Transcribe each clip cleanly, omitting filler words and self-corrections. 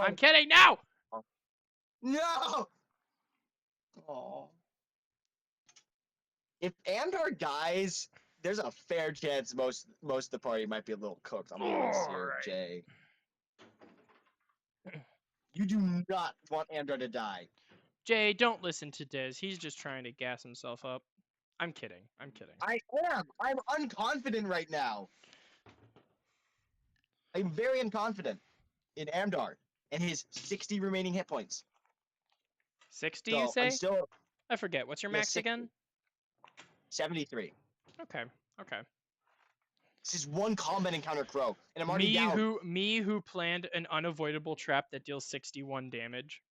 I'm kidding. No. No! Oh. If Amdar dies, there's a fair chance most of the party might be a little cooked. I'm being honest here, Alright. Jay. You do not want Amdar to die. Jay, don't listen to Diz. He's just trying to gas himself up. I'm kidding. I'm kidding. I am. I'm unconfident right now. I'm very unconfident in Amdar and his 60 remaining hit points. 60, So you say? I'm still I forget. What's your Yeah, max 60. again? 73. Okay. Okay. This is one combat encounter crow, and I'm already down. Me who planned an unavoidable trap that deals 61 damage.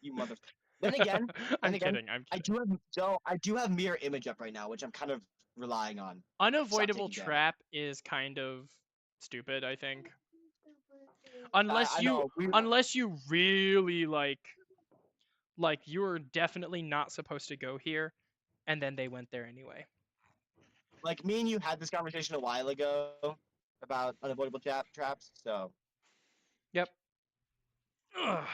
You mother. Then again, I'm kidding. I'm kidding. I do have mirror image up right now, which I'm kind of relying on. Unavoidable taking damage. trap is kind of stupid, I think. I Unless you really like you're definitely not supposed to go here, and then they went there anyway. Like me and you had this conversation a while ago about unavoidable traps, so. Yep. Ugh.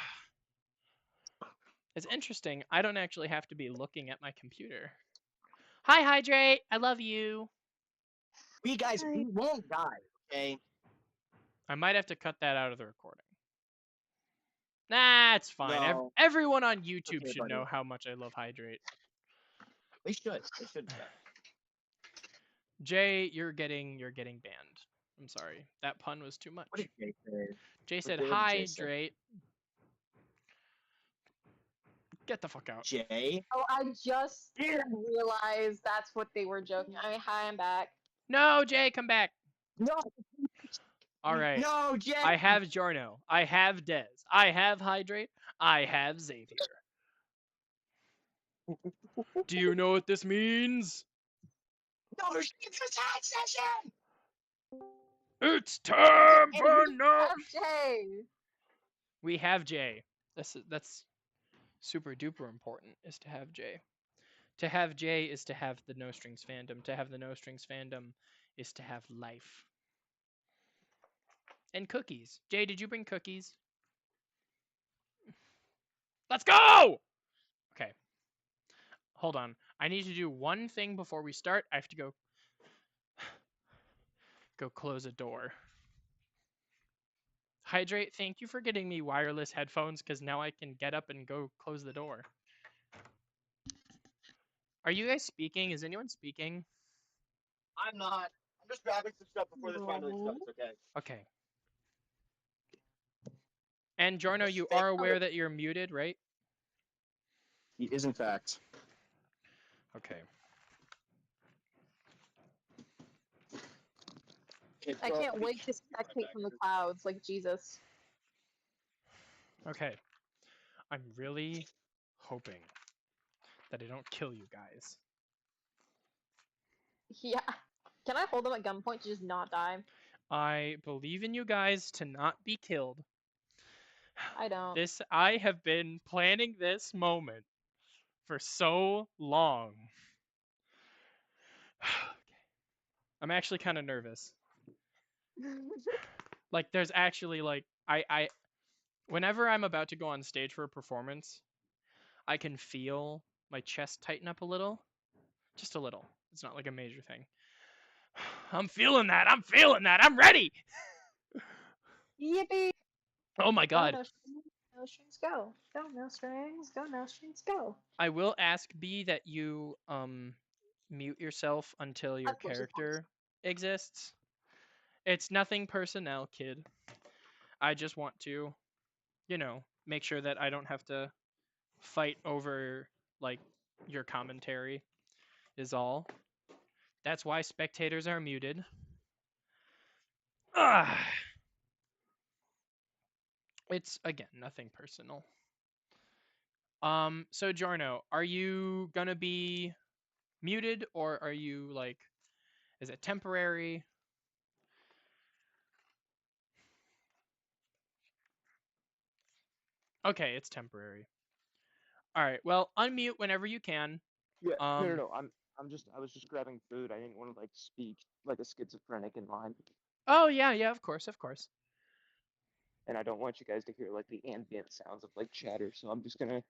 It's interesting. I don't actually have to be looking at my computer. Hi, Hydrate. I love you. We won't die, okay? I might have to cut that out of the recording. Nah, it's fine. No. Everyone on YouTube Okay, should buddy. know how much I love Hydrate. They should. They should. Jay, you're getting banned. I'm sorry. That pun was too much. What did Jay say? Jay said What did Jay say? hydrate. Get the fuck out. Jay? Oh, I just realized that's what they were joking. I mean, hi, I'm back. No, Jay, come back. No. All right. No, Jay. I have Jarno. I have Dez. I have Hydrate. I have Xavier. Do you know what this means? No, it's a side session. It's time for we no. have Jay. We have Jay. That's super duper important. Is to have Jay. To have Jay is to have the No Strings fandom. To have the No Strings fandom is to have life. And cookies. Jay, did you bring cookies? Let's go! Okay. Hold on. I need to do one thing before we start. I have to go close a door. Hydrate, thank you for getting me wireless headphones, because now I can get up and go close the door. Are you guys speaking? Is anyone speaking? I'm not. I'm just grabbing some stuff before this finally starts, okay? Okay. And Jarno, you are aware that you're muted, right? He is, in fact. Okay. I can't wait to spectate from the clouds, like Jesus. Okay. I'm really hoping that I don't kill you guys. Yeah. Can I hold them at gunpoint to just not die? I believe in you guys to not be killed. I don't. I have been planning this moment for so long. I'm actually kind of nervous. Like, there's actually, like, whenever I'm about to go on stage for a performance, I can feel my chest tighten up a little. Just a little. It's not like a major thing. I'm feeling that. I'm ready. Yippee! Oh my god. No strings, go. Go, no strings. Go, no strings, go. I will ask B that you mute yourself until your character exists. It's nothing personnel, kid. I just want to, make sure that I don't have to fight over, like, your commentary is all. That's why spectators are muted. It's, again, nothing personal. So Jarno, are you gonna be muted, or are you, like, is it temporary? Okay, it's temporary. All right. Well, unmute whenever you can. Yeah. No. I was just grabbing food. I didn't want to like speak like a schizophrenic in line. Oh yeah, of course. and I don't want you guys to hear like the ambient sounds of like chatter. So I'm just gonna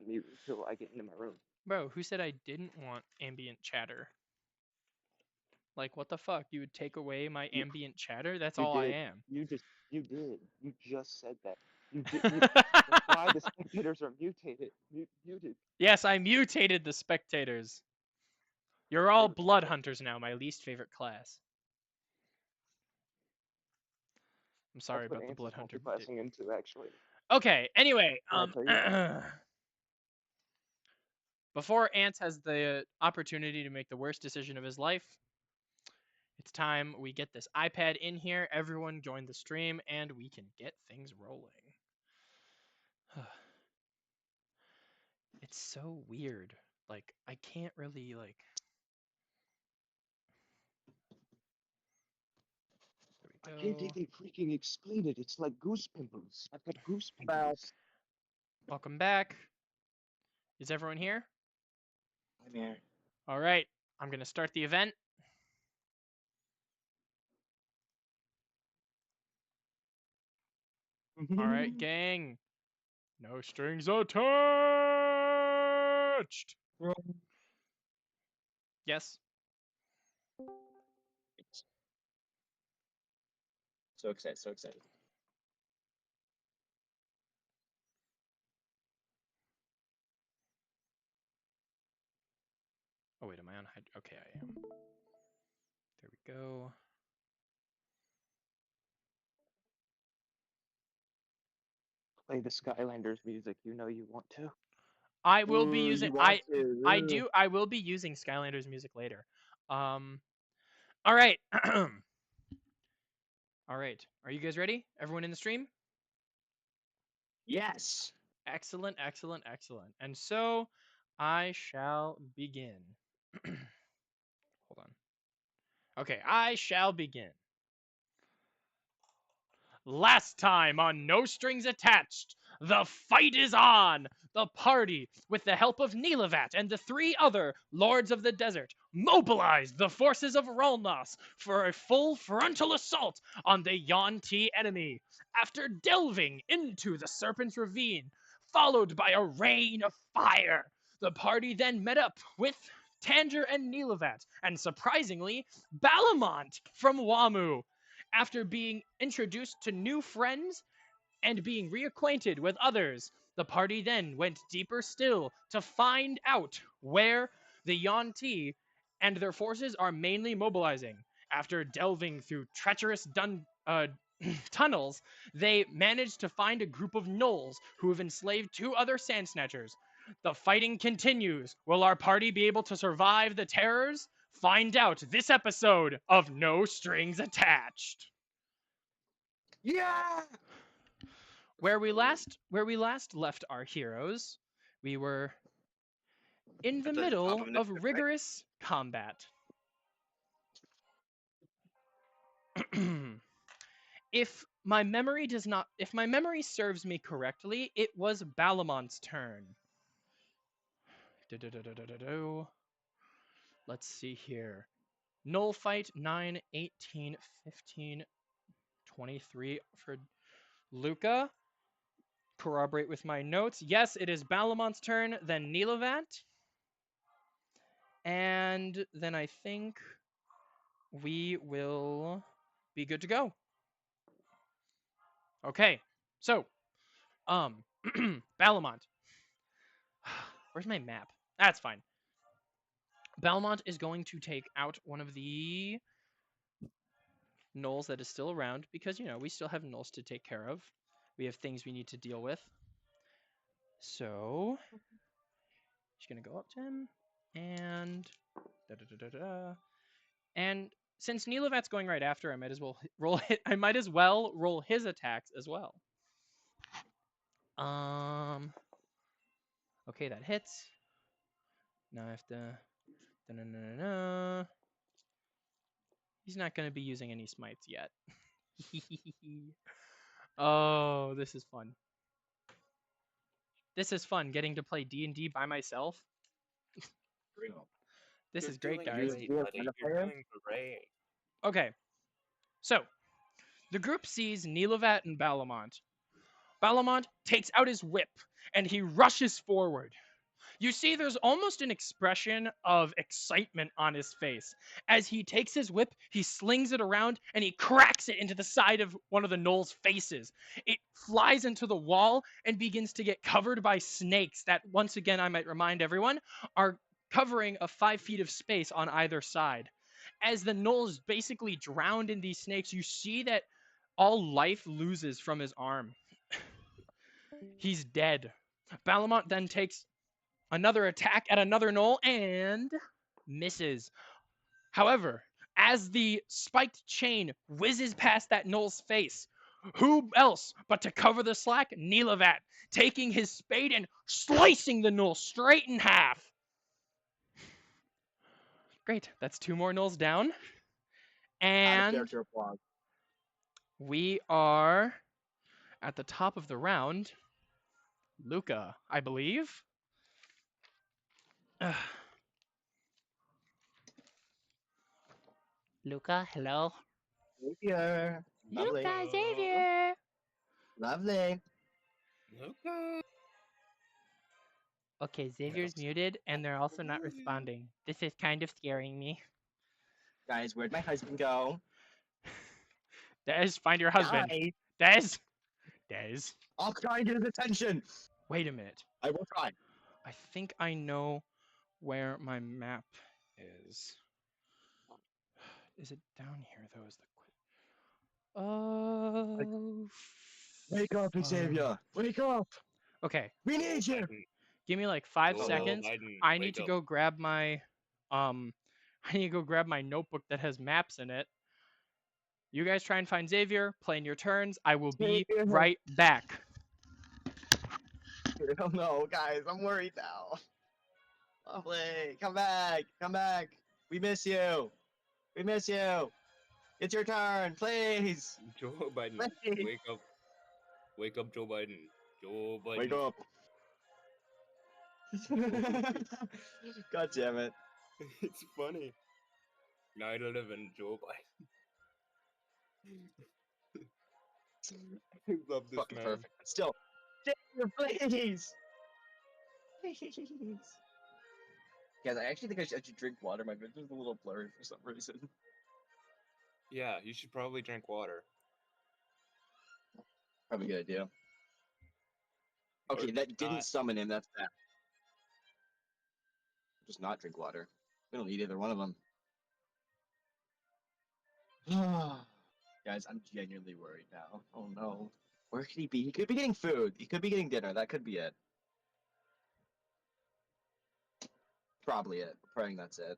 mute until I get into my room. Bro, who said I didn't want ambient chatter? Like, what the fuck? You would take away my You- ambient chatter? That's You all I did. am. You just said that. You did. That's why the spectators are muted. Yes, I mutated the spectators. You're all They- blood hunters now, my least favorite class. I'm sorry That's what about the Ants blood is hunter. multiclassing into, actually. Okay, anyway, Can I tell you? before Ants has the opportunity to make the worst decision of his life, it's time we get this iPad in here. Everyone join the stream and we can get things rolling. It's so weird. Like, I can't really, like... There I we can't go. even freaking explain it. It's like goose pimples. I've got goose Back. pimples. Welcome back. Is everyone here? I'm here. All right, I'm going to start the event. All right, gang. No strings attached. Yes. So excited, so excited. Oh, wait, am I on hide? Okay, I am. There we go. Play the Skylanders music. You know you want to. I will be Ooh, using you want to. I will be using Skylanders music later. All right. All right. Are you guys ready? Everyone in the stream? Yes. Excellent, excellent, excellent. And so I shall begin. Hold on. Okay, I shall begin. Last time on No Strings Attached, the fight is on! The party, with the help of Neelavat and the 3 other Lords of the Desert, mobilized the forces of Ralnos for a full frontal assault on the Yuan-Ti enemy. After delving into the Serpent's Ravine, followed by a rain of fire, the party then met up with Tanger and Neelavat, and surprisingly, Balamont from Wamu. After being introduced to new friends and being reacquainted with others, the party then went deeper still to find out where the Yuan-Ti and their forces are mainly mobilizing. After delving through treacherous tunnels, they managed to find a group of gnolls who have enslaved 2 other sand snatchers. The fighting continues. Will our party be able to survive the terrors? Find out this episode of No Strings Attached. Yeah. Where we last left our heroes, we were in the At the top middle of the of right? rigorous combat. If my memory serves me correctly, it was Balamont's turn. Let's see here. Null fight 9, 18, 15, 23 for Luca. Corroborate with my notes. Yes, it is Balamont's turn, then Neelavat. And then I think we will be good to go. Okay, so, Balamont. Where's my map? That's fine. Balamont is going to take out one of the gnolls that is still around because, you know, we still have gnolls to take care of. We have things we need to deal with. So, she's going to go up to him and and since Neelavat's going right after, I might as well roll his attacks as well. Okay, that hits. Now I have to. He's not going to be using any smites yet. Oh, this is fun. This is fun, getting to play D&D by myself. This is great, guys. great, buddy. You're doing great. Okay, so The group sees Nilavat and Balamont. Balamont takes out his whip and he rushes forward. You see, there's almost an expression of excitement on his face. As he takes his whip, he slings it around and he cracks it into the side of one of the gnolls' faces. It flies into the wall and begins to get covered by snakes that, once again, I might remind everyone, are covering a 5 feet of space on either side. As the gnoll is basically drowned in these snakes, you see that all life loses from his arm. He's dead. Balamont then takes another attack at another gnoll and misses. However, as the spiked chain whizzes past that gnoll's face, who else but to cover the slack? Nilavat, taking his spade and slicing the gnoll straight in half. Great, that's 2 more gnolls down. Out of And character applause. we are at the top of the round. Luca, I believe. Luca, hello. Xavier. Lovely. Luca, Xavier. Lovely. Luca. Okay, Xavier's muted, and they're also not responding. This is kind of scaring me. Guys, where'd my husband go? Des, find your husband. Guys, Des. I'll try and get his attention. Wait a minute. I will try. I think I know where my map is. Is it down here, though? Is the Oh. Wake up, Xavier. Wake up. Okay, We need you. give me like 5 Joe seconds. Biden, I need wake to up. go grab my I need to go grab my notebook that has maps in it. You guys try and find Xavier, play in your turns. I will be Xavier. right back. Oh no, guys, I'm worried now. Lovely. Come back. Come back. We miss you. We miss you. It's your turn, please. Joe Biden, Please. wake up. Wake up, Joe Biden. Joe Biden. Wake up. God damn it. It's funny. 9/11, Joe Biden. I love this Fucking man. perfect. Still. Xavier, please. Please. Guys, I actually think I should drink water. My vision's a little blurry for some reason. Yeah, you should probably drink water. Probably a good idea. Okay, that didn't not. summon him. That's bad. Just not drink water. We don't need either one of them. Guys, I'm genuinely worried now. Oh no. Where could he be? He could be getting food. He could be getting dinner. That could be it. Probably it. Praying that's it.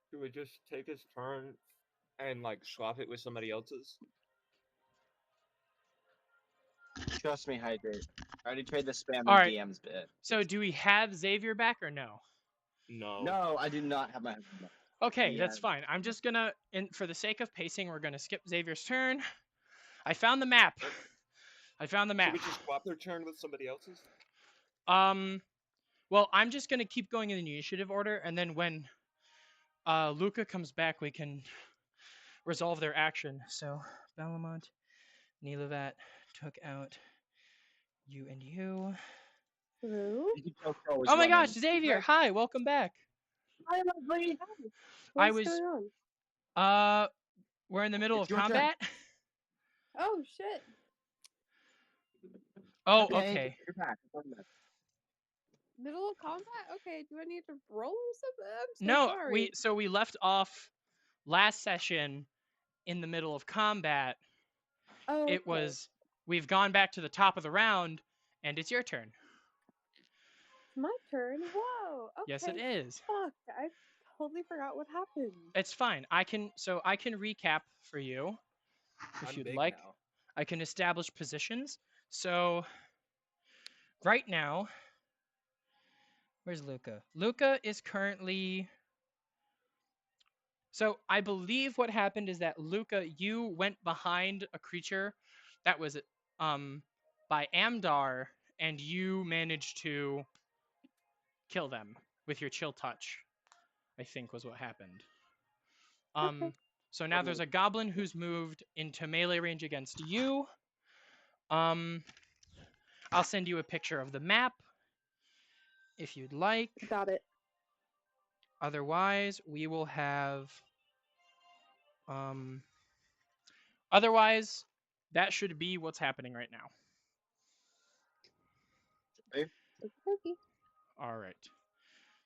Should we just take his turn and like swap it with somebody else's? Trust me, Hydrate. I already tried the spam and Alright. DMs bit. So, do we have Xavier back or no? No. No, I do not have my husband back. Okay, that's Yeah. fine. I'm just gonna, for the sake of pacing, we're gonna skip Xavier's turn. I found the map. I found the Should map. we just swap their turn with somebody else's? Well, I'm just gonna keep going in the initiative order, and then when Luca comes back, we can resolve their action. So, Balamont, Nilavat took out you and you. Hello? You can tell Crow was Oh my gosh, running. Xavier! Hi, welcome back. Hi, lovely. I What's was- going on? We're in the middle It's of your turn. combat. Oh, shit. Oh, okay. You're back. It's on that. Middle of combat? Okay, do I need to roll or something? I'm so No, sorry. we left off last session in the middle of combat. Oh, It okay. was we've gone back to the top of the round, and it's your turn. My turn? Whoa. Okay. Yes, it is. Fuck, I totally forgot what happened. It's fine. I can recap for you if I'm you'd big like. now. I can establish positions. So right now, where's Luca? Luca is currently. So I believe what happened is that Luca, you went behind a creature that was by Amdar, and you managed to kill them with your chill touch. I think was what happened. Okay. So now there's a goblin who's moved into melee range against you. I'll send you a picture of the map if you'd like. Got it. Otherwise, we will have otherwise that should be what's happening right now. Okay. All right.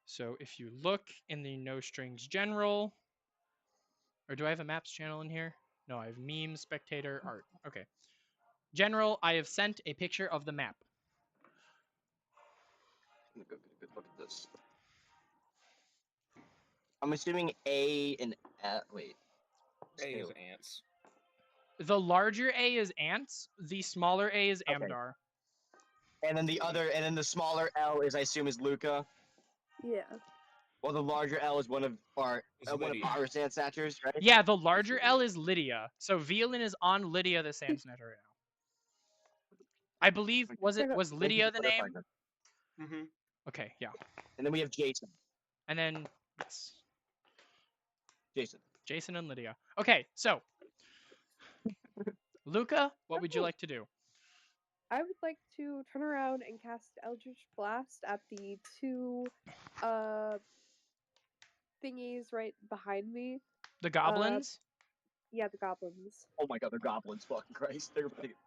So if you look in the No Strings General, or do I have a maps channel in here? No, I have memes, spectator, art. Okay. General, I have sent a picture of the map. I'm gonna go get a good look at this. I'm assuming A and wait. A is Scale. ants. The larger A is ants, the smaller A is Okay. Amdar. And then the smaller L is, I assume, is Luca. Yeah. Well, the larger L is one of our Is one of Lydia. our Sand Snatchers, right? Yeah, the larger L is Lydia. So Violin is on Lydia the Sand Snatcher right now. I believe was Thank you Lydia for the clarifying name? that. Mm-hmm. Okay, yeah. And then we have Jason. And then yes, Jason. Jason and Lydia. Okay, so Luca, what would you like to do? I would like to turn around and cast Eldritch Blast at the two thingies right behind me. The goblins? Yeah, the goblins. Oh my God, they're goblins! Fucking Christ!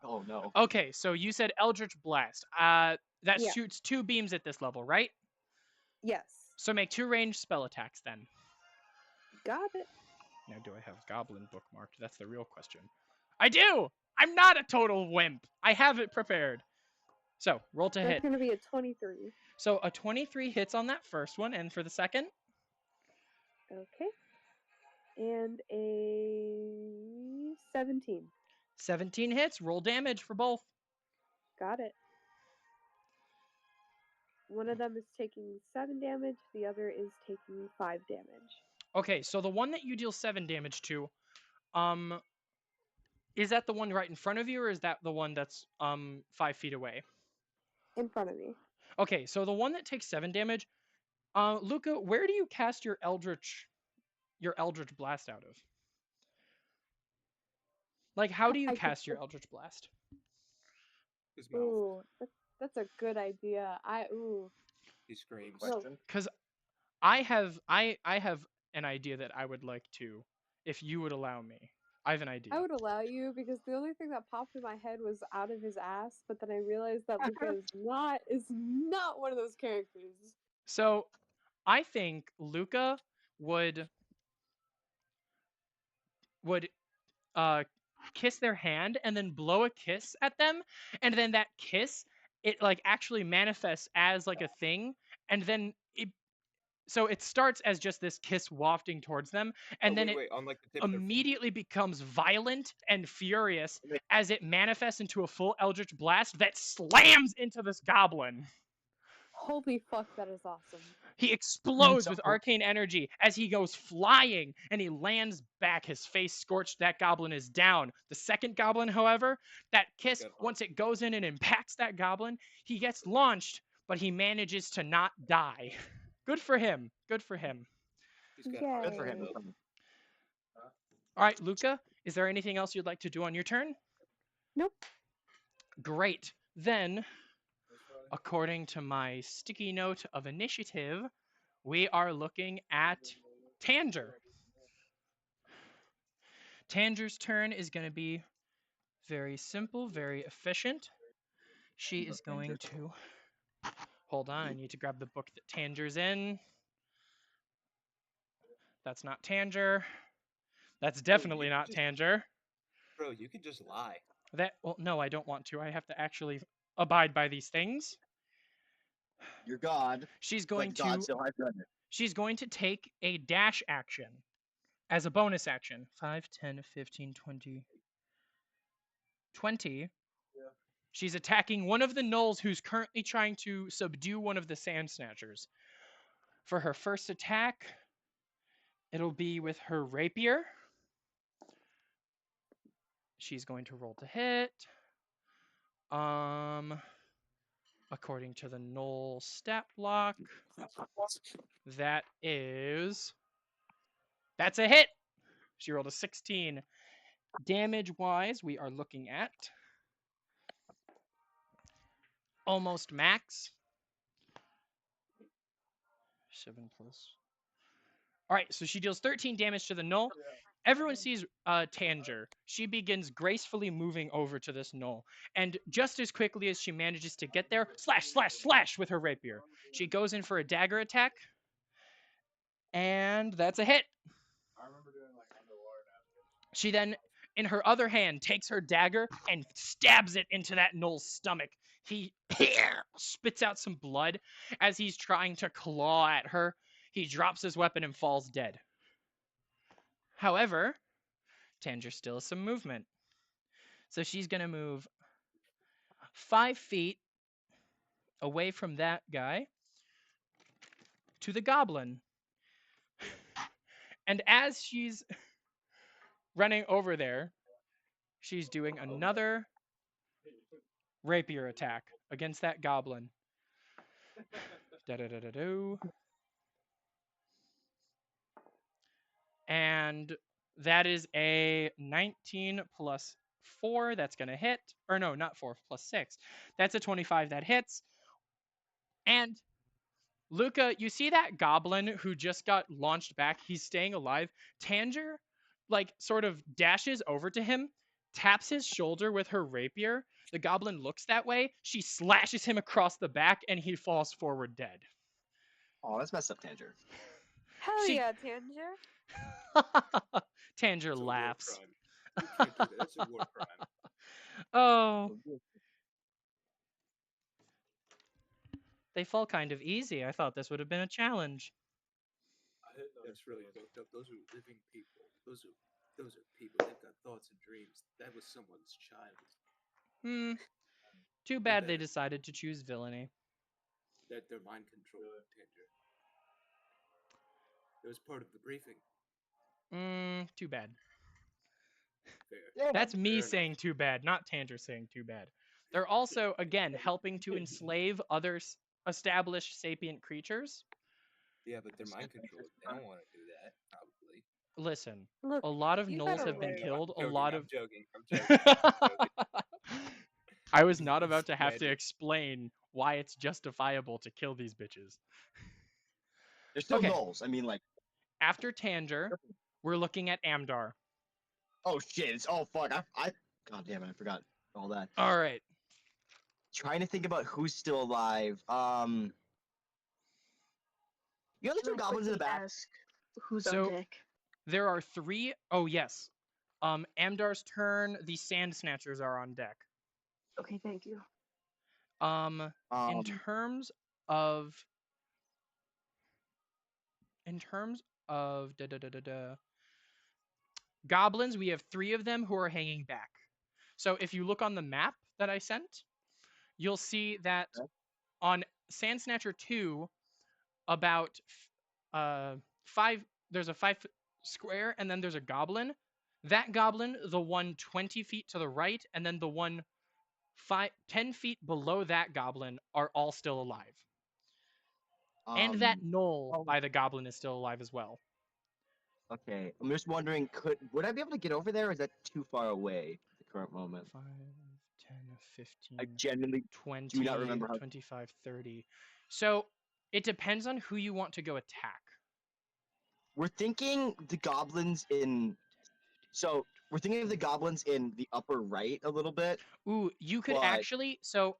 Oh no. Okay, so you said Eldritch Blast. That Yeah. shoots 2 beams at this level, right? Yes. So make 2 ranged spell attacks then. Got it. Now, do I have Goblin bookmarked? That's the real question. I do! I'm not a total wimp. I have it prepared. So, roll to That's hit. gonna be a 23. So, a 23 hits on that first one, and for the second? Okay. And a 17. 17 hits. Roll damage for both. Got it. One of them is taking 7 damage, the other is taking 5 damage. Okay, so the one that you deal 7 damage to, is that the one right in front of you, or is that the one that's 5 feet away? In front of me. Okay, so the one that takes 7 damage, Luca, where do you cast your Eldritch Blast out of? Like, how do you I cast your just- Eldritch Blast? His mouth. Ooh, that's a good idea. He screams. No. Question. Because I have an idea that I would like to, if you would allow me. I have an idea. I would allow you because the only thing that popped in my head was out of his ass, but then I realized that Luca is not one of those characters. So, I think Luca would kiss their hand and then blow a kiss at them, and then that kiss, it like actually manifests as like a thing, and then so it starts as just this kiss wafting towards them, and then wait, on like the tip of their finger. immediately becomes violent and furious Wait. as it manifests into a full Eldritch Blast that slams into this goblin. Holy fuck, that is awesome. He explodes So with cool. arcane energy as he goes flying, and he lands back, his face scorched. That goblin is down. The second goblin, however, that kiss, Good. once it goes in and impacts that goblin, he gets launched, but he manages to not die. Good for him. Good for him. He's got Yay. heart Good for him. though. All right, Luca, is there anything else you'd like to do on your turn? Nope. Great. Then, according to my sticky note of initiative, we are looking at Tanger. Tanger's turn is going to be very simple, very efficient. She is going to... Hold on, I need to grab the book that Tanger's in. That's not Tanger. That's definitely not Tanger. Bro, you could just lie. Well, no, I don't want to. I have to actually abide by these things. You're God. She's going But God to still has goodness. she's going to take a dash action as a bonus action. 5, 10, 15, 20. 20. She's attacking one of the gnolls who's currently trying to subdue one of the Sand Snatchers. For her first attack, it'll be with her rapier. She's going to roll to hit. According to the Gnoll stat block, that's a hit. She rolled a 16. Damage-wise, we are looking at almost max. 7 plus. All right, so she deals 13 damage to the gnoll. Everyone sees Tanger. She begins gracefully moving over to this gnoll. And just as quickly as she manages to get there, slash, slash, slash with her rapier. She goes in for a dagger attack. And that's a hit. She then, in her other hand, takes her dagger and stabs it into that gnoll's stomach. He spits out some blood as he's trying to claw at her. He drops his weapon and falls dead. However, Tanger still has some movement. So she's going to move 5 feet away from that guy to the goblin. And as she's running over there, she's doing another rapier attack against that goblin. Da-da-da-da-do. And that is a 19 plus 4. That's going to hit. Or no, not 4, plus 6. That's a 25 that hits. And Luca, you see that goblin who just got launched back? He's staying alive. Tanger, like, sort of dashes over to him, taps his shoulder with her rapier. The goblin looks that way. She slashes him across the back, and he falls forward dead. Oh, that's messed up, Tanger. Hell She- yeah, Tanger. Tanger It's a war laughs. crime. You can't do that. That's a war crime. Oh, they fall kind of easy. I thought this would have been a challenge. That's really fucked up. Those are living people. Those are people. They've got thoughts and dreams. That was someone's child. Too bad they decided to choose villainy. That they're mind controlled, Tanger. It was part of the briefing. Too bad. Fair. Yeah, That's me Fair enough. saying too bad, not Tanger saying too bad. They're also, again, helping to enslave other established sapient creatures. Yeah, but they're mind controlled. They don't want to do that, probably. Listen, Look, a lot of you gnolls gotta have been wait. killed. I'm A lot of. joking. I'm joking. I was not about to have to Magic. explain why it's justifiable to kill these bitches. They're still Okay. gnolls. I mean, like, After Tanger, we're looking at Amdar. oh shit. It's fuck. God damn it, I forgot all that. All right. Trying to think about who's still alive. You know the two Real goblins in the quickly back. ask who's So- on deck. There are 3. Oh, yes. Amdar's turn. The Sand Snatchers are on deck. Okay, thank you. In terms of goblins, we have 3 of them who are hanging back. So if you look on the map that I sent, you'll see that Okay. on Sand Snatcher 2, about 5, there's a 5 square, and then there's a goblin. That goblin, the one 20 feet to the right, and then the one 10 feet below that goblin are all still alive. And that gnoll by the goblin is still alive as well. Okay, I'm just wondering, would I be able to get over there, or is that too far away at the current moment? 5, 10, 15, I genuinely 20, do not remember how. 25, 30. So it depends on who you want to go attack. We're thinking the goblins in. So we're thinking of the goblins in the upper right a little bit. Ooh, you could But- actually, so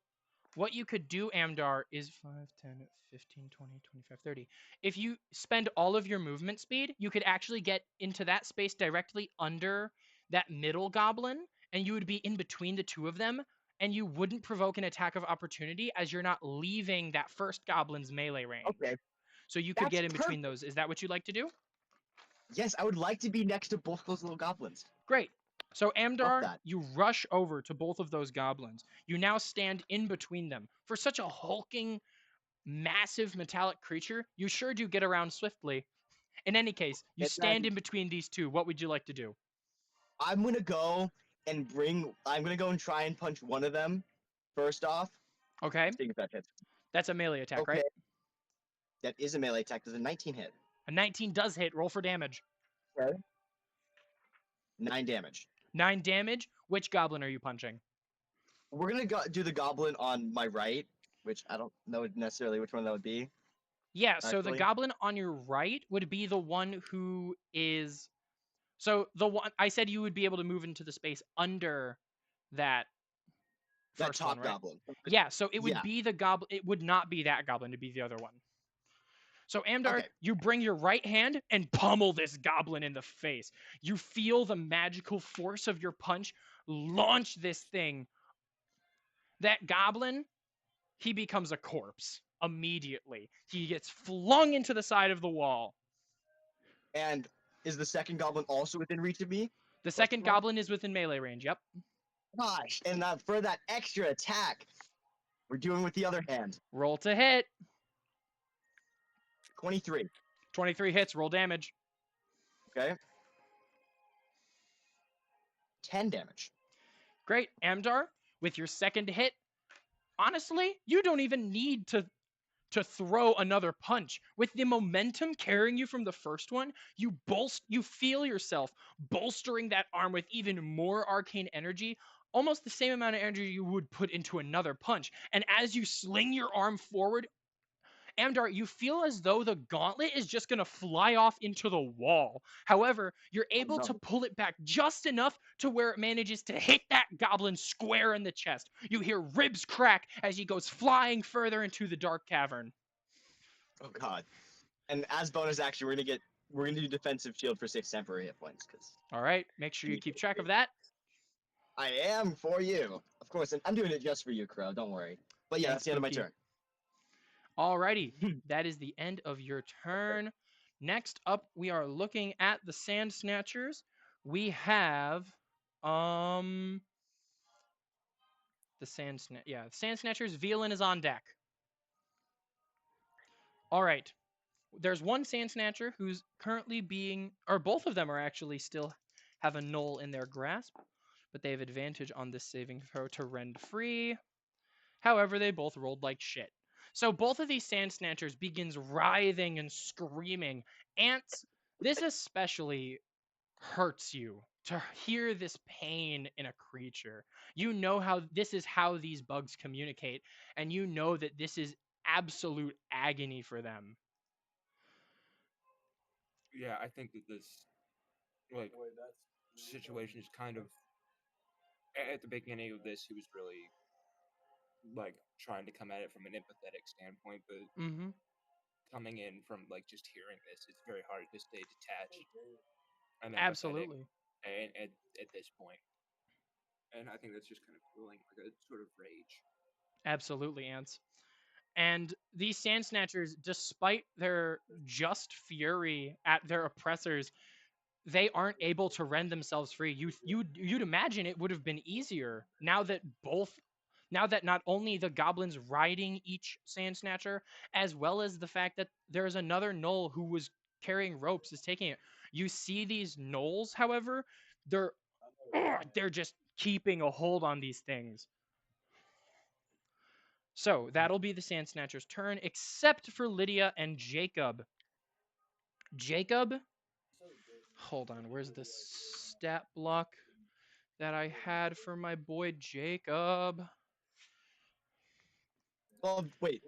what you could do, Amdar, is 5, 10, 15, 20, 25, 30. If you spend all of your movement speed, you could actually get into that space directly under that middle goblin, and you would be in between the 2 of them, and you wouldn't provoke an attack of opportunity as you're not leaving that first goblin's melee range. Okay. So you could That's get in between those. Is that what you'd like to do? Yes, I would like to be next to both those little goblins. Great. So Amdar, that. you rush over to both of those goblins. You now stand in between them. For such a hulking, massive metallic creature, you sure do get around swiftly. In any case, you It's stand not- in between these 2. What would you like to do? I'm gonna go and try and punch one of them first off. Okay, See if that hits. that's a melee attack, Okay. right? That is a melee attack. Does a 19 hit? A 19 does hit. Roll for damage. 9 damage. 9 damage. Which goblin are you punching? We're gonna do the goblin on my right, which I don't know necessarily which one that would be. Yeah, so the Actually. goblin on your right would be the one who is. So the one I said you would be able to move into the space under that That first top one, right? goblin. Yeah, so it would Yeah. be the goblin. It would not be that goblin. It'd be the other one. So Amdar, Okay. you bring your right hand and pummel this goblin in the face. You feel the magical force of your punch launch this thing. That goblin, he becomes a corpse immediately. He gets flung into the side of the wall. And is the second goblin also within reach of me? The second goblin is within melee range. Yep. Gosh, and for that extra attack, we're doing with the other hand. Roll to hit. 23. 23 hits. Roll damage. Okay. 10 damage. Great. Amdar, with your second hit, honestly, you don't even need to throw another punch. With the momentum carrying you from the first one, you feel yourself bolstering that arm with even more arcane energy, almost the same amount of energy you would put into another punch. And as you sling your arm forward, Amdar, you feel as though the gauntlet is just going to fly off into the wall. However, you're able to pull it back just enough to where it manages to hit that goblin square in the chest. You hear ribs crack as he goes flying further into the dark cavern. Oh god. And as bonus action, we're gonna do defensive shield for 6 temporary hit points. Cause All right, make sure you keep track of that. I am for you, of course, and I'm doing it just for you, Crow. Don't worry. But yeah, that's the end of my turn. Alrighty, that is the end of your turn. Next up, we are looking at the Sand Snatchers. We have the Sand Snatchers. Velan is on deck. All right. There's one Sand Snatcher who's currently both of them are actually still have a knoll in their grasp, but they have advantage on this saving throw to rend free. However, they both rolled like shit. So both of these Sand Snatchers begins writhing and screaming. Ants, this especially hurts you to hear this pain in a creature. You know how these bugs communicate, and you know that this is absolute agony for them. Yeah, I think that this situation is kind of at the beginning of this. He was really trying to come at it from an empathetic standpoint, but coming in from just hearing this, it's very hard to stay detached. And absolutely. At this point, and I think that's just kind of feeling like a sort of rage. Absolutely, Ants. And these Sand Snatchers, despite their just fury at their oppressors, they aren't able to rend themselves free. You'd imagine it would have been easier now that not only the goblins riding each Sand Snatcher, as well as the fact that there's another gnoll who was carrying ropes is taking it. You see these gnolls, however, they're just keeping a hold on these things. So that'll be the Sand Snatcher's turn, except for Lydia and Jacob. Jacob, hold on, where's the stat block that I had for my boy Jacob? Well, wait.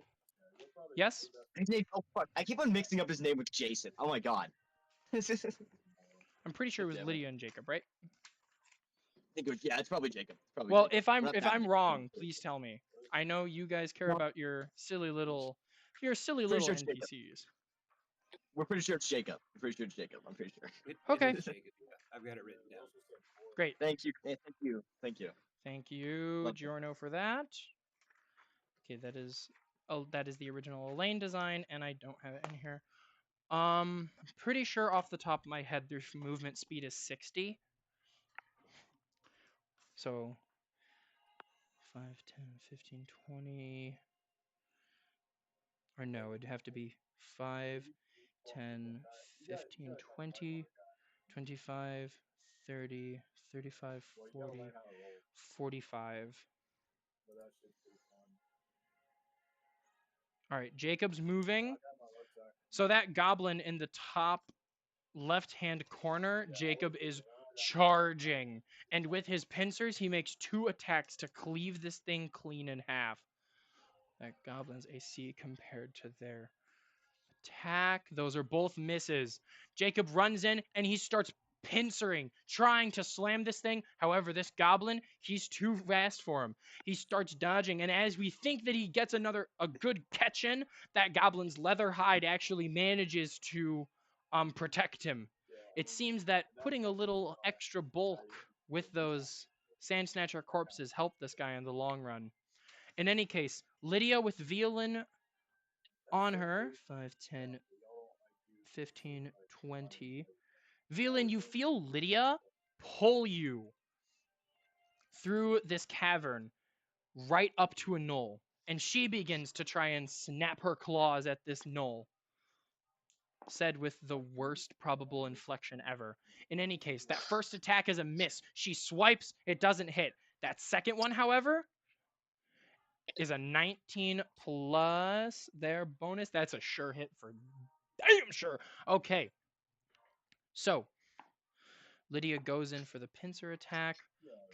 Yes? His name, oh fuck, I keep on mixing up his name with Jason. Oh my god. I'm pretty sure it was Lydia and Jacob, right? Yeah, it's probably Jacob. Well, Jacob. if I'm wrong, please tell me. I know you guys care about your silly little NPCs. We're pretty sure it's Jacob. I'm pretty sure. Okay. It is Jacob, yeah. I've got it written down. Great. Thank you. Thank you, Giorno, for that. Okay, that is the original Elaine design, and I don't have it in here. I'm pretty sure off the top of my head, their movement speed is 60. So 5, 10, 15, 20. Or no, it'd have to be 5, 10, 15, 20, 25, 30, 35, 40, 45. All right, Jacob's moving. So that goblin in the top left-hand corner, Jacob is charging. And with his pincers, he makes 2 attacks to cleave this thing clean in half. That goblin's AC compared to their attack. Those are both misses. Jacob runs in and he starts pincering, trying to slam this thing. However, this goblin, he's too fast for him. He starts dodging, and as we think that he gets a good catch in, that goblin's leather hide actually manages to protect him. It seems that putting a little extra bulk with those Sand Snatcher corpses helped this guy in the long run. In any case, Lydia with Violin on her, 5, 10, 15, 20. Violin, you feel Lydia pull you through this cavern right up to a knoll, and she begins to try and snap her claws at this knoll. Said with the worst probable inflection ever. In any case, that first attack is a miss. She swipes, it doesn't hit. That second one, however, is a 19 plus their bonus. That's a sure hit for damn sure. Okay. So, Lydia goes in for the pincer attack.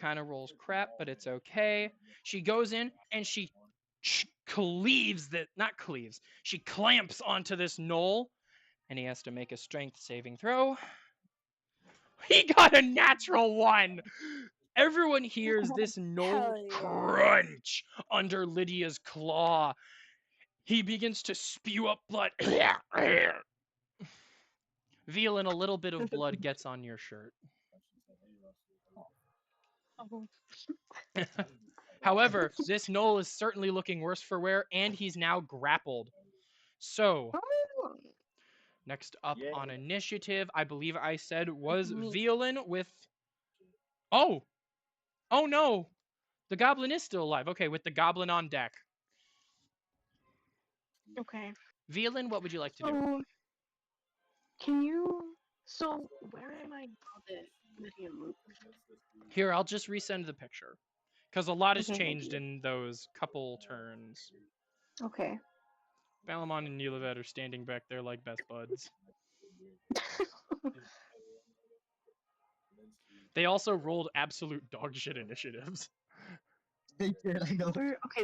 Kind of rolls crap, but it's okay. She goes in and she she clamps onto this knoll, and he has to make a strength saving throw. He got a natural 1. Everyone hears this knoll crunch under Lydia's claw. He begins to spew up blood. Violin, a little bit of blood gets on your shirt. However, this knoll is certainly looking worse for wear, and he's now grappled. So, next up on initiative, I believe I said was Violin with... Oh! Oh no! The goblin is still alive. Okay, with the goblin on deck. Okay. Violin, what would you like to do? Can you... So, where am I now that Lydia moved? Here, I'll just resend the picture. Because a lot has changed in those couple turns. Okay. Balamon and Nilevet are standing back there like best buds. They also rolled absolute dog shit initiatives. They did, I know.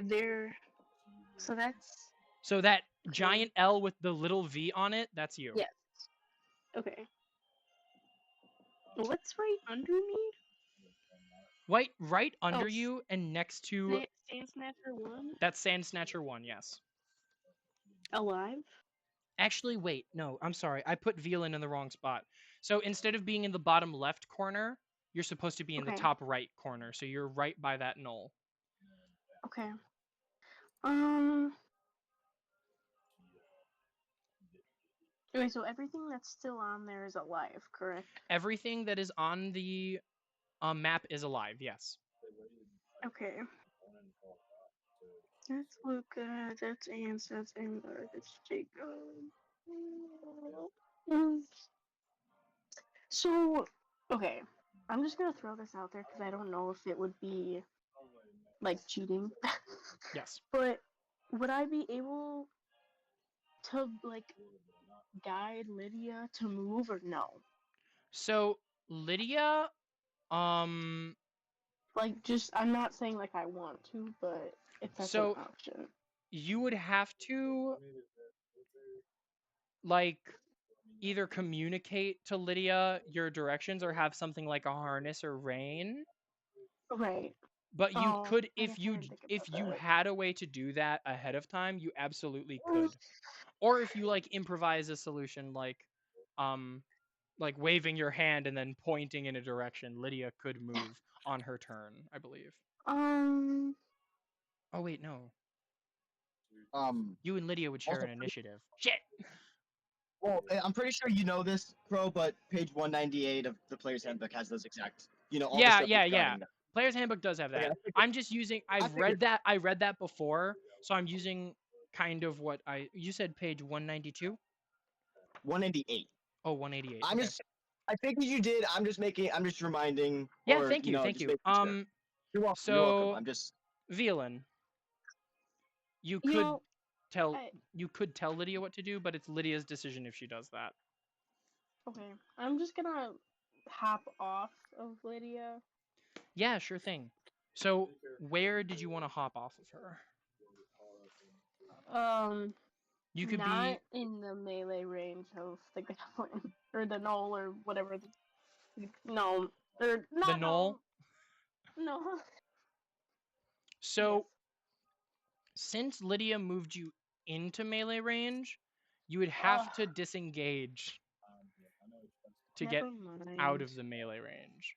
They're... So that's... So that giant L with the little V on it, that's you. Yes. Okay. What's right under me? Right under you and next to... Sand Snatcher 1? That's Sand Snatcher 1, yes. Alive? Actually, wait. No, I'm sorry. I put Violin in the wrong spot. So instead of being in the bottom left corner, you're supposed to be in the top right corner. So you're right by that knoll. Okay. Okay, so everything that's still on there is alive, correct? Everything that is on the map is alive, yes. Okay. That's Luca, that's Ants, that's Ingvar, that's Jacob. So, okay. I'm just gonna throw this out there because I don't know if it would be, like, cheating. Yes. But would I be able to, like, guide Lydia to move or no? So, Lydia, like, just, I'm not saying, like, I want to, but if that's an option. You would have to, like, either communicate to Lydia your directions or have something like a harness or rein. Right. But you could, if you had a way to do that ahead of time, you absolutely could. Or if you, like, improvise a solution, like waving your hand and then pointing in a direction, Lydia could move on her turn, I believe. Oh wait, no. You and Lydia would share an initiative. Shit. Well, I'm pretty sure you know this, Crow, but page 198 of the Player's Handbook has those exact, all the stuff yeah. Player's Handbook does have that. Okay, I'm just using. I read that before, so I'm using kind of what you said. Page 192. 188. Oh, 188. I think you did. I'm just reminding. Yeah, thank you. You're welcome. So, you're welcome. I'm just. Violin, you could tell Lydia what to do, but it's Lydia's decision if she does that. Okay, I'm just gonna hop off of Lydia? Yeah, sure thing. So, where did you want to hop off of her? You could not be in the melee range of the goblin or the gnoll or whatever. No, or not the gnoll. No. So, yes. Since Lydia moved you into melee range, you would have to disengage to get out of the melee range.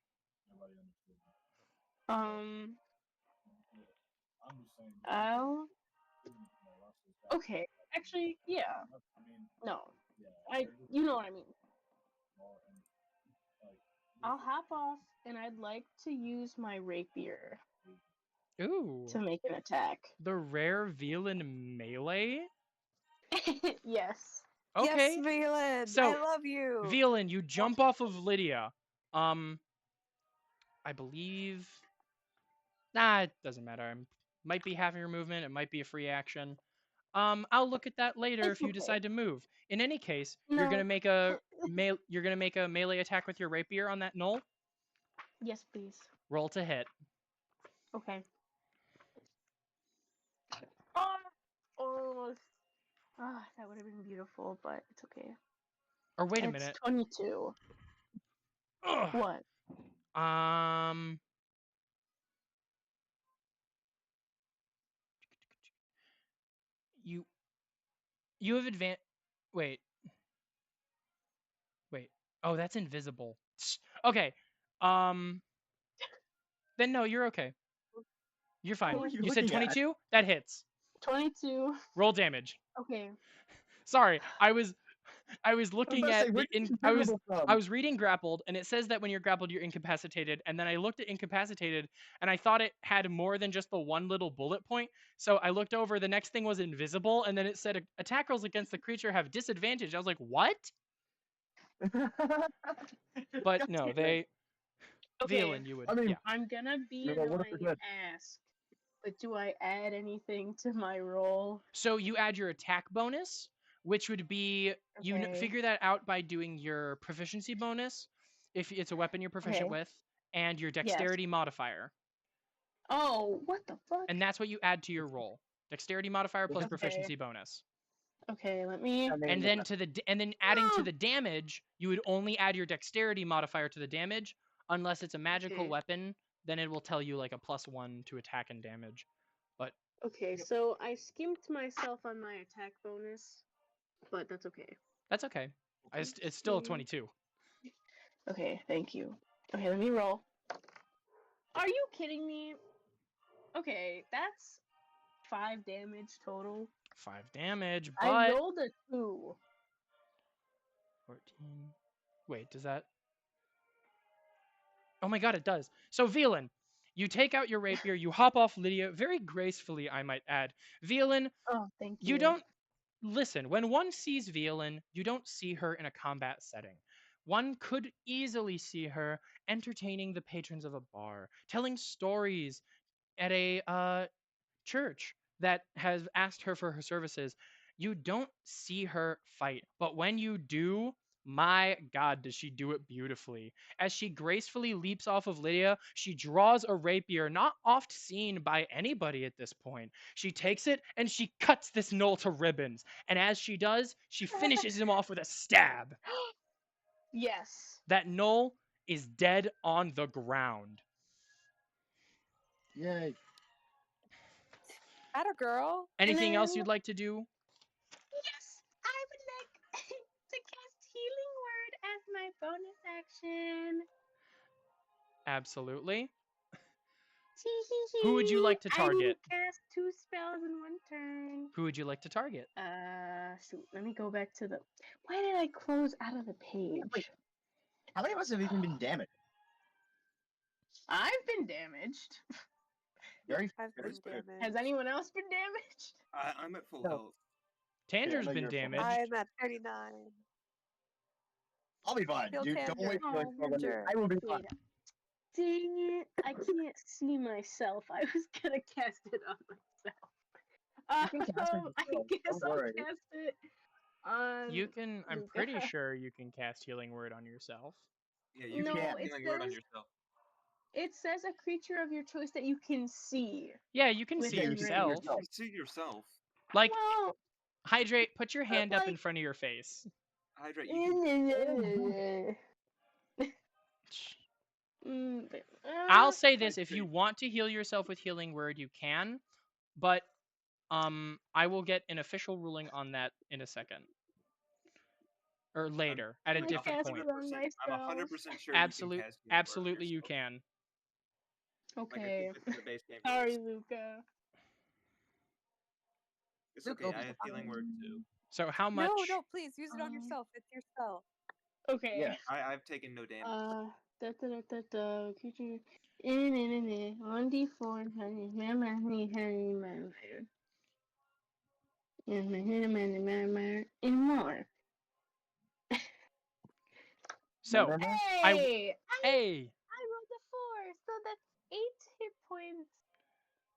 Okay. Actually, yeah. No. You know what I mean. I'll hop off, and I'd like to use my rapier. Ooh. To make an attack. The rare Velan melee? Yes. Okay. Yes, Velan. So, I love you. Velan, you jump off of Lydia. I believe. Nah, it doesn't matter. It might be half of your movement. It might be a free action. I'll look at that later if you decide to move. In any case, you're gonna make a melee attack with your rapier on that gnoll. Yes, please. Roll to hit. Okay. Almost. That would have been beautiful, but it's okay. Or wait a minute. 22. Ugh. What? You have advanced. Wait. Oh, that's invisible. Okay. Then no, you're okay. You're fine. You said 22? That hits. 22. Roll damage. Okay. Sorry, I was looking at I was reading grappled, and it says that when you're grappled you're incapacitated, and then I looked at incapacitated and I thought it had more than just the one little bullet point. So I looked over, the next thing was invisible, and then it said attack rolls against the creature have disadvantage. I was like, "What?" But no, they Okay. Velan, you would. Yeah. I'm gonna be annoying and ask, but do I add anything to my roll? So you add your attack bonus, which would be you figure that out by doing your proficiency bonus, if it's a weapon you're proficient with, and your dexterity modifier. Oh, what the fuck? And that's what you add to your roll. Dexterity modifier plus proficiency bonus. Okay, let me. And then adding to the damage, you would only add your dexterity modifier to the damage, unless it's a magical weapon. Then it will tell you like a +1 to attack and damage. But okay, so I skimped myself on my attack bonus, but that's okay. That's okay. It's still a 22. Okay, thank you. Okay, let me roll. Are you kidding me? Okay, that's 5 damage total. 5 damage, but I rolled a 2. 14. Wait, does that? Oh my god, it does. So Velan, you take out your rapier, you hop off Lydia very gracefully, I might add. Velan, thank you. You don't listen. When one sees Velan, you don't see her in a combat setting. One could easily see her entertaining the patrons of a bar, telling stories at a church that has asked her for her services. You don't see her fight, but when you do, my god, does she do it beautifully. As she gracefully leaps off of Lydia, she draws a rapier not oft seen by anybody at this point. She takes it and she cuts this gnoll to ribbons, and as she does, she finishes him off with a stab. Yes. That gnoll is dead on the ground. Yay. Atta girl. Anything else you'd like to do? Yes, I would like to cast Healing Word as my bonus action. Absolutely. Who would you like to target? I can cast 2 spells in 1 turn. Who would you like to target? So let me go back to the. Why did I close out of the page? Wait, how many of us have even been damaged? I've been damaged. I've been damaged. Has anyone else been damaged? I'm at full health. Tanger's been damaged. I'm at 39. I'll be fine, dude. Don't wait for I will be fine. Dang it! I can't see myself. I was gonna cast it on myself. I guess I'll cast it on. You can. I'm pretty sure you can cast Healing Word on yourself. Yeah, you No, can can't. put it healing word on says yourself. it says a creature of your choice that you can see. Yeah, you can see Within yourself. You can see yourself. Like, Well, Hydrate, put your hand up in like- front of your face. Hydrate, you can. I'll say this: if you want to heal yourself with healing word, you can, but I will get an official ruling on that in a second. Or later, at a I different cast point. it on I'm myself. 100% sure Absolutely, you can cast healing word on absolutely you yourself. can. Like, I Okay. think it's in the base game. Sorry, rules. Luca. It's okay. I have healing word too. So how much? No, please use it on yourself. It's your spell. Okay. Yeah. I've taken no damage. Creature. 1d4 and more. So Hey! hey, I rolled a 4, so that's 8 hit points.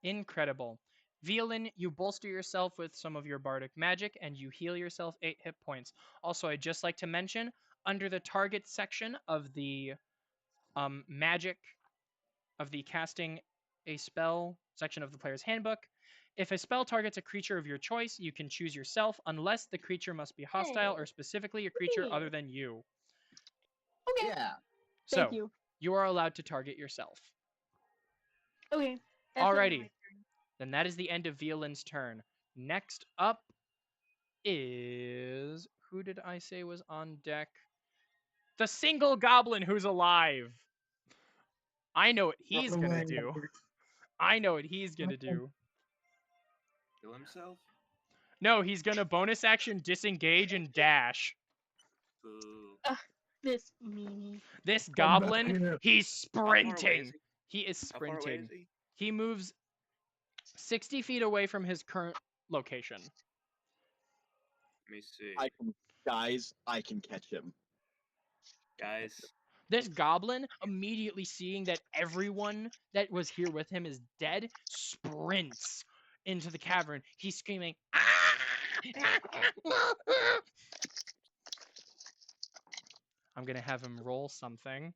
incredible. Violin, you bolster yourself with some of your bardic magic and you heal yourself 8 hit points. Also, I'd just like to mention, under the target section of the magic, of the casting a spell section of the player's handbook, if a spell targets a creature of your choice, you can choose yourself unless the creature must be hostile or specifically a creature other than you. Okay. Yeah. So, Thank you. You are allowed to target yourself. Okay. Alrighty. Then that is the end of Violin's turn. Next up is... Who did I say was on deck? The single goblin who's alive. I know what he's gonna do. I know what he's gonna do. Kill himself? No, he's gonna bonus action disengage and dash. Boo. This meanie. This goblin, he's How far away is sprinting. he? He is How far away sprinting. is he? He moves 60 feet away from his current location. Let me see. Guys, I can catch him. Guys, This goblin, immediately seeing that everyone that was here with him is dead, sprints into the cavern. He's screaming, "Ah! I'm going to have him roll something.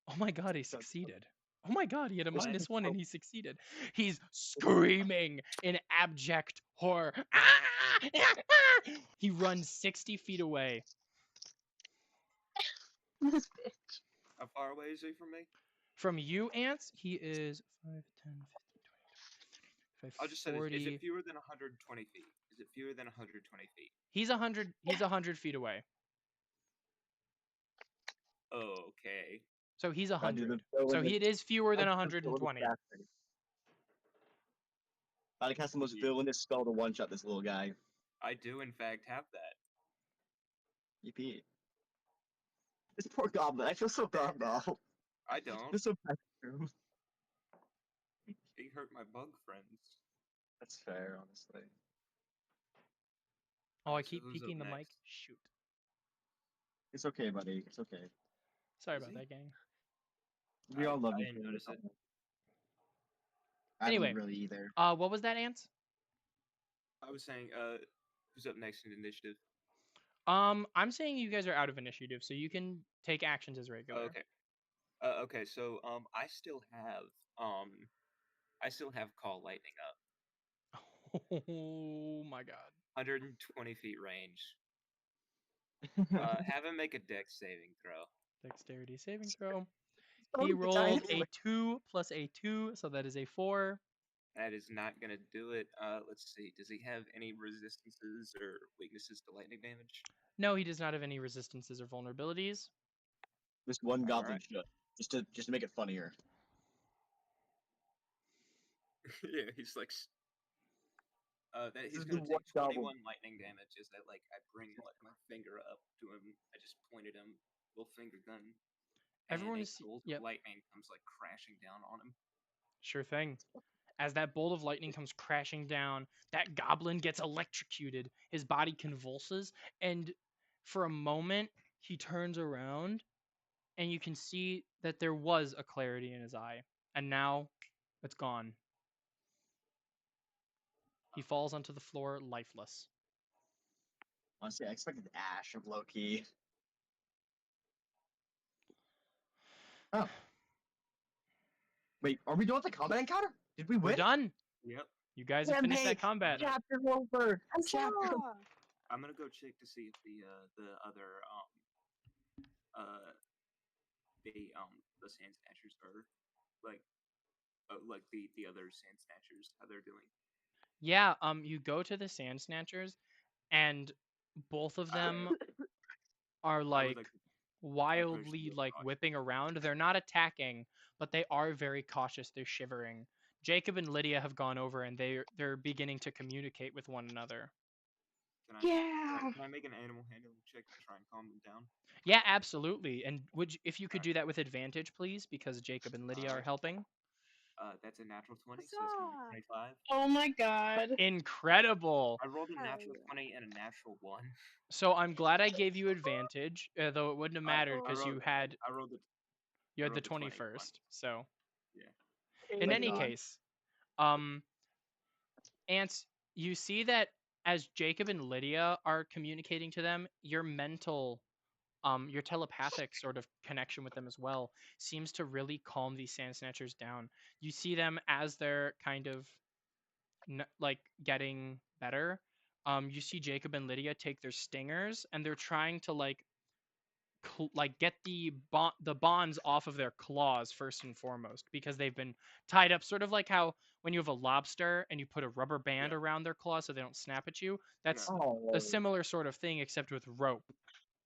Oh my god, he succeeded. Oh my god, he had a What? -1 and he succeeded. He's screaming in abject horror. Ah! He runs 60 feet away. This bitch. how far away is he from me? From you, Ants, he is 5, 10, 15, 20, I'll just say this. 40. Is it fewer than 120 feet? Is it fewer than 120 feet? He's 100 feet away. Okay. So he's Gotta do 100. the- So it is fewer than gotta do the 120. casting. Gotta cast the most Yeah. villainous spell to one-shot this little guy. I do, in fact, have that. Yippee. This poor goblin. I feel so bad now. I I don't. feel so bad for him. He hurt my bug friends. That's fair, honestly. Oh, I So keep who's up peeking the mic. next? Shoot. It's okay, buddy. It's okay. Sorry Is about he? that, gang. We all love I you. didn't notice it. I Anyway. don't really either. What was that, Ants? I was saying, who's up next in initiative? I'm saying you guys are out of initiative, so you can take actions as regular. Okay. Okay, so I still have call lightning up. Oh my god. 120 feet range. Have him make a dex saving throw. Dexterity saving throw. Oh, He the rolled giant a 2 plus a 2, so that is a 4. That is not gonna do it. Let's see. Does he have any resistances or weaknesses to lightning damage? No, he does not have any resistances or vulnerabilities. This one goblin Alright. should. Just to make it funnier. Yeah, he's like. This He's is the gonna one take goblin. 21 lightning damage. Is that like I bring like my finger up to him? I just pointed him, little finger gun. Everyone and is- a bolt yep. of lightning comes like crashing down on him. Sure thing. As that bolt of lightning comes crashing down, that goblin gets electrocuted. His body convulses, and for a moment, he turns around, and you can see that there was a clarity in his eye, and now it's gone. He falls onto the floor lifeless. Honestly, I expected Ash of Loki. Oh. Wait, are we done with the combat encounter? Did we We're win? done. Yep. You guys have finished that combat. Chapter over. Chapter. Huzzah! I'm gonna go check to see if the other the Sand Snatchers are like the other Sand Snatchers, how they're doing. Yeah, you go to the Sand Snatchers, and both of them are like wildly like whipping around. They're not attacking, but they are very cautious. They're shivering. Jacob and Lydia have gone over, and they're beginning to communicate with one another. Can I make an animal handling check to try and calm them down? Yeah, absolutely. And if you could do that with advantage, please, because Jacob and Lydia are helping. That's a natural 20, so it's gonna be 25. Oh my god. Incredible. I rolled a natural 20 and a natural 1. So I'm glad I gave you advantage, though it wouldn't have mattered because you had the 20 first. So yeah. In any case, Ants, you see that as Jacob and Lydia are communicating to them, your mental, your telepathic sort of connection with them as well seems to really calm these Sand Snatchers down. You see them as they're kind of like getting better. You see Jacob and Lydia take their stingers, and they're trying to like get the bonds off of their claws first and foremost, because they've been tied up, sort of like how when you have a lobster and you put a rubber band around their claws so they don't snap at you. That's a similar sort of thing, except with rope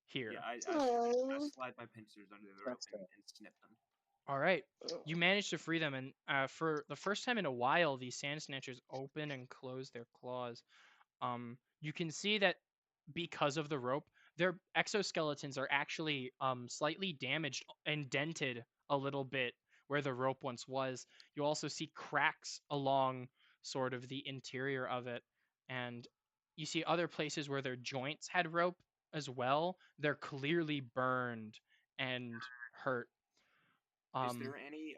here. Yeah, I slide my pincers under the rope and snip them. All right, you managed to free them, and for the first time in a while, these Sand Snatchers open and close their claws. You can see that because of the rope, their exoskeletons are actually slightly damaged and dented a little bit where the rope once was. You also see cracks along sort of the interior of it, and you see other places where their joints had rope as well. They're clearly burned and hurt. Is there any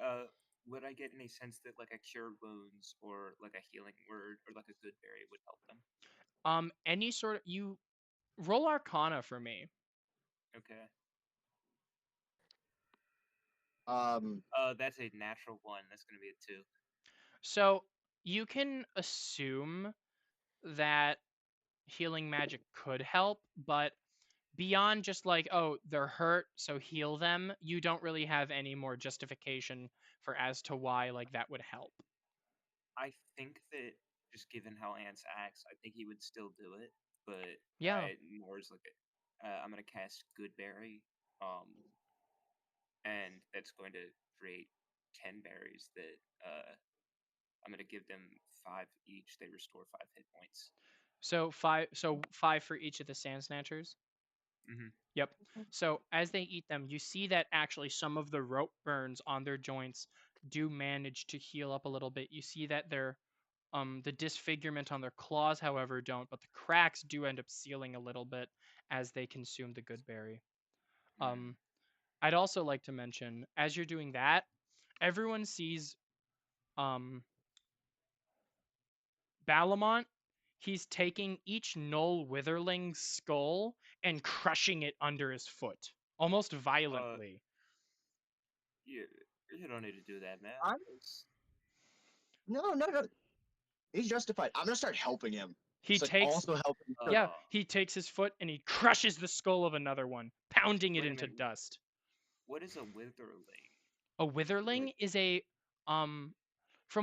would I get any sense that like a cure wounds or like a healing word or like a good berry would help them? Any sort of, you roll Arcana for me. Okay. That's a natural 1. That's gonna be a 2. So you can assume that healing magic could help, but beyond just like, oh, they're hurt, so heal them, you don't really have any more justification for as to why like that would help. I think that just given how Ants acts, I think he would still do it, but yeah, more is like I'm gonna cast Goodberry, and that's going to create 10 berries that I'm gonna give them 5 each. They restore 5 hit points. So 5 for each of the Sand Snatchers. Mm-hmm. Yep. So as they eat them, you see that actually some of the rope burns on their joints do manage to heal up a little bit. You see that their the disfigurement on their claws, however, don't, but the cracks do end up sealing a little bit as they consume the good berry. I'd also like to mention, as you're doing that, everyone sees Balamont. He's taking each Null Witherling's skull and crushing it under his foot, almost violently. You don't need to do that, man. No. He's justified. I'm gonna start helping him. He takes he takes his foot and he crushes the skull of another one, pounding it into dust. What is a Witherling? A Witherling is a from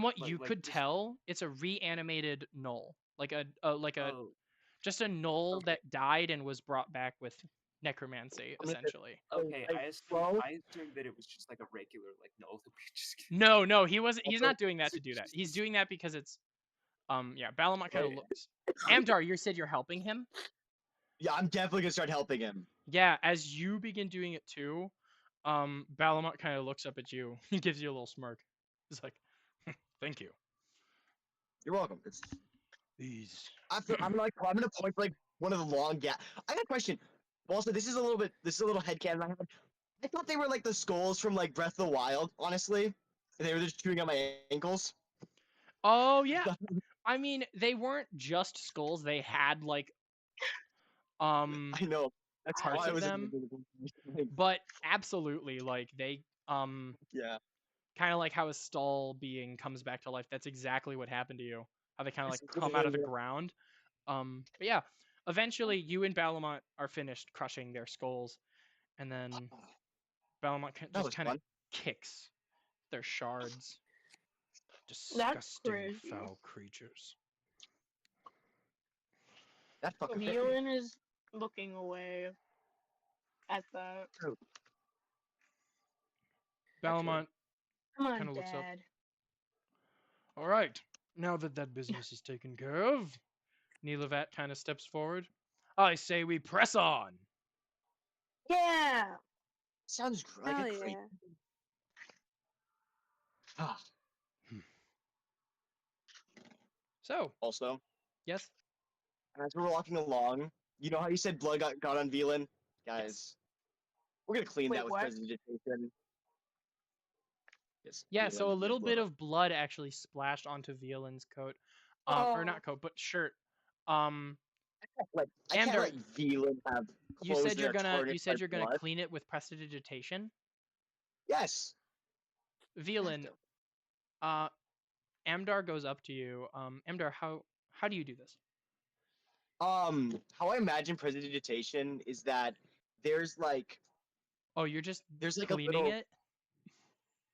what you could tell, it's a reanimated Null. Just a Null that died and was brought back with necromancy, essentially. Okay, I assumed that it was just like a regular like Null that we just No, he wasn't. He's not doing that to do that. He's doing that because it's Balamont kind of looks. Amdar, you said you're helping him? Yeah, I'm definitely gonna start helping him. Yeah, as you begin doing it too, Balamont kind of looks up at you. He gives you a little smirk. He's like, "Thank you." You're welcome. I'm gonna point like one of the long gaps. I got a question. Also, this is a little headcanon I have. I thought they were like the skulls from like Breath of the Wild, honestly. And they were just chewing on my ankles. Oh yeah. I mean, they weren't just skulls. They had like I know. That's parts of them. But absolutely, like they Yeah. Kind of like how a stall being comes back to life. That's exactly what happened to you. How they kind of like It's come out of the really- ground. But yeah, eventually you and Balamont are finished crushing their skulls, and then Balamont That just was kind of fun. kicks their shards. That's Disgusting, crazy. foul creatures. That fucker bit me. Violin is looking away at that. Balamont Come on, kind of looks up. Dad. All right, now that that business is taken care of, Nilavat kind of steps forward. I say we press on. Yeah. Sounds like Hell a great. yeah. Ah, So, also, yes, as we're walking along, you know how you said blood got on Velan? Guys, Yes. we're gonna clean Wait, that with what? prestidigitation. Yes. yeah. Velan, So a you little have bit blood. of blood actually splashed onto Violin's coat, or Oh. not coat, but shirt. Like, I can't Amdar, let Velan have you clothes said that you're are gonna tarnished by blood. clean it with prestidigitation. Yes. Violin, Amdar goes up to you. Amdar, how do you do this? How I imagine prestidigitation is that there's like Oh, you're just there's like cleaning a little it.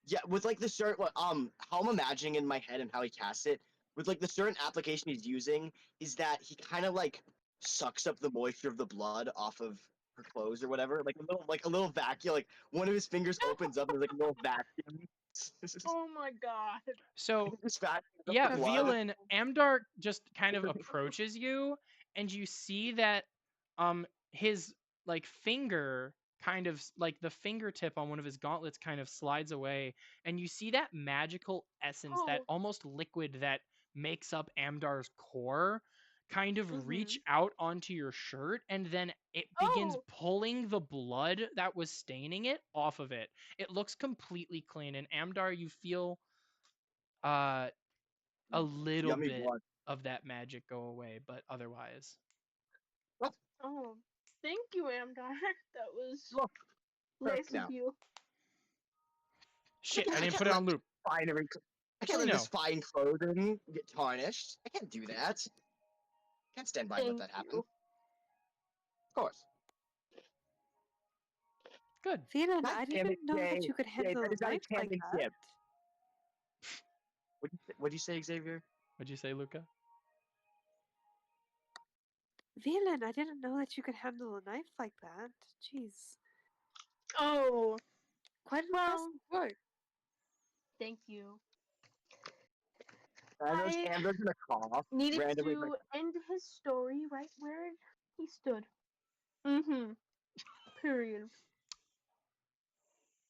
yeah with like the certain how I'm imagining in my head and how he casts it with like the certain application he's using is that he kind of like sucks up the moisture of the blood off of her clothes or whatever like a little vacuum like one of his fingers opens up and there's like a little vacuum. Oh my god. So Just vacuums up yeah, the blood. Violin, Amdar just kind of approaches you, and you see that his like finger kind of like the fingertip on one of his gauntlets kind of slides away, and you see that magical essence, that Oh. almost liquid that makes up Amdar's core kind of reach Mhm. out onto your shirt, and then it begins Oh. pulling the blood that was staining it off of it. It looks completely clean, and Amdar, you feel a little Yummy bit blood. of that magic go away, but otherwise. Oh. Thank you, Amdar. That was Look, nice perfect now. of you. Shit, I I didn't can't put it let on loop. I can't Actually, let no. this fine clothing get tarnished. I can't do that. Can't stand by and let Thank that happen. you. Of course. Good. Phelan, God I damn didn't it, know Jay. that you could Jay, handle that a is not a knife like canon that. tip. What'd you say, Xavier? What'd you say, Luca? Phelan, I didn't know that you could handle a knife like that. Jeez. Oh. Quite Well- impressive work. Thank you. Andrew's gonna cough. Needed randomly, to end his story right where he stood. Mm-hmm. Period.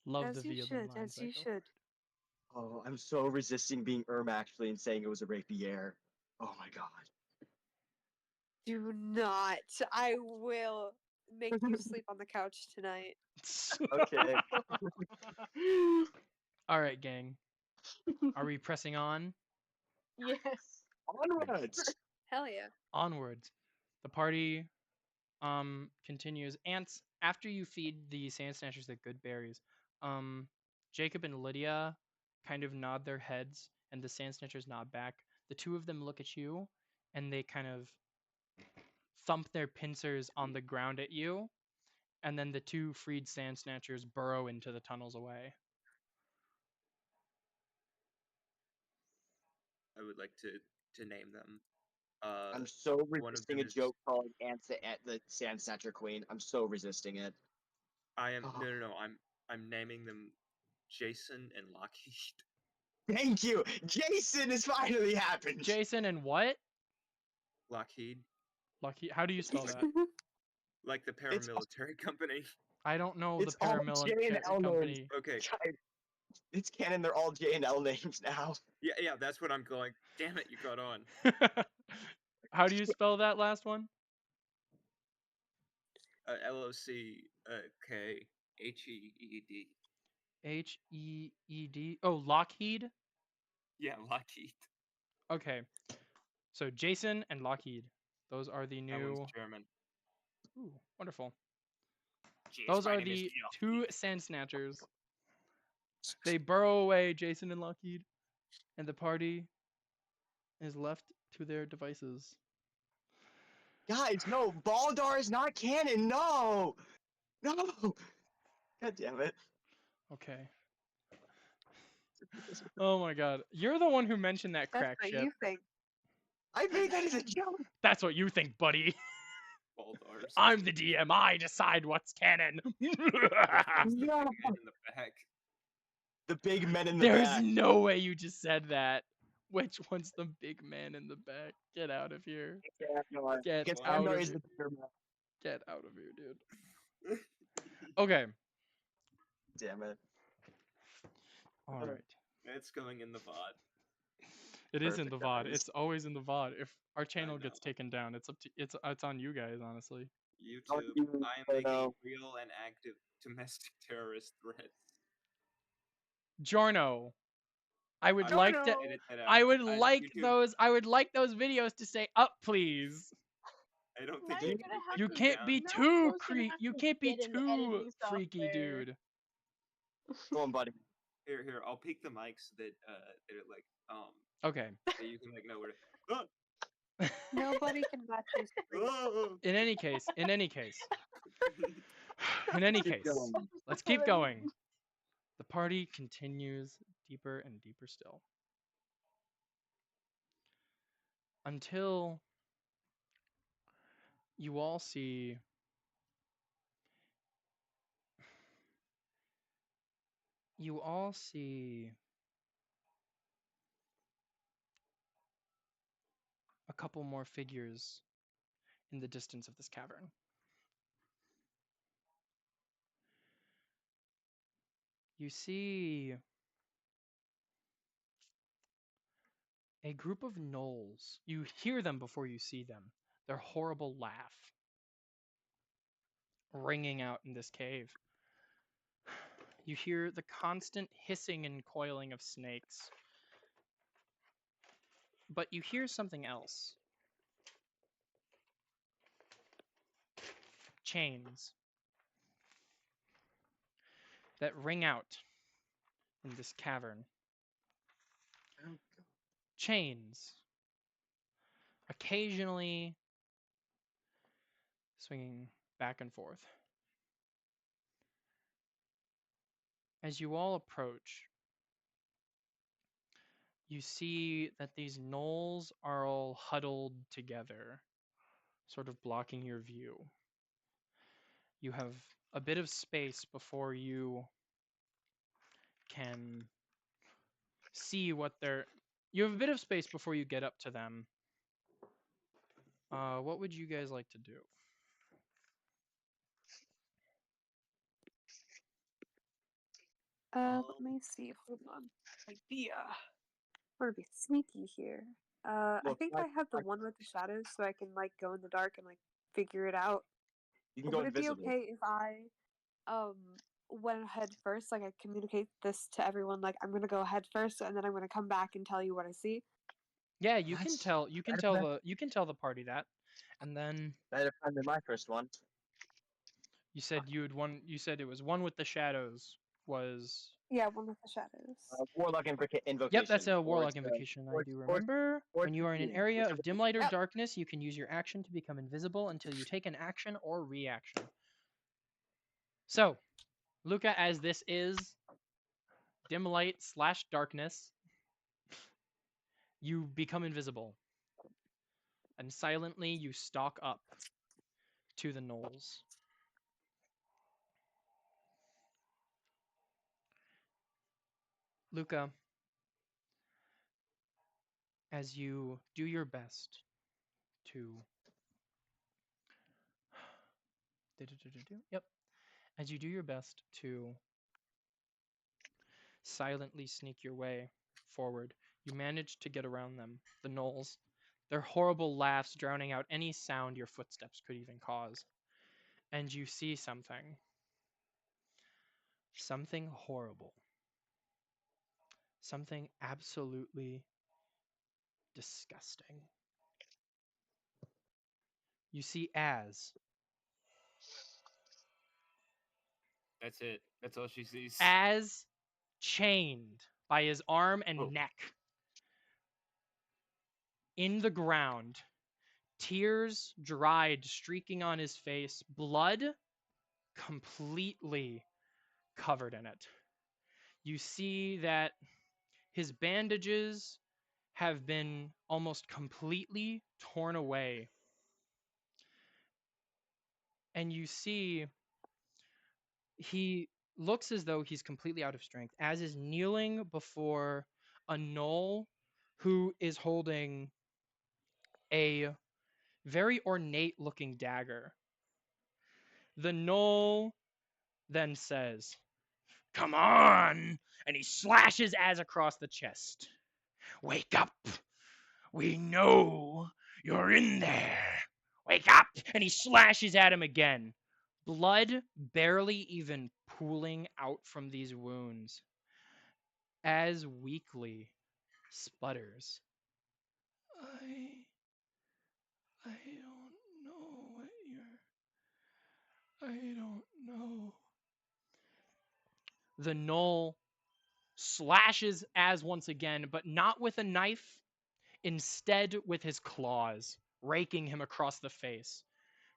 Love As the you Violin should, line as you cycle. should. Oh, I'm so resisting being actually and saying it was a rapier. Oh my god. Do not. I will make you sleep on the couch tonight. Okay. All right, gang. Are we pressing on? Yes. Onwards. Hell yeah. Onwards. The party continues. Ants, after you feed the sand snatchers the good berries, Jacob and Lydia kind of nod their heads and the sand snatchers nod back. The two of them look at you and they kind of thump their pincers on the ground at you, and then the two freed sand snatchers burrow into the tunnels away. I would like to name them. I'm so one of resisting them a is- joke calling Ants the Sand Snatcher Queen. I'm so resisting it. I am Oh. no. I'm naming them Jason and Lockheed. Thank you. Jason has finally happened. Jason and what? Lockheed, Lucky. How do you spell that? like the It's- paramilitary company. I don't know It's the all J and paramilitary L names. company. Okay. It's canon. They're all J and L names now. Yeah. That's what I'm going. Damn it, you got on. How do you spell that last one? LOCK HEED. Heed. Oh, Lockheed. Yeah, Lockheed. Okay. So Jason and Lockheed. Those are the That new. one's German. Ooh, wonderful. Jeez, Those my are name is the Geoff. two sand snatchers They burrow away, Jason and Lockheed, and the party is left to their devices. Guys, no, Baldar is not canon. No, no. God damn it. Okay. Oh my god. You're the one who mentioned that That's crack what ship. you think. I think that is a joke. That's what you think, buddy. Baldars. I'm the DM. I decide what's canon. No. In the back. The big men in the There's back. no way you just said that. Which one's the big man in the back? Get out of here. Get Gets out Andor of is here. the bigger man. Get out of here, dude. Okay. Damn it. All right. It's going in the VOD. It is in the Perfect, VOD. guys. It's always in the VOD. If our channel know. gets taken down, it's up to it's on you guys, honestly. YouTube, you, I am but, making real and active domestic terrorist threats. Jorno, I would I like will to edit that out. I would YouTube, like those videos to say up, please. I don't Now think you're you gonna can have You take to- them can't down. be Now too Joe's gonna have you to can't be get into too editing freaky, software. dude. Go on, buddy. Here, I'll peek the mics that they're like Okay. that you can like know where to. Nobody can match his screen. In any case, Keep going. let's keep going. The party continues deeper and deeper still. Until you all see a couple more figures in the distance of this cavern. You see a group of gnolls. You hear them before you see them. Their horrible laugh ringing out in this cave. You hear the constant hissing and coiling of snakes. But you hear something else. Chains that ring out in this cavern. Chains. Occasionally swinging back and forth. As you all approach, you see that these gnolls are all huddled together, sort of blocking your view. You have a bit of space before you can see what they're... You have a bit of space before you get up to them. What would you guys like to do? Let me see. Hold on. Idea. I'm gonna be sneaky here. I Look, think I have the one with the shadows, so I can like go in the dark and like figure it out. You can go Would it be invisible. okay if I went ahead first? Like I communicate this to everyone. Like I'm gonna go ahead first, and then I'm gonna come back and tell you what I see. Yeah, you can What? tell the party that. And then Better find than my first one. you said you said it was one with the shadows was... Yeah, one with the shadows. Warlock invocation. Yep, that's a or warlock it's, invocation. I or do it's- or it's- remember. or When it's you are in an immune, area of whichever- dim light or Yep. darkness, you can use your action to become invisible until you take an action or reaction. So, Luca, as this is dim light / darkness, you become invisible. And silently you stalk up to the gnolls. Luca, as you do your best to... Yep. As you do your best to silently sneak your way forward, you manage to get around them, the gnolls, their horrible laughs drowning out any sound your footsteps could even cause. And you see something. Something horrible. Something absolutely disgusting. You see Az. That's it. That's all she sees. Az chained by his arm and neck in the ground, tears dried, streaking on his face, blood completely covered in it. You see that his bandages have been almost completely torn away. And you see he looks as though he's completely out of strength, as is kneeling before a gnoll who is holding a very ornate looking dagger. The gnoll then says, "Come on!" And he slashes Az across the chest. "Wake up! We know you're in there! Wake up!" And he slashes at him again. Blood barely even pooling out from these wounds. Az weakly sputters. I don't know what I don't know. The gnoll slashes Az once again, but not with a knife, instead with his claws, raking him across the face.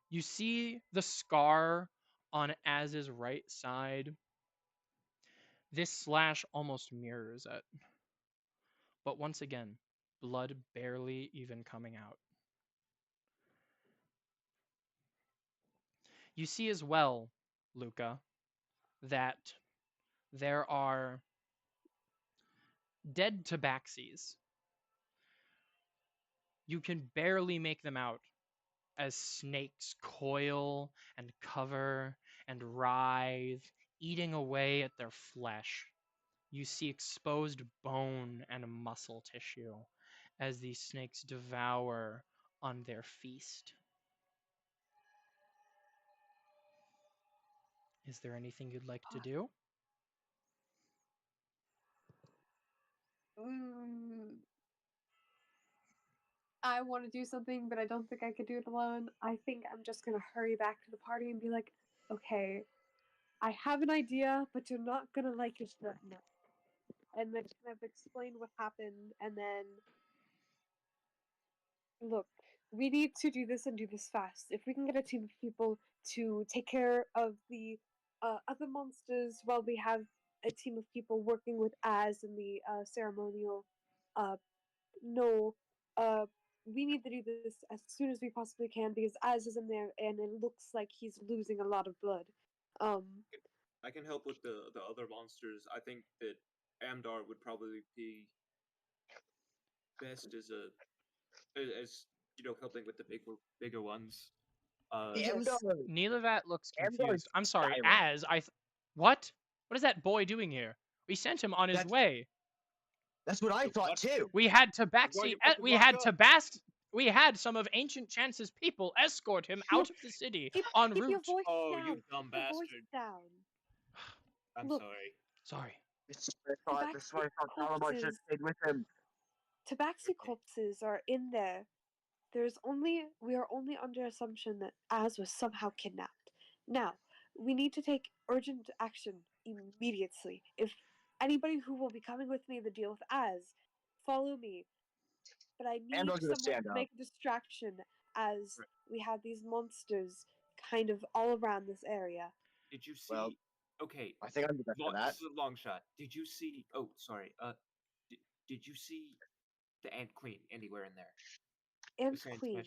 You see the scar on Az's right side. This slash almost mirrors it. But once again, blood barely even coming out. You see as well, Luca, that there are dead tabaxis. You can barely make them out as snakes coil and cover and writhe, eating away at their flesh. You see exposed bone and muscle tissue as these snakes devour on their feast. Is there anything you'd like to do? I want to do something, but I don't think I could do it alone. I think I'm just gonna hurry back to the party and be like, okay, I have an idea, but you're not gonna like it right now. And then kind of explain what happened, and then look, we need to do this and do this fast. If we can get a team of people to take care of the other monsters while we have a team of people working with Az and the ceremonial no, we need to do this as soon as we possibly can because Az is in there and it looks like he's losing a lot of blood. I can help with the other monsters. I think that Amdar would probably be best as helping with the bigger ones. Yes. Nilavat looks confused. I'm sorry, Skyrim. What? What is that boy doing here? We sent him on his way. That's what I thought too. We had Tabaxi. We had some of Ancient Chance's people escort him out of the city en route. Your voice Oh, down. you dumb Keep your voice bastard! down. I'm Look, sorry. Sorry. This is what I thought Calamar should have stayed with him. Tabaxi corpses are in there. We are only under assumption that Az was somehow kidnapped. Now, we need to take urgent action immediately. If anybody who will be coming with me to deal with Az, follow me. But I need someone to make a distraction as we have these monsters kind of all around this area. Did you see? Well, okay, I think I'm the best for that. This is a long shot. Did you see? Oh, sorry. Did you see the Ant Queen anywhere in there? Ant Queen.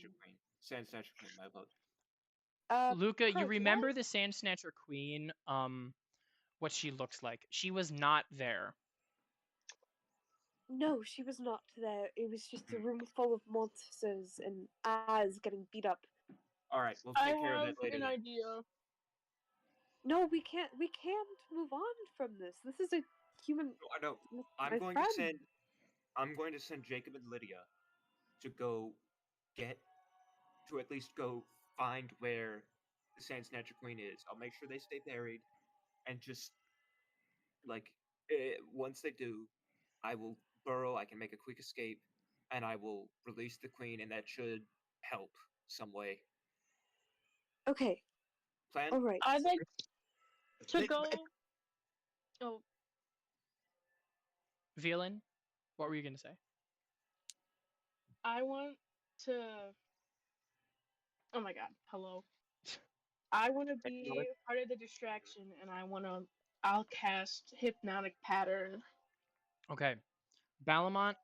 Sand Snatcher Queen. My apologies. Luca, you remember the Sand Snatcher Queen? What she looks like? She was not there. No, she was not there. It was just a room full of monsters and Az getting beat up. All right, we'll take care of that later. I have an idea. No, we can't. We can't move on from this. This is a human. No, I know. I'm going to send Jacob and Lydia to at least go find where the Sand Snatcher Queen is. I'll make sure they stay buried, and just once they do, I will burrow. I can make a quick escape, and I will release the queen, and that should help some way. Okay. Plan? All right. I'd like to go. Oh. Violin, what were you gonna say? I want to. Oh my god, hello. I want to be part of the distraction, and I'll cast Hypnotic Pattern. Okay. Balamont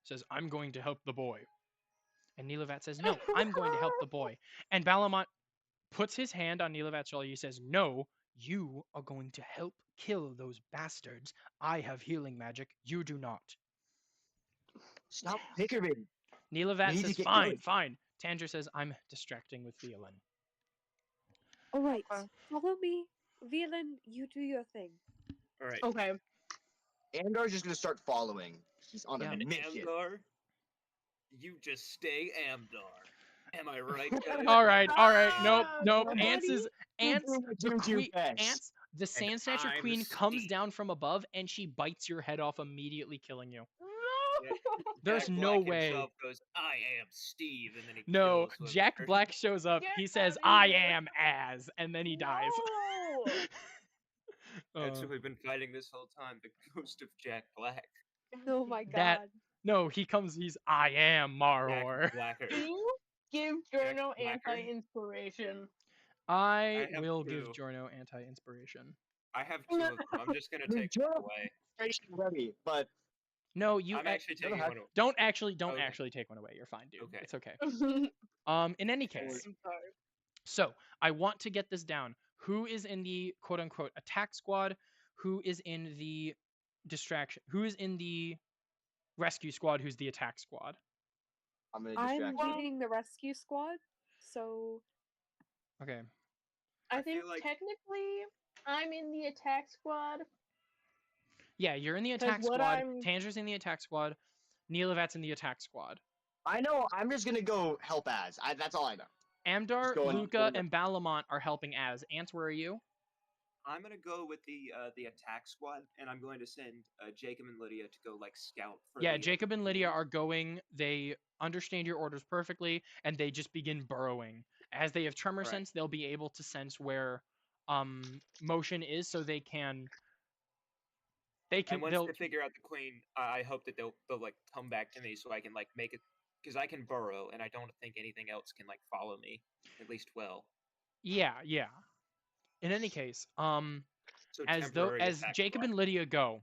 says, I'm going to help the boy. And Nilavat says, no, I'm going to help the boy. And Balamont puts his hand on Nilavat's shoulder. He says, no, you are going to help kill those bastards. I have healing magic. You do not. Stop bickering. Nilavat says, fine, fine. Tanger says, I'm distracting with Violin. All right, follow me. Violin, you do your thing. All right. Okay. Amdar's just gonna start following. He's on a mission. Amdar, you just stay Amdar. Am I right? All right. Nope. Ants, the queen. Ants, the Sand Snatcher Queen comes down from above and she bites your head off, immediately killing you. No. There's no way. Goes, I am Steve, and then he no, kills Jack Black shows up. He says, I am Az, and then he dies. That's who we've been fighting this whole time, the ghost of Jack Black. Oh my god. No, he comes, I am Maror. You give Jorno anti-inspiration. I will give Jorno anti-inspiration. I have 2 of them. I'm just gonna take one away. Ready, but no, you I'm actually taking one away. Don't actually take one away. You're fine, dude. Okay. It's okay. In any case, so I want to get this down. Who is in the quote-unquote attack squad? Who is in the distraction? Who is in the rescue squad? Who's the attack squad? I'm leading the rescue squad, so. Okay. I think technically I'm in the attack squad. Yeah, you're in the attack squad. Tanger's in the attack squad. Nilavat's in the attack squad. I know. I'm just gonna go help Az. That's all I know. Amdar, Luca, and Balamont are helping Az. Ants, where are you? I'm gonna go with the attack squad, and I'm going to send Jacob and Lydia to go scout for. Yeah, Jacob and Lydia are going. They understand your orders perfectly, and they just begin burrowing. As they have tremor sense, they'll be able to sense where motion is, so they can. And once they figure out the queen, I hope that they'll come back to me so I can make it. Because I can burrow, and I don't think anything else can follow me, at least well. Yeah. In any case, as Jacob and Lydia go,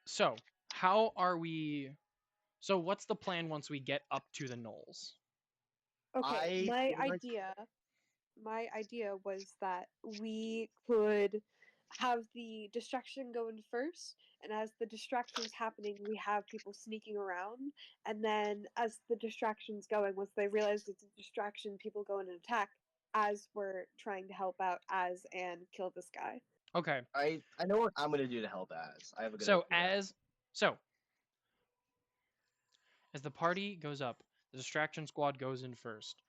so how are we? So what's the plan once we get up to the Knolls? Okay, my idea was that we could have the distraction go in first, and as the distraction's happening, we have people sneaking around, and then as the distraction's going, once they realize it's a distraction, people go in and attack as we're trying to help out Az and kill this guy. Okay. I know what I'm gonna do to help Az. I have a good idea. As the party goes up, the distraction squad goes in first.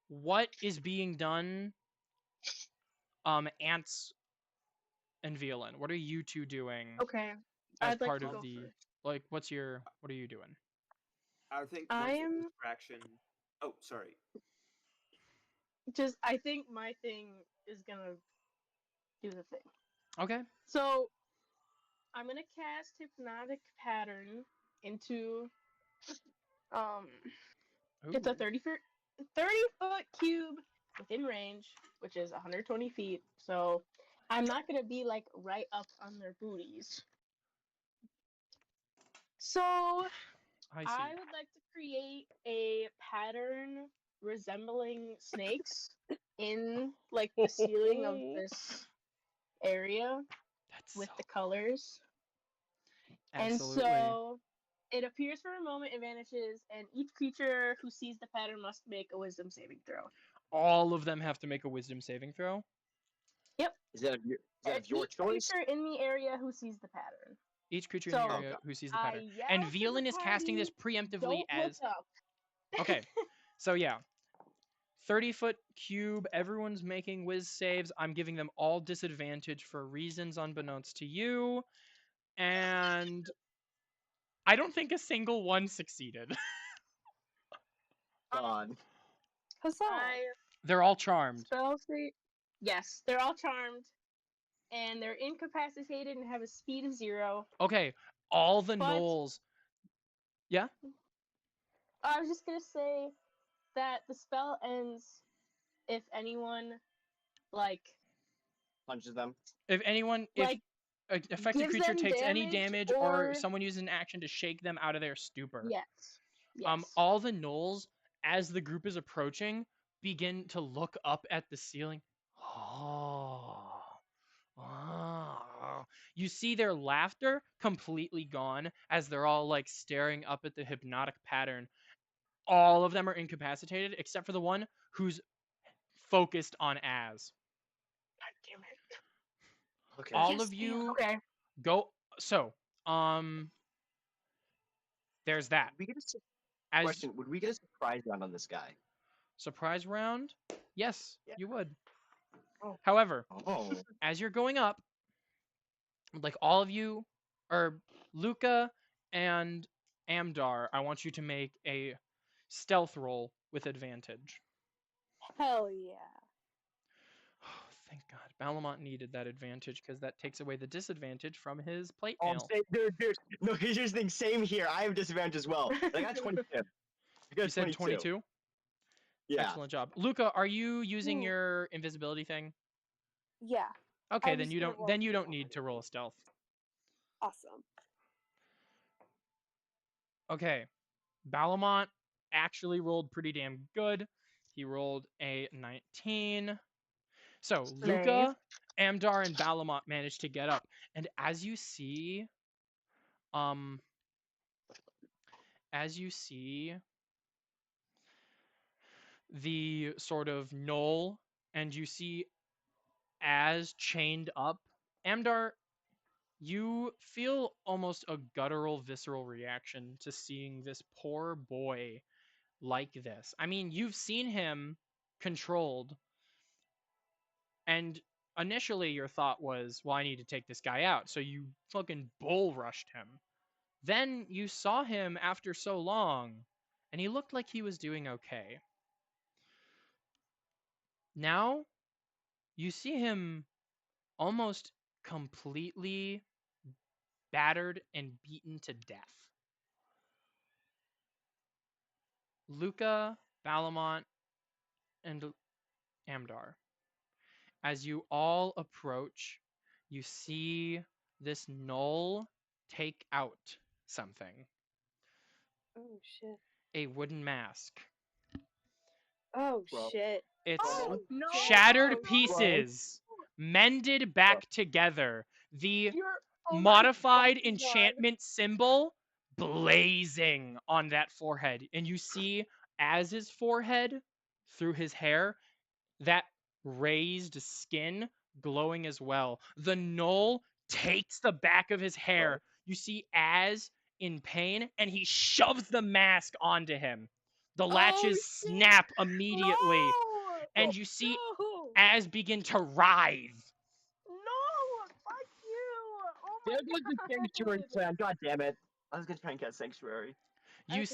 What is being done? Ants and Violin, what are you two doing? Okay. As part of the what are you doing? I think the distraction. Oh, sorry. I think my thing is gonna do the thing. Okay. So I'm gonna cast Hypnotic Pattern into it's a 30-foot cube within range, which is 120 feet. So I'm not gonna be right up on their booties. So I would like to create a pattern resembling snakes in the ceiling of this area with the colors. Absolutely. And so it appears for a moment, it vanishes, and each creature who sees the pattern must make a wisdom saving throw. All of them have to make a wisdom saving throw? Yep. Is that your choice? Each creature in the area who sees the pattern. Each creature in the area who sees the pattern. And Violin is casting this preemptively as... Okay, so yeah. 30-foot cube, everyone's making whiz saves. I'm giving them all disadvantage for reasons unbeknownst to you. And I don't think a single one succeeded. God. Huzzah! They're all charmed. Spell save. Yes, they're all charmed, and they're incapacitated and have a speed of 0. Okay, all the But gnolls. Yeah. I was just gonna say that the spell ends if anyone like Punches them. If anyone, if like an affected gives creature them takes any damage or or someone uses an action to shake them out of their stupor. yes. All the gnolls, as the group is approaching, begin to look up at the ceiling. Oh. You see their laughter completely gone as they're all like staring up at the hypnotic pattern. All of them are incapacitated except for the one who's focused on Az. God damn it. Okay. All of you Okay. go. So, there's that. We get a As question. Would we get a surprise round on this guy? surprise round? Yes, Yeah. you would. Oh. However, Oh. as you're going up, like all of you, or Luca and Amdar, I want you to make a stealth roll with advantage. Hell yeah. Oh, thank God. Balamont needed that advantage because that takes away the disadvantage from his plate Oh, mail. no, here's the thing. Same here. I have disadvantage as well. I got 22. You said 22? Yeah. Excellent job. Luca, are you using your invisibility thing? Yeah. Okay, I'm then just you gonna don't roll then you stealth. don't need to roll a stealth. Awesome. Okay. Balamont actually rolled pretty damn good. He rolled a 19. So Luca, Amdar, and Balamont managed to get up. And as you see the sort of gnoll and you see Az chained up, Amdar, you feel almost a guttural, visceral reaction to seeing this poor boy like this. I mean, you've seen him controlled, and initially your thought was, well, I need to take this guy out. So you fucking bull rushed him. Then you saw him after so long, and he looked like he was doing okay. Now, you see him almost completely battered and beaten to death. Luca, Balamont, and Amdar. As you all approach, you see this gnoll take out something. Oh shit. A wooden mask. Oh Bro. shit. It's Oh, no. shattered Oh, pieces, mended back together. The Oh my modified fucking God. enchantment symbol blazing on that forehead. And you see Az's forehead through his hair, that raised skin glowing as well. The gnoll takes the back of his hair. You see Az in pain, and he shoves the mask onto him. The latches snap immediately, and you see Az begin to writhe. No, fuck you. Oh my There goes the God. sanctuary plan. God damn it. I was gonna try and get sanctuary. You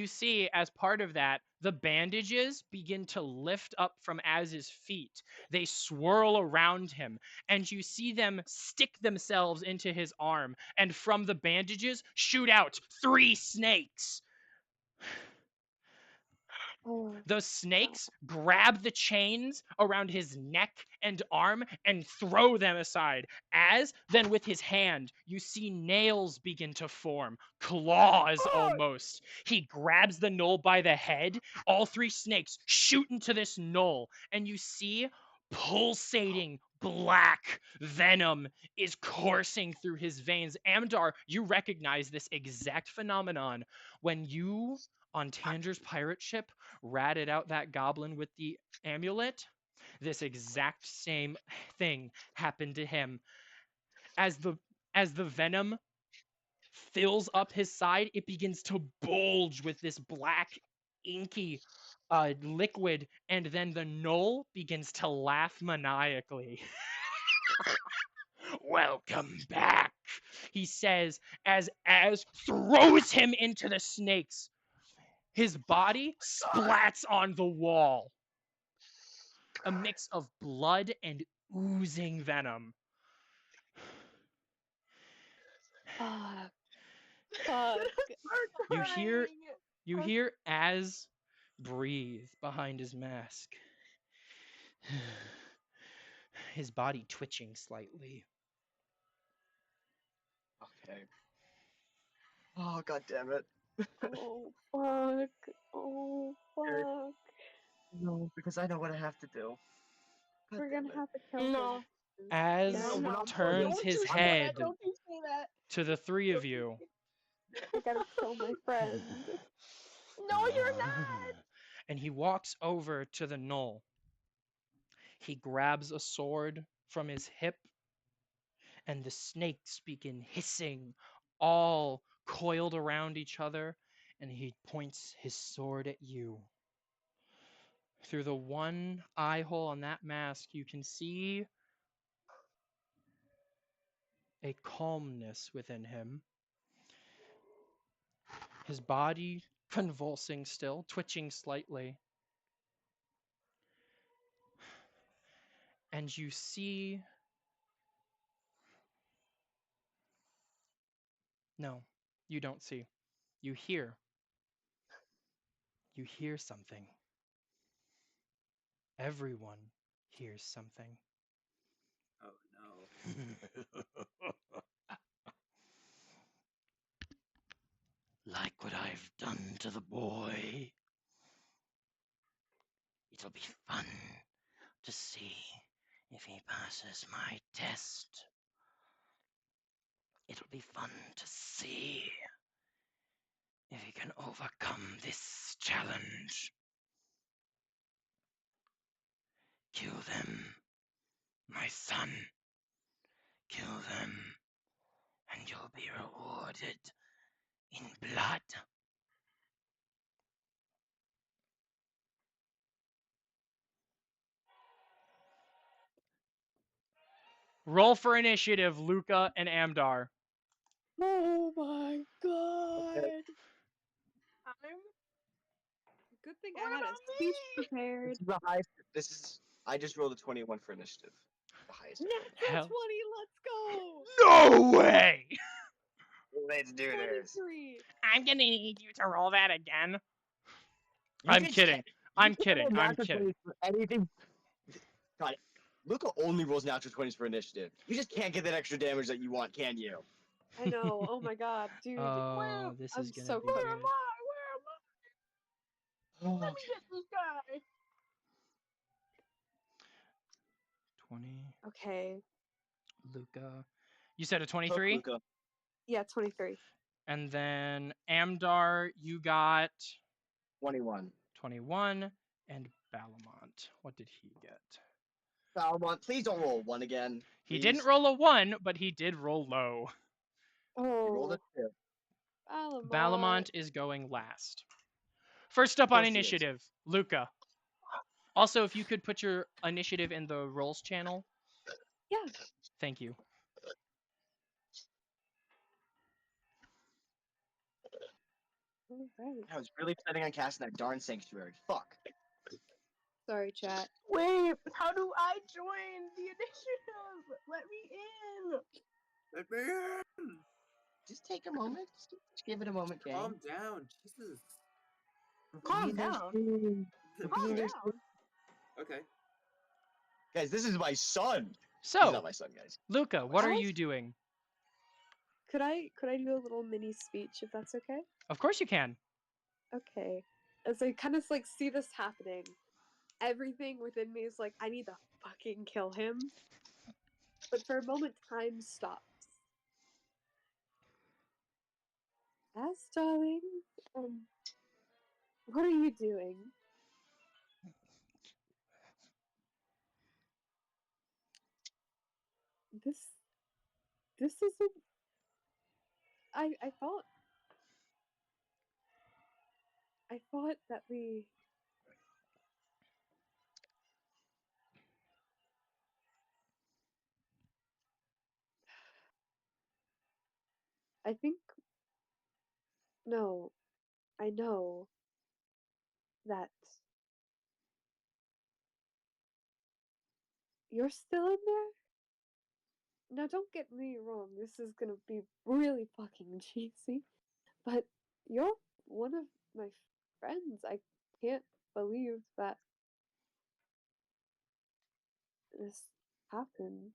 see, as part of that, the bandages begin to lift up from Az's feet. They swirl around him, and you see them stick themselves into his arm, and from the bandages shoot out 3 snakes. Those snakes grab the chains around his neck and arm and throw them aside. As then with his hand, you see nails begin to form, claws almost. He grabs the gnoll by the head. All 3 snakes shoot into this gnoll, and you see pulsating black venom is coursing through his veins. Amdar, you recognize this exact phenomenon when you on Tanger's pirate ship ratted out that goblin with the amulet. This exact same thing happened to him. As the venom fills up his side, it begins to bulge with this black inky liquid, and then the gnoll begins to laugh maniacally. Welcome back, he says as throws him into the snakes. His body splats on the wall. a mix of blood and oozing venom. Fuck. Fuck. You hear Az breathe behind his mask. His body twitching slightly. Okay. Oh, god damn it. Oh, fuck. Oh, fuck. No, because I know what I have to do. God We're damn gonna it. have to kill No. him. Az No, we're not turns Don't his you say head that. Don't you say that. to the three of you. I gotta kill my friend. No, you're not. And he walks over to the knoll. He grabs a sword from his hip, and the snakes begin hissing, all coiled around each other, and he points his sword at you. Through the one eye hole on that mask, you can see a calmness within him. His body convulsing still, twitching slightly. And you see... No, you don't see. You hear. You hear something. Everyone hears something. Oh no. Like what I've done to the boy. It'll be fun to see if he passes my test. It'll be fun to see if he can overcome this challenge. Kill them, my son. Kill them, and you'll be rewarded in blood. Roll for initiative, Luca and Amdar. Oh my god. I'm. Good thing What I had a about speech me? prepared. This is the highest. This is. I just rolled a 21 for initiative. The highest. Natural Hell. 20, let's go! No way! Let's do this. 23. I'm gonna need you to roll that again. You I'm can kidding. check- I'm you can kidding. roll I'm natural kidding. 20s for anything. God, Luca only rolls natural 20s for initiative. You just can't get that extra damage that you want, can you? I know. Oh my god, dude. Oh, this I'm is gonna so be Where good. am I? Where am I? Let me get this guy. 20. Okay. Luca. You said a Hook 23? Luca. Yeah, 23. And then Amdar, you got 21. 21. And Balamont, what did he get? Valmont, please don't roll 1 again. He Please. didn't roll a 1, but he did roll low. You rolled Oh, a 2. Balamont is going last. First up Of on course he is. initiative, Luca. Also, if you could put your initiative in the rolls channel. Yeah. Thank you. Alright. I was really planning on casting that darn sanctuary. Fuck. Sorry, chat. Wait, how do I join the initiative? Let me in. Let me in. Just take a moment. Just give it a moment, gang. Calm down, Jesus. Calm down. Calm down. Okay. Guys, this is my son. He's So, not my son, guys. Luca, what are Alex? you doing? Could I do a little mini speech if that's okay? Of course you can. Okay. As I kind of like see this happening, everything within me is like, I need to fucking kill him. But for a moment, time stops. As darling, what are you doing? This isn't. I thought that we. I think. No, I know that You're still in there? Now, don't get me wrong, this is gonna be really fucking cheesy, but you're one of my friends. I can't believe that this happened.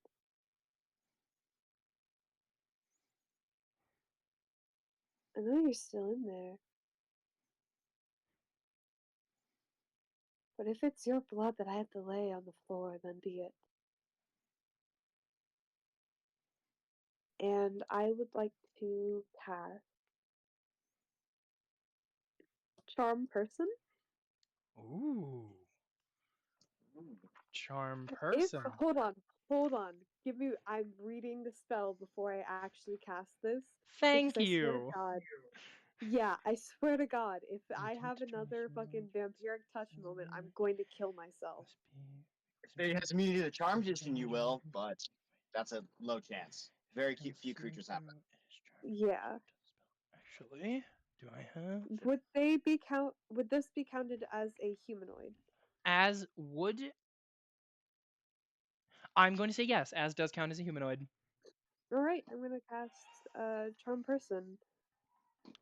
I know you're still in there. But if it's your blood that I have to lay on the floor, then be it. And I would like to cast Charm Person. Ooh. Charm If person. hold on. I'm reading the spell before I actually cast this. Thank Because I swear to you. God. Yeah, I swear to God, if I have another fucking vampiric touch moment, I'm going to kill myself. If it has immunity to the charm magician, you will, but that's a low chance. Very few creatures have that. Yeah. Actually, do I have? Would this be counted as a humanoid? As would. I'm going to say yes, as does count as a humanoid. Alright, I'm gonna cast Charm Person.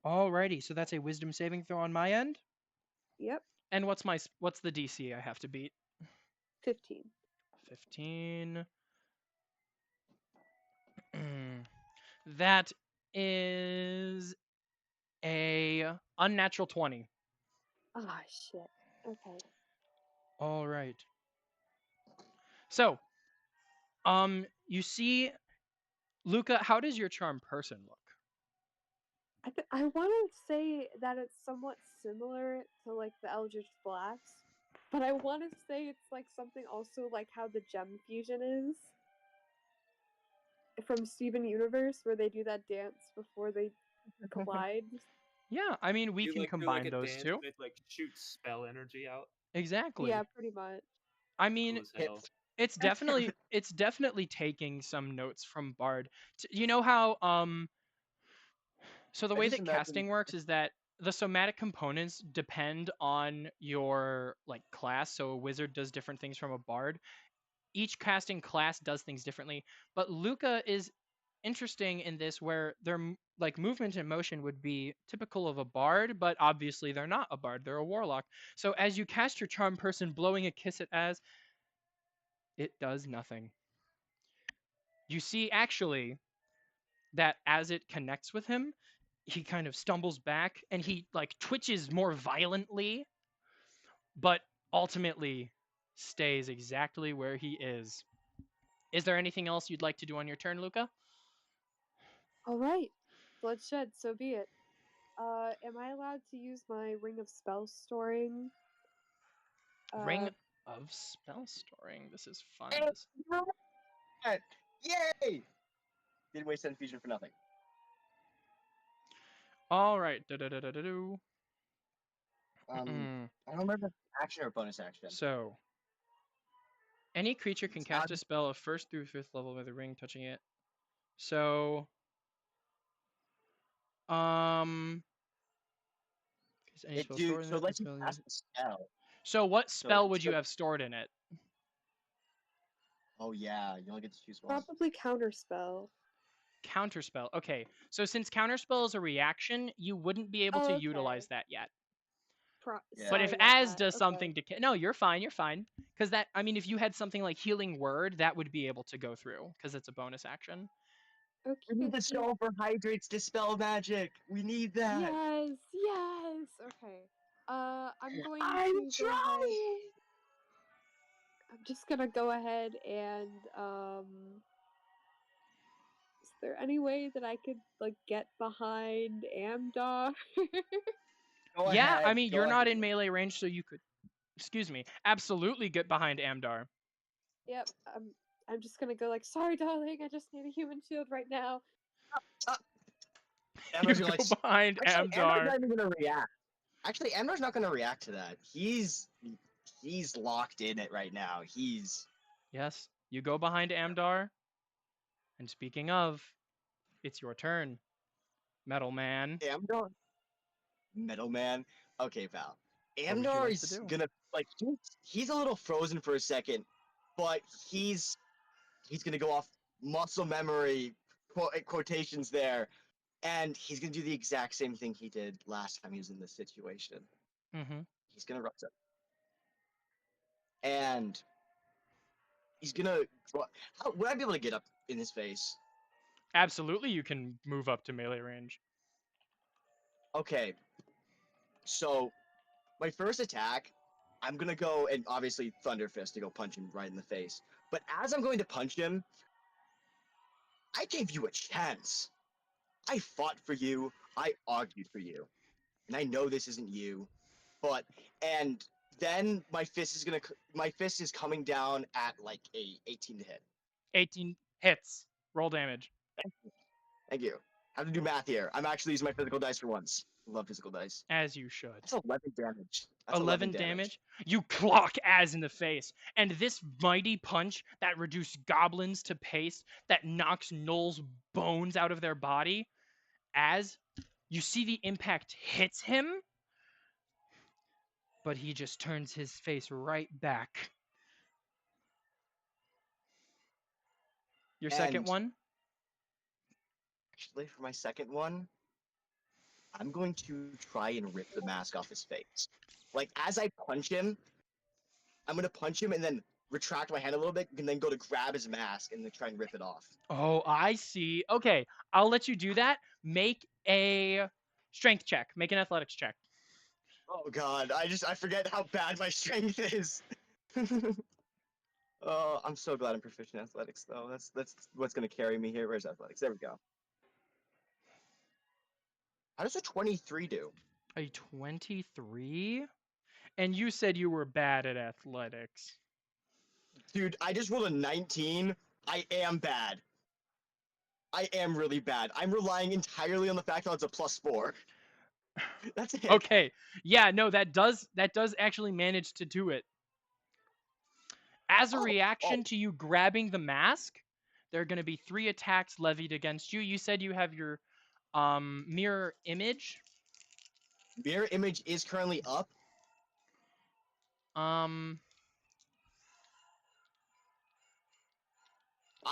Alrighty, so that's a wisdom saving throw on my end. Yep. And what's the DC I have to beat? 15. 15. That is a unnatural 20. Ah, shit. Okay. All right. So, you see, Luca, how does your charm person look? I want to say that it's somewhat similar to like the Eldritch Blast, but I want to say it's like something also like how the Gem Fusion is from Steven Universe, where they do that dance before they collide. Yeah, I mean, we You can like do combine like a those dance two. and it like shoots spell energy out. Exactly. Yeah, pretty much. I mean, Cool as hell. it's definitely taking some notes from Bard. You know how so the I way just that casting works is that the somatic components depend on your like class. So a wizard does different things from a bard. Each casting class does things differently, but Luca is interesting in this where their like movement and motion would be typical of a bard, but obviously they're not a bard, they're a warlock. So as you cast your charm person blowing a kiss at Az, it does nothing. You see actually that as it connects with him, he kind of stumbles back and he like twitches more violently, but ultimately stays exactly where he is. Is there anything else you'd like to do on your turn, Luca? Alright. Bloodshed, so be it. Am I allowed to use my Ring of Spell Storing? Ring of spell storing. This is fun. Yay! Didn't waste Send Fusion for nothing. All right. I don't remember action or bonus action. So, any creature can cast a spell of 1st through 5th level with a ring touching it. So, So let's cast a spell. So what spell would you have stored in it? Oh yeah, you only get to choose one. Probably Counterspell. Counterspell. Okay, so since Counterspell is a reaction, you wouldn't be able to utilize that yet. But if Az does something to no, you're fine. You're fine. Because that, I mean, if you had something like Healing Word, that would be able to go through because it's a bonus action. Okay. We need the spell for Hydrates Dispel Magic. We need that. Yes. Okay. I'm going to go ahead. I'm just gonna go ahead and is there any way that I could like get behind Amdar? Yeah, I mean, you're not in melee range, so you could, excuse me, absolutely get behind Amdar. Yep, I'm just gonna go like, sorry, darling, I just need a human shield right now. You go behind Amdar. Amdar's not even gonna react. Actually, Amdar's not gonna react to that. He's locked in it right now. Yes, you go behind Amdar. And speaking of, it's your turn, Metal Man. Amdar? Metal Man? Okay, Val. Amdar is gonna, like, he's a little frozen for a second. but he's gonna go off muscle memory quotations there, and he's gonna do the exact same thing he did last time he was in this situation. Mm-hmm. He's gonna rush up, and he's gonna. Would I be able to get up in his face? Absolutely, you can move up to melee range. Okay. So, my first attack, I'm gonna go and obviously Thunder Fist to go punch him right in the face. But as I'm going to punch him, I gave you a chance. I fought for you. I argued for you. And I know this isn't you, but and then my fist is coming down at like a 18 to hit. 18 hits. Roll damage. Thank you. I have to do math here. I'm actually using my physical dice for once. I love physical dice. As you should. That's 11 damage. That's 11 damage. You clock Az in the face, and this mighty punch that reduced goblins to paste, that knocks Gnoll's bones out of their body, as you see the impact hits him, but he just turns his face right back. Your second one? Actually, for my second one, I'm going to try and rip the mask off his face. Like, as I punch him, I'm going to punch him and then retract my hand a little bit and then go to grab his mask and then try and rip it off. Oh, I see. Okay, I'll let you do that. Make a strength check. Make an athletics check. Oh god, I forget how bad my strength is. Oh, I'm so glad I'm proficient in athletics though. That's what's gonna carry me here. Where's athletics? There we go. How does a 23 do? A 23? And you said you were bad at athletics. Dude, I just rolled a 19. I am bad. I am really bad. I'm relying entirely on the fact that it's a +4. That's it. Okay. Yeah, no, that does actually manage to do it. As a reaction to you grabbing the mask, there are going to be 3 attacks levied against you. You said you have your mirror image. Mirror image is currently up. I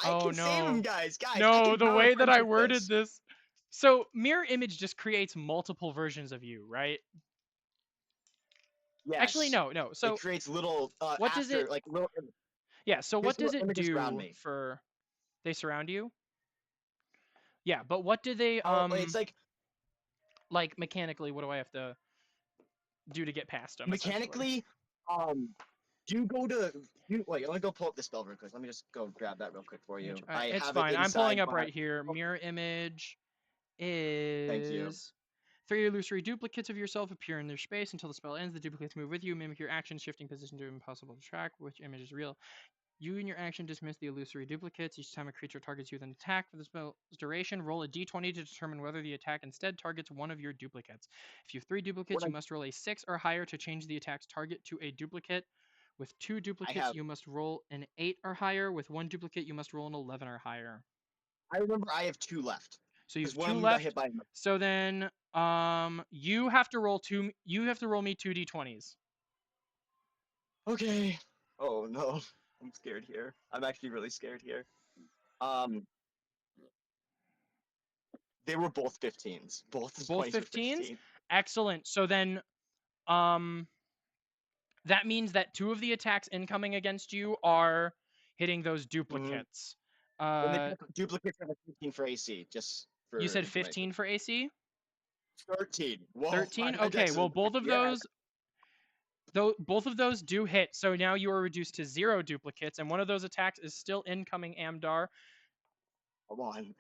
can save him, guys. No, the way that I worded this. So mirror image just creates multiple versions of you, right? Yes. Actually, no. So it creates little. What does it? Like little. Yeah. So what does it do me. for? They surround you. Yeah, but what do they? It's like mechanically, what do I have to do to get past them? Mechanically, you go to wait. Let me go pull up the spell real quick. Let me just go grab that real quick for you. It's fine. I'm pulling up right here. Mirror image is. Thank you. 3 illusory duplicates of yourself appear in their space until the spell ends. The duplicates move with you, mimic your action, shifting position to impossible to track which image is real. You and your action dismiss the illusory duplicates. Each time a creature targets you with an attack for the spell's duration, roll a d20 to determine whether the attack instead targets one of your duplicates. If you have 3 duplicates, you must roll a 6 or higher to change the attack's target to a duplicate. With 2 duplicates, you must roll an 8 or higher. With 1 duplicate, you must roll an 11 or higher. I remember I have 2 left. So you have 2 left. So then, you have to roll 2. You have to roll me 2 d20s. Okay. Oh no, I'm scared here. I'm actually really scared here. They were both 15s. Both 15s. Excellent. So then, that means that 2 of the attacks incoming against you are hitting those duplicates. Duplicates have a 15 for AC. Just for you said 15 for AC? 13. Whoa, 13? Okay, well both of those both of those do hit. So now you are reduced to 0 duplicates, and one of those attacks is still incoming, Amdar. Come on.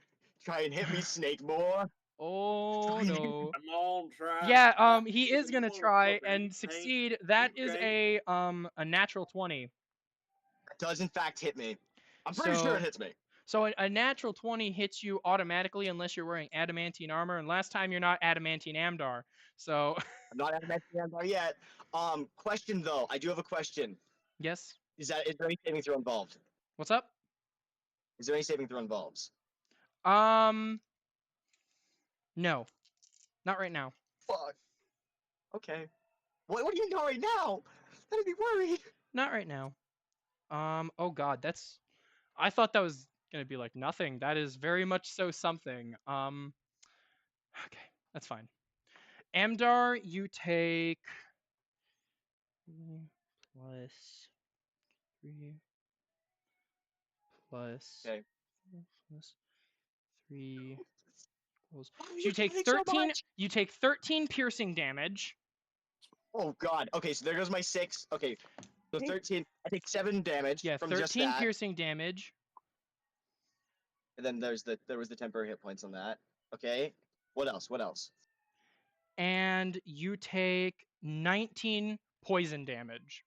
Try and hit me, Snake Boy. Oh no. I'm on track. Yeah, he is gonna try and succeed. That is a natural 20. It does in fact hit me. I'm pretty sure it hits me. So a natural 20 hits you automatically unless you're wearing adamantine armor, and last time you're not adamantine Amdar. So I'm not adamantine Amdar yet. Question though, I do have a question. Yes. Is there any saving throw involved? What's up? Is there any saving throw involved? No. Not right now. Fuck. Okay. What do you know right now? I'd be worried. Not right now. Oh god, that's. I thought that was gonna be like nothing. That is very much so something. Okay, that's fine. Amdar, you take plus 3 plus Okay. plus 3 equals. Why are So you you take getting so 13. much? You take 13 piercing damage. Oh god. Okay, so there goes my 6. Okay, so 13. I take 7 damage Yeah, from just 13 that. piercing damage. And then there was the temporary hit points on that. Okay. What else? What else? And you take 19 poison damage.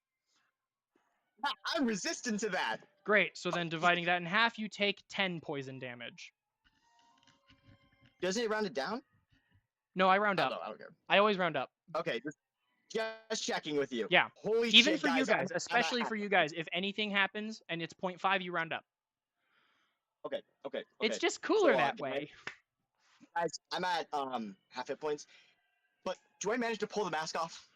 I'm resistant to that. Great. So then dividing that in half, you take 10 poison damage. Doesn't it round it down? No, I round up. I don't care. I always round up. Okay, just checking with you. Yeah. Holy Even shit, for you guys, I'm especially at for you guys, if anything happens and it's 0.5, you round up. Okay. It's just cooler So, that way. Guys, I'm at half hit points. But do I manage to pull the mask off?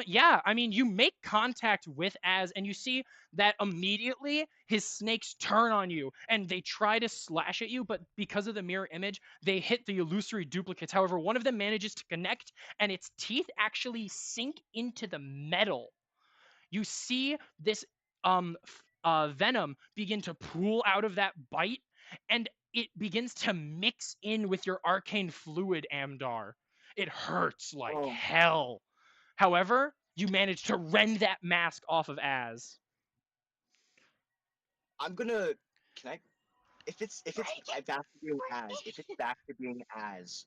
Yeah, I mean, you make contact with Az, and you see that immediately his snakes turn on you, and they try to slash at you, but because of the mirror image, they hit the illusory duplicates. However, one of them manages to connect, and its teeth actually sink into the metal. You see this venom begin to pool out of that bite, and it begins to mix in with your arcane fluid, Amdar. It hurts like hell. However, you manage to rend that mask off of Az. I'm gonna. Can I? If it's back to being Az, if it's back to being Az,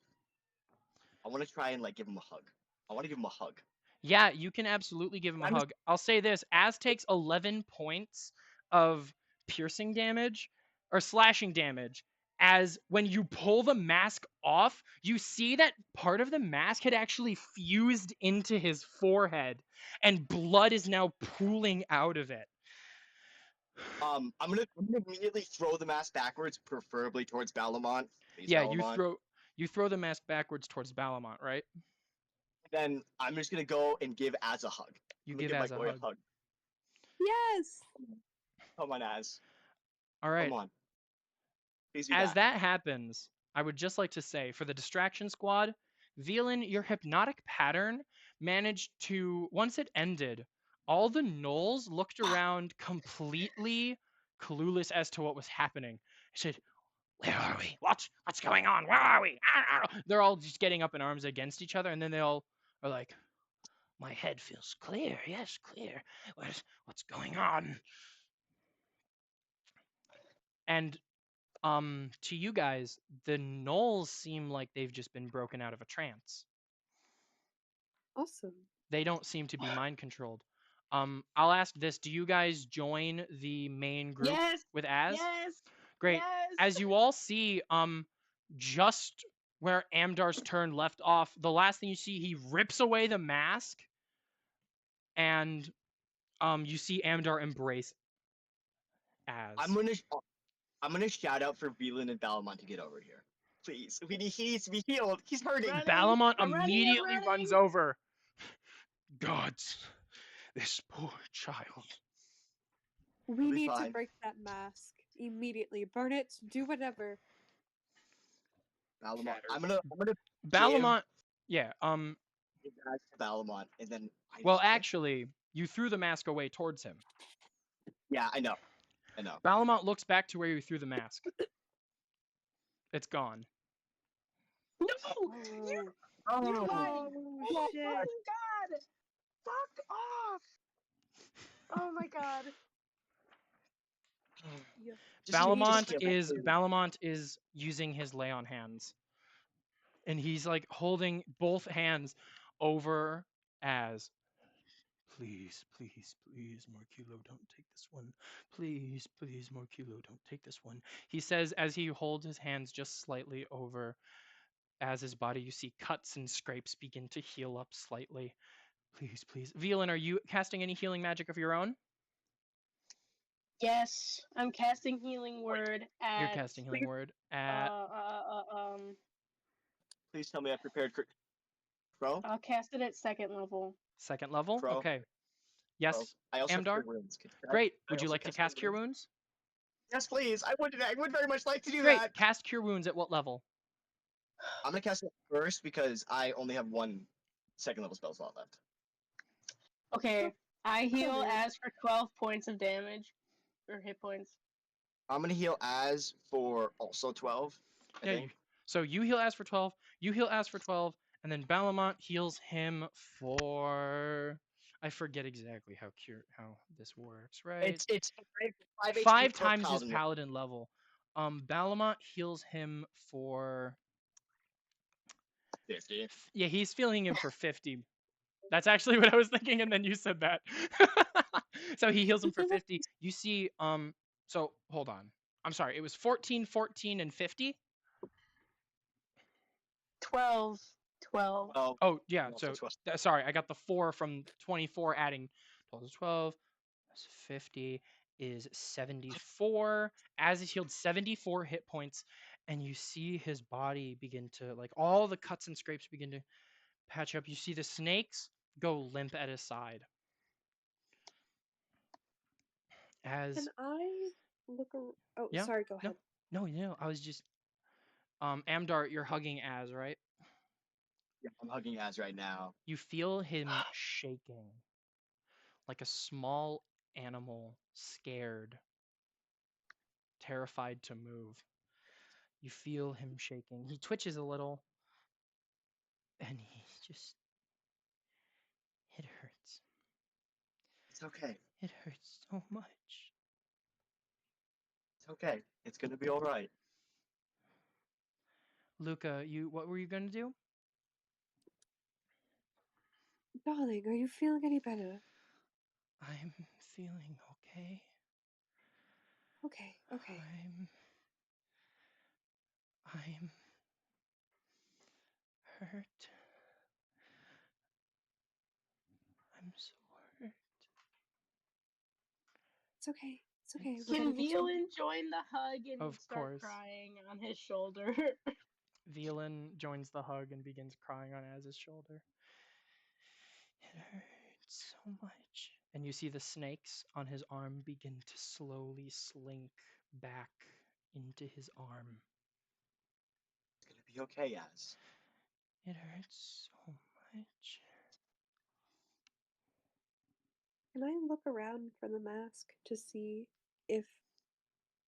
I want to try and like give him a hug. I want to give him a hug. Yeah, you can absolutely give him a hug. I'll say this: Az takes 11 points of piercing damage or slashing damage. As when you pull the mask off, you see that part of the mask had actually fused into his forehead, and blood is now pooling out of it. I'm gonna immediately throw the mask backwards, preferably towards Balamont. Yeah, Balamont. you throw the mask backwards towards Balamont, right? Then I'm just gonna go and give Az a hug. You give Az a hug. Yes. Come on, Az. All right. Come on. Please be As back. that happens, I would just like to say, for the distraction squad, Velan, your hypnotic pattern managed to, once it ended, all the gnolls looked around completely clueless as to what was happening. I said, "Where are we? What's going on? Where are we?" They're all just getting up in arms against each other, and then they all are like, "My head feels clear. Yes, clear. What's going on?" And to you guys, the gnolls seem like they've just been broken out of a trance. Awesome. They don't seem to be mind controlled. I'll ask this: do you guys join the main group with Az? Yes. Great. Yes. As you all see, just where Amdar's turn left off, the last thing you see, he rips away the mask, and you see Amdar embrace Az. I'm gonna shout out for Velan and Balamont to get over here. Please. He needs to be healed. He's hurting. Balamont immediately runs over. Gods, this poor child. We need to break that mask immediately. Burn it. Do whatever. Balamont. I'm gonna. Balamont. Yeah. Give that to Balamont, and then. Well, actually, you threw the mask away towards him. Yeah, I know. Balamont looks back to where you threw the mask. It's gone. No! You oh shit. God! Fuck off! Oh my God. Balamont is using his lay on hands. And he's like holding both hands over Az. Please, Morkilo, don't take this one. Please, Morkilo, don't take this one. He says as he holds his hands just slightly over Az's body, you see cuts and scrapes begin to heal up slightly. Please. Velan, are you casting any healing magic of your own? Yes, I'm casting Healing Word at... You're casting Healing Word at... Please tell me I prepared for... Crow? I'll cast it at 2nd level. 2nd level? Crow. Okay. Yes, I also have Amdar? Cure Wounds. Great. Would you like to cast Cure Wounds? Yes, please. I would very much like to do Great. that. Cast Cure Wounds at what level? I'm gonna cast it first because I only have one second level spell slot left. Okay, I heal as for 12 points of damage. Or hit points. I'm gonna heal as for also 12. I think. So you heal as for 12, you heal as for 12, and then Balamont heals him for... I forget exactly how this works, right? It's 5 HP 5 per times his paladin. paladin level. Balamont heals him for 50. Yeah, he's healing him for 50. That's actually what I was thinking, and then you said that. So he heals him for 50. You see, so hold on. I'm sorry, it was 14, 14, and 50? 12. Oh, yeah, so, sorry, I got the 4 from 24 adding 12 to 12. That's 50 is 74. As he's healed 74 hit points, and you see his body begin to, like, all the cuts and scrapes begin to patch up. You see the snakes go limp at his side. Can I look? Oh, yeah? sorry. Go ahead. No, I was just. Amdar, you're hugging Az, right? Yeah, I'm hugging Az right now. You feel him shaking, like a small animal, scared, terrified to move. You feel him shaking. He twitches a little, and he's just. It hurts. It's okay. It hurts so much. It's okay. It's gonna be all right. Luca, what were you gonna do? Darling, are you feeling any better? I'm feeling okay. Okay. I'm hurt. I'm so hurt. It's okay. Can Violen join the hug and start course. crying on his shoulder? Violen joins the hug and begins crying on Az's shoulder. It hurts so much. And you see the snakes on his arm begin to slowly slink back into his arm. It's gonna be okay, Az. It hurts so much. Can I look around for the mask to see if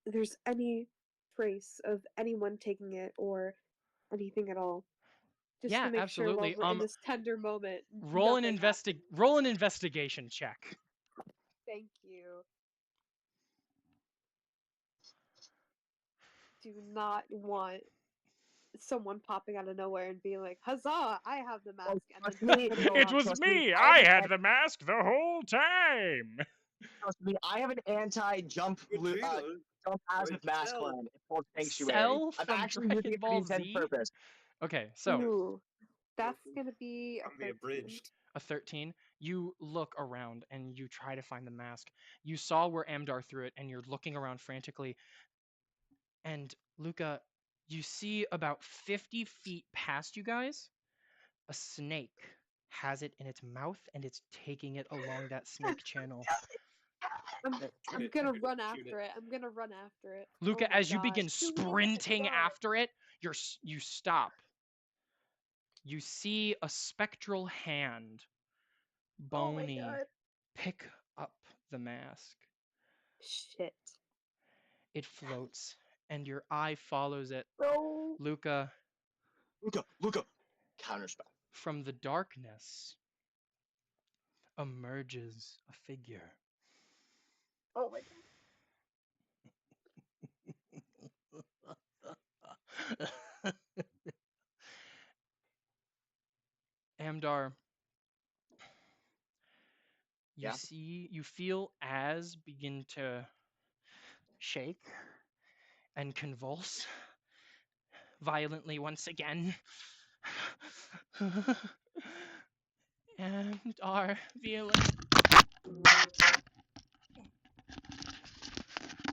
there's any trace of anyone taking it or anything at all? Just to make absolutely. Sure while we're in this tender moment. Roll an investigation check. Thank you. Do not want someone popping out of nowhere and being like, "Huzzah! I have the mask." And then It was me. I had the mask the whole time. Trust me, I have an anti-jump jump Az with mask plan. It's called Sanctuary. Cell I'm from actually Dragon using it for Ball the intended Z? purpose. Okay, so Ooh, that's gonna be I'm the abridged. a 13. You look around and you try to find the mask. You saw where Amdar threw it, and you're looking around frantically. And Luca, you see about 50 feet past you guys, a snake has it in its mouth, and it's taking it along that snake channel. I'm gonna run after it. Luca, oh as you gosh. begin sprinting after it, you stop. You see a spectral hand, bony, pick up the mask. Shit. It floats, and your eye follows it. No. Luca. Counterspell. From the darkness emerges a figure. Oh my god. Amdar, you feel Az begin to shake and convulse violently once again. Amdar, Violen.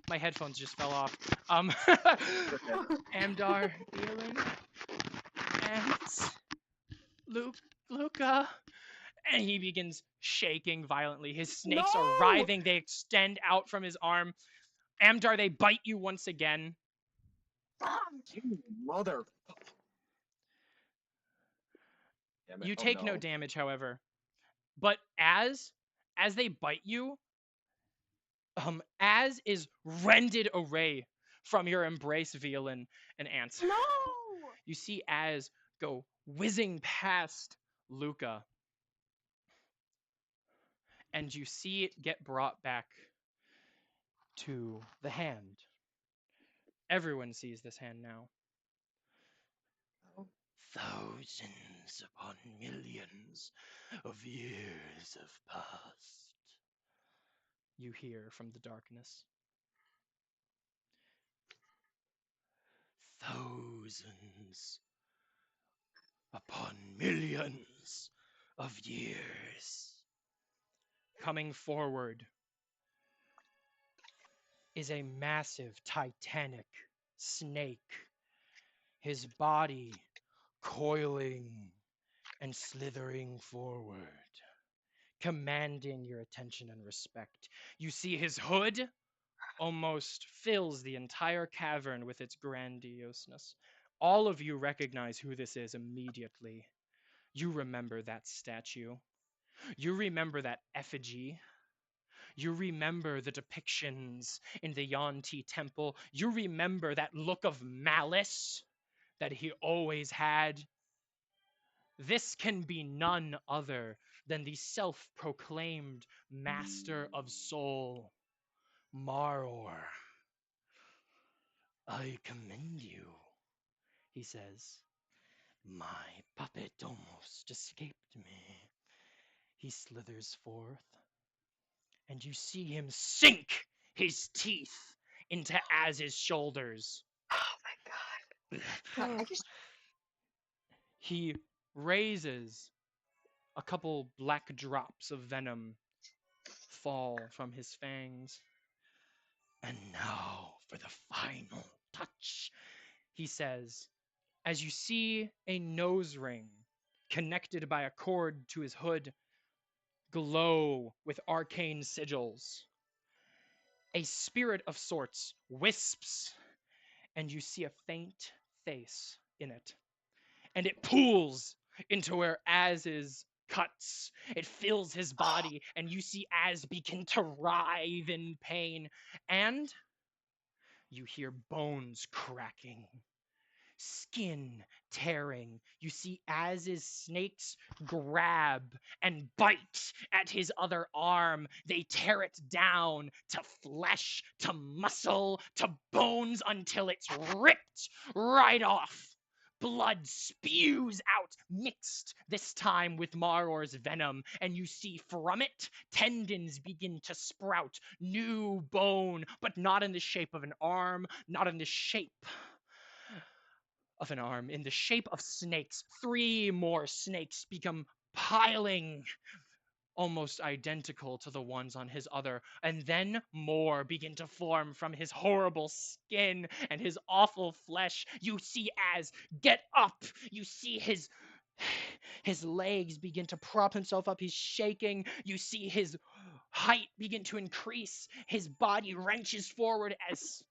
My headphones just fell off. Amdar, Violen, and Luca, and he begins shaking violently. His snakes are writhing. They extend out from his arm. Amdar, they bite you once again. You mother. You take no damage, however. But as they bite you, Az is rended away from your embrace, Violin and Ant. No! You see Az go whizzing past Luca. And you see it get brought back to the hand. Everyone sees this hand now. Thousands upon millions of years have passed. You hear from the darkness. Thousands upon millions of years. Coming forward is a massive, titanic snake. His body coiling and slithering forward, commanding your attention and respect. You see his hood almost fills the entire cavern with its grandioseness. All of you recognize who this is immediately. You remember that statue. You remember that effigy. You remember the depictions in the Yuan-Ti temple. You remember that look of malice that he always had. This can be none other than the self-proclaimed master of soul, Maror. I commend you, he says. My puppet almost escaped me. He slithers forth, and you see him sink his teeth into Az's shoulders. Oh my god. He raises a couple black drops of venom fall from his fangs. And now for the final touch, he says, as you see a nose ring connected by a cord to his hood glow with arcane sigils. A spirit of sorts wisps, and you see a faint face in it. And it pools into where Az's cuts. It fills his body, and you see Az begin to writhe in pain. And you hear bones cracking, skin tearing. You see Az's snakes grab and bite at his other arm. They tear it down to flesh, to muscle, to bones until it's ripped right off. Blood spews out, mixed this time with Maror's venom, and you see from it tendons begin to sprout, new bone, but not in the shape of an arm, not in the shape of an arm, in the shape of snakes. 3 more snakes become piling, almost identical to the ones on his other, and then more begin to form from his horrible skin and his awful flesh. You see Az get up. You see his legs begin to prop himself up. He's shaking. You see his height begin to increase. His body wrenches forward as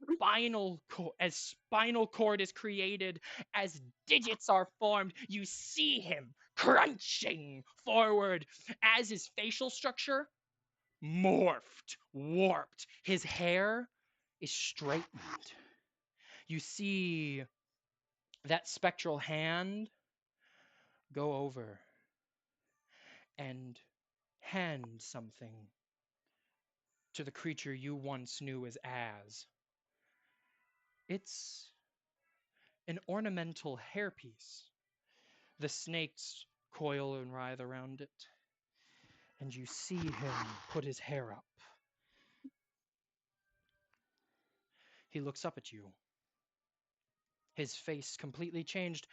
spinal cord is created, as digits are formed. You see him crunching forward as his facial structure morphed, warped. His hair is straightened. You see that spectral hand go over and hand something to the creature you once knew as Az. It's an ornamental hairpiece. The snakes coil and writhe around it, and you see him put his hair up. He looks up at you. His face completely changed,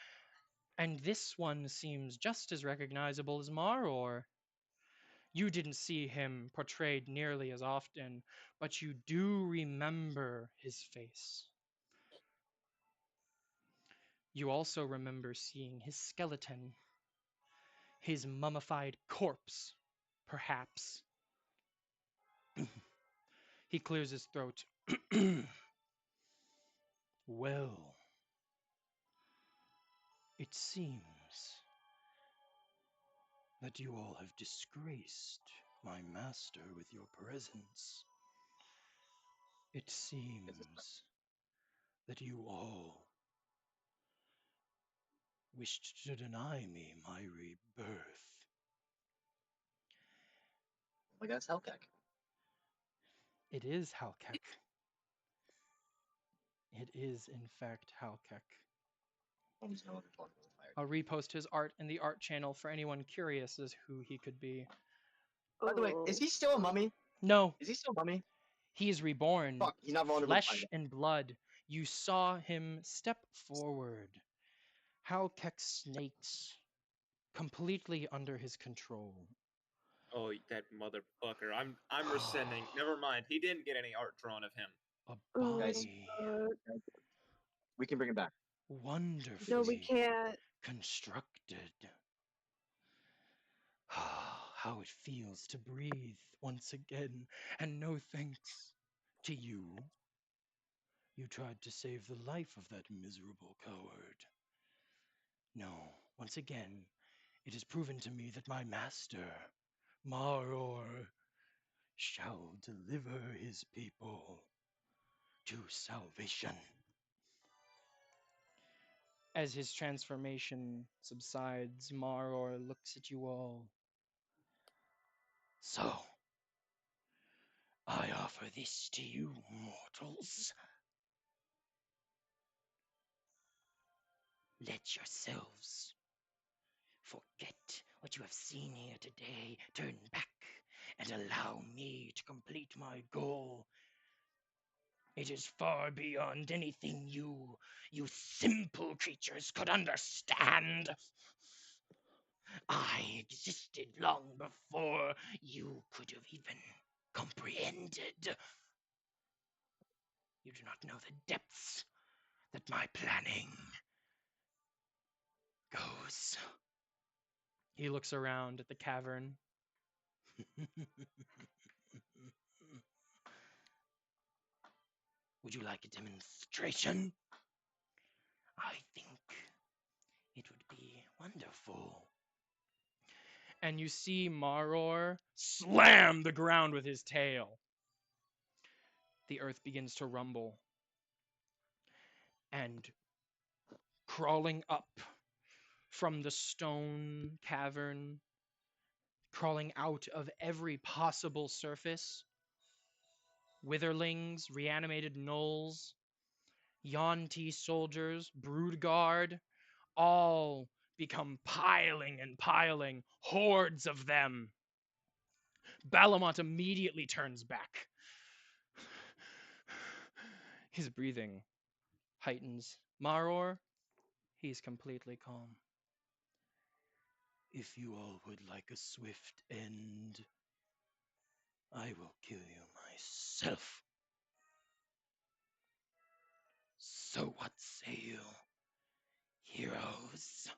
and this one seems just as recognizable as Maror. You didn't see him portrayed nearly as often, but you do remember his face. You also remember seeing his skeleton, his mummified corpse, perhaps. He clears his throat. Well, it seems that you all have disgraced my master with your presence. It seems that you all wished to deny me my rebirth. Oh my god, it's Hellcat. It is Halkek. It is, in fact, Halkek. I'll repost his art in the art channel for anyone curious as who he could be. By the way, is he still a mummy? No. Is he still a mummy? He is reborn. Fuck, he's not vulnerable. Flesh and blood. You saw him step forward. Halkek's snakes completely under his control. Oh, that motherfucker! I'm rescinding. Never mind. He didn't get any art drawn of him. A body. We can bring him back. Wonderfully No, we can't. constructed. How it feels to breathe once again, and no thanks to you. You tried to save the life of that miserable coward. No, once again, it is proven to me that my master, Maror, shall deliver his people to salvation. As his transformation subsides, Maror looks at you all. So, I offer this to you, mortals. Let yourselves forget what you have seen here today. Turn back and allow me to complete my goal. It is far beyond anything you simple creatures could understand. I existed long before you could have even comprehended. You do not know the depths that my planning goes. He looks around at the cavern. Would you like a demonstration? I think it would be wonderful. And you see Maror slam the ground with his tail. The earth begins to rumble. And crawling up from the stone cavern, crawling out of every possible surface, witherlings, reanimated gnolls, Yuan-Ti soldiers, Broodguard, all become piling and piling, hordes of them. Balamont immediately turns back. His breathing heightens. Maror, he's completely calm. If you all would like a swift end, I will kill you myself. So what say you, heroes?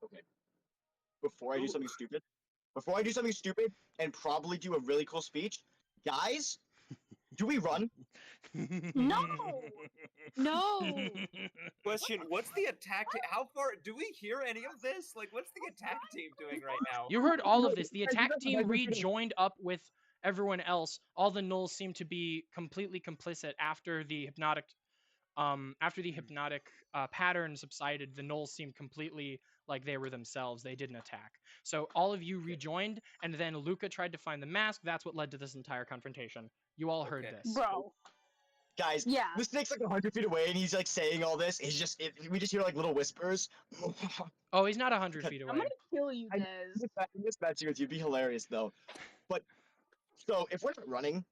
Okay. Before I do something stupid, and probably do a really cool speech, guys, do we run? No! No! Question: what's the attack? How far do we hear any of this? Like, what's the attack team doing right now? You heard all of this. The attack team rejoined up with everyone else. All the gnolls seem to be completely complicit after the hypnotic pattern subsided. The gnolls seemed completely like they were themselves. They didn't attack. So all of you rejoined, and then Luca tried to find the mask. That's what led to this entire confrontation. You all heard this. Bro. Guys, Yeah. the snake's like 100 feet away, and he's like saying all this. We just hear like little whispers. Oh, he's not 100 feet I'm away. gonna kill you, Des. I'm just messing with you. It'd be hilarious though. But so if we're not running,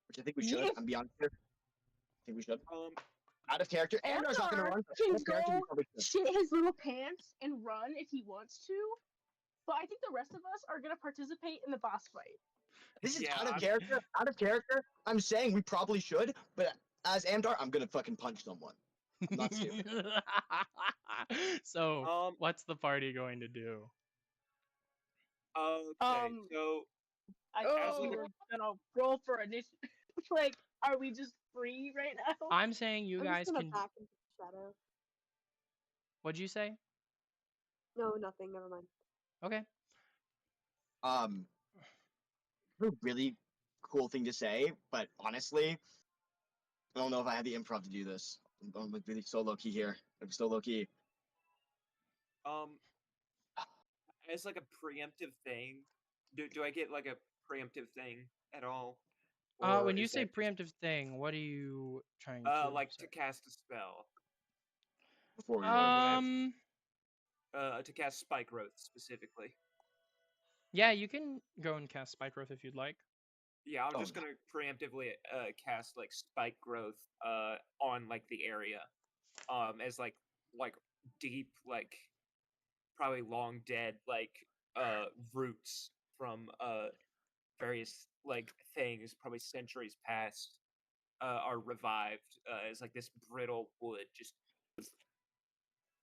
which I think we should, Yeah. I'm be honest here. I think we should. Out of character, Andar's not gonna run. Can Out of character, we go probably should. shit his little pants and run if he wants to, but I think the rest of us are gonna participate in the boss fight. This is out of character. Out of character. I'm saying we probably should, but as Amdar, I'm gonna fucking punch someone. I'm not stupid. So, what's the party going to do? Okay, so I thought we were gonna roll for initiative. Like, are we just free right now? I'm saying you I'm guys just gonna can. back into the shadow. What'd you say? No, nothing. Never mind. Okay. A really cool thing to say, but honestly, I don't know if I have the improv to do this. I'm like really so low key here. I'm still low key. As like a preemptive thing, do I get like a preemptive thing at all? When you say preemptive thing, what are you trying to like say? to cast a spell? Before we to cast Spike Growth specifically. Yeah, you can go and cast Spike Growth if you'd like. Yeah, I'm just gonna preemptively cast like Spike Growth on like the area, as like deep like probably long dead like roots from various like things probably centuries past are revived as like this brittle wood just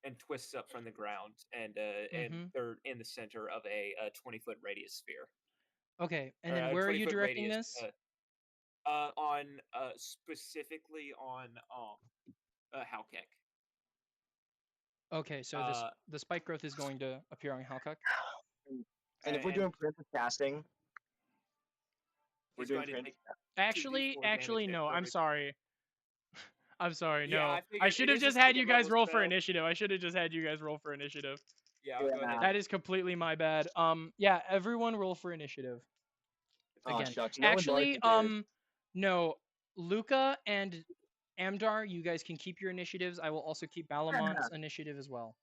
and twists up from the ground and they're in the center of a 20-foot radius sphere. Okay, and then where are you directing radius, this? On specifically on Halkek. Okay, so the spike growth is going to appear on Halkek. And if we're doing preemptive casting, we're doing Actually, no. I'm sorry. I'm sorry. Yeah, No, I should have just had you guys roll for initiative. I should have just had you guys roll for initiative. Yeah, go ahead. That is completely my bad. Yeah, everyone roll for initiative. Again, shucks. Actually, no, Luca and Amdar, you guys can keep your initiatives. I will also keep Balamont's initiative as well.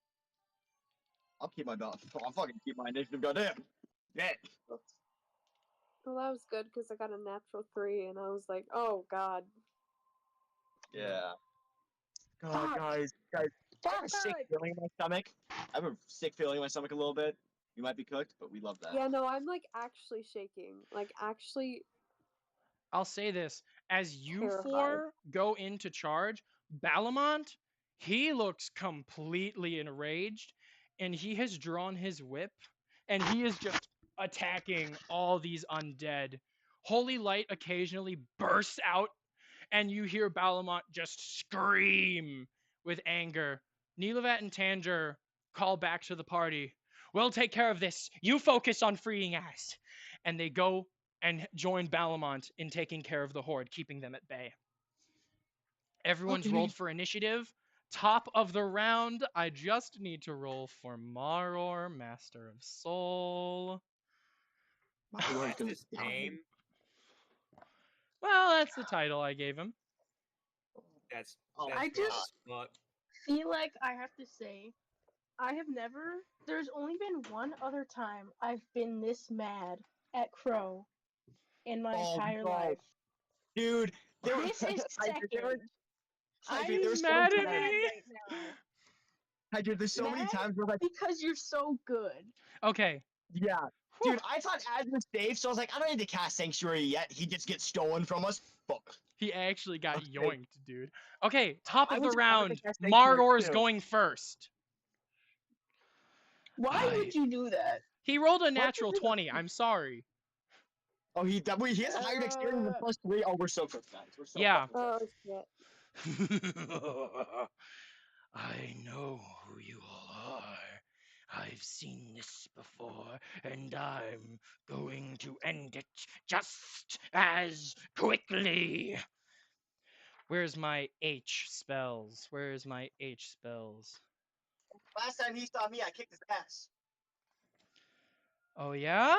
I'll keep my belt. I'll fucking keep my initiative. Goddamn. Yeah. Well, that was good because I got a natural 3, and I was like, oh god. Yeah. God, guys, I have a sick feeling in my stomach. I have a sick feeling in my stomach a little bit. We might be cooked, but we love that. Yeah, no, I'm like actually shaking. Like actually. I'll say this: as you terrified. four go into charge, Balamont, he looks completely enraged, and he has drawn his whip, and he is just attacking all these undead. Holy light occasionally bursts out, and you hear Balamont just scream with anger. Nilavat and Tanger call back to the party. We'll take care of this. You focus on freeing us. And they go and join Balamont in taking care of the horde, keeping them at bay. Everyone's rolled for initiative. Top of the round, I just need to roll for Maror, Master of Soul. That's his name. Well, that's the title I gave him. That's I just feel like I have to say, there's only been one other time I've been this mad at Crow in my entire life. Dude, this is second. I'm mad at me right now. Dude, there's so many times where because you're so good. Okay. Yeah. Dude, I thought Az was safe, so I was like, I don't need to cast Sanctuary yet. He just gets stolen from us. Fuck. He actually got yoinked, dude. Okay, top of the round. Maror's going first. Why would you do that? He rolled a natural 20. I'm sorry. Oh, he has a higher dexterity than +3. Oh, we're so cooked, guys. We're so yeah. Oh, shit. I know who you all are. I've seen this before, and I'm going to end it just as quickly. Where's my H spells? Where's my H spells? Last time he saw me, I kicked his ass. Oh, yeah?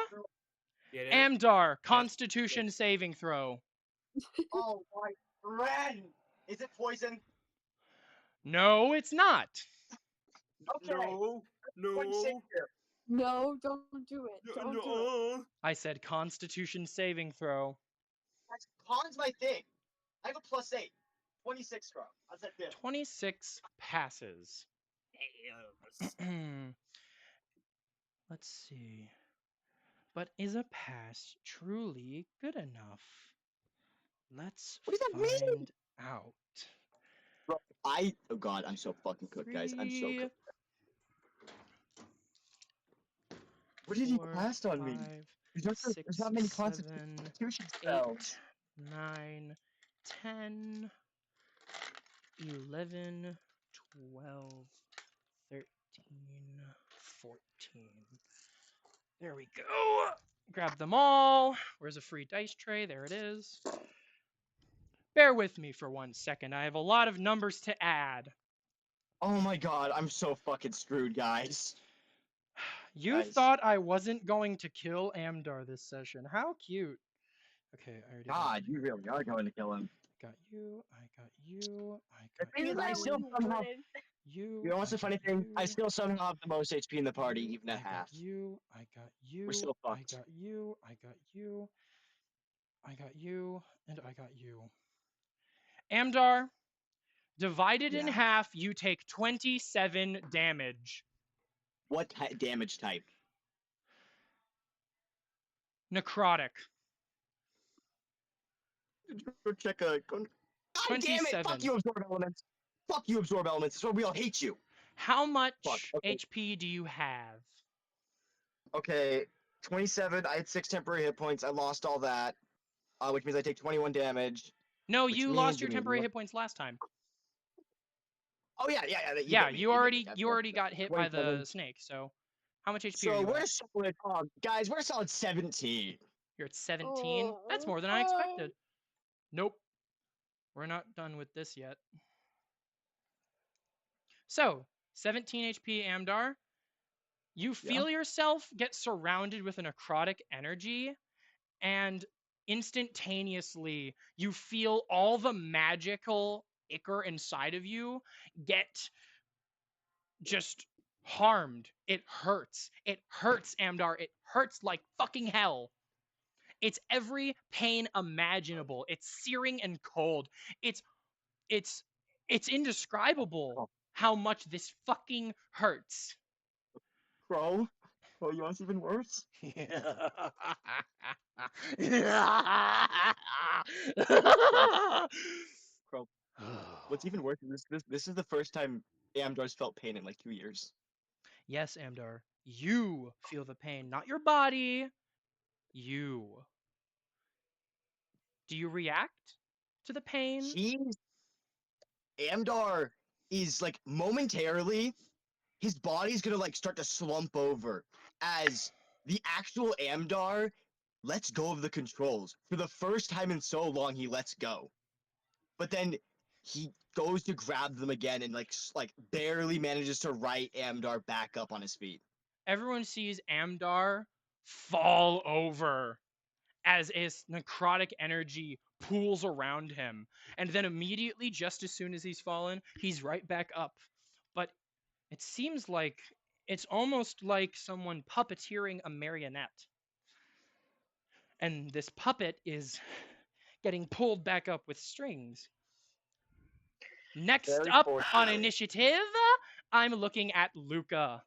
Amdar, Constitution saving throw. Oh, my friend! Is it poison? No, it's not. Okay. No, don't do it. Don't do it. I said Constitution saving throw. Con's my thing. I have a +8. 26 throw. I said this. 26 passes. Let's see. But is a pass truly good enough? Let's find out. Bro, oh god, I'm so fucking cooked, guys. I'm so cooked. What did he cast on me? There's not many constitution spells. 8, 9, 10, 11, 12, 13, 14. There we go. Grab them all. Where's a free dice tray? There it is. Bear with me for 1 second. I have a lot of numbers to add. Oh my god, I'm so fucking screwed, guys. You thought I wasn't going to kill Amdar this session. How cute. Okay, I already God, you really are going to kill him. got you. I got you. I The got thing is, I still somehow. You know what's the funny thing? I still somehow have the most HP in the party, even at half. You. I got you. We're still fucked. I got you. I got you. I got you. And I got you. Amdar, divided in half, you take 27 damage. What damage type? Necrotic. Go check a. God 27. damn it! Fuck you, absorb elements. Fuck you, absorb elements. That's why we all hate you. How much HP do you have? Okay, 27. I had 6 temporary hit points. I lost all that, which means I take 21 damage. No, you lost your temporary hit points last time. Oh yeah. Yeah, you already got hit by the snake. So, how much HP are you we're at? solid, guys. We're solid 17. You're at 17. That's more than I expected. Nope. We're not done with this yet. So, 17 HP, Amdar. You feel yourself get surrounded with a necrotic energy, and instantaneously you feel all the magical ichor inside of you get just harmed. It hurts. It hurts, Amdar. It hurts like fucking hell. It's every pain imaginable. It's searing and cold. It's indescribable how much this fucking hurts. Bro, you want even worse? Bro, what's even worse is this is the first time Amdar's felt pain in like 2 years. Yes, Amdar. You feel the pain, not your body. You. Do you react to the pain? Amdar is like momentarily, his body's gonna like start to slump over as the actual Amdar lets go of the controls. For the first time in so long, he lets go. But then he goes to grab them again and like barely manages to right Amdar back up on his feet. Everyone sees Amdar fall over as his necrotic energy pools around him. And then immediately, just as soon as he's fallen, he's right back up. But it seems like it's almost like someone puppeteering a marionette. And this puppet is getting pulled back up with strings. Next up on initiative, I'm looking at Luca.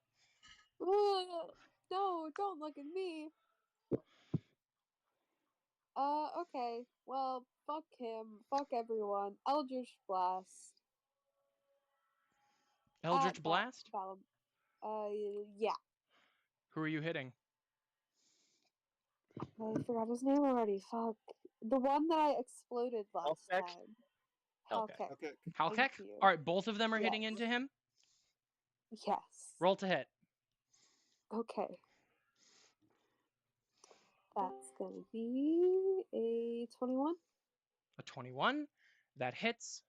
No, don't look at me. Okay. Well, fuck him. Fuck everyone. Eldritch Blast. Eldritch Blast? Yeah. Who are you hitting? I forgot his name already. Fuck. The one that I exploded last time. Halkek? Alright, both of them are hitting into him? Yes. Roll to hit. Okay. That's gonna be a 21. A 21. That hits.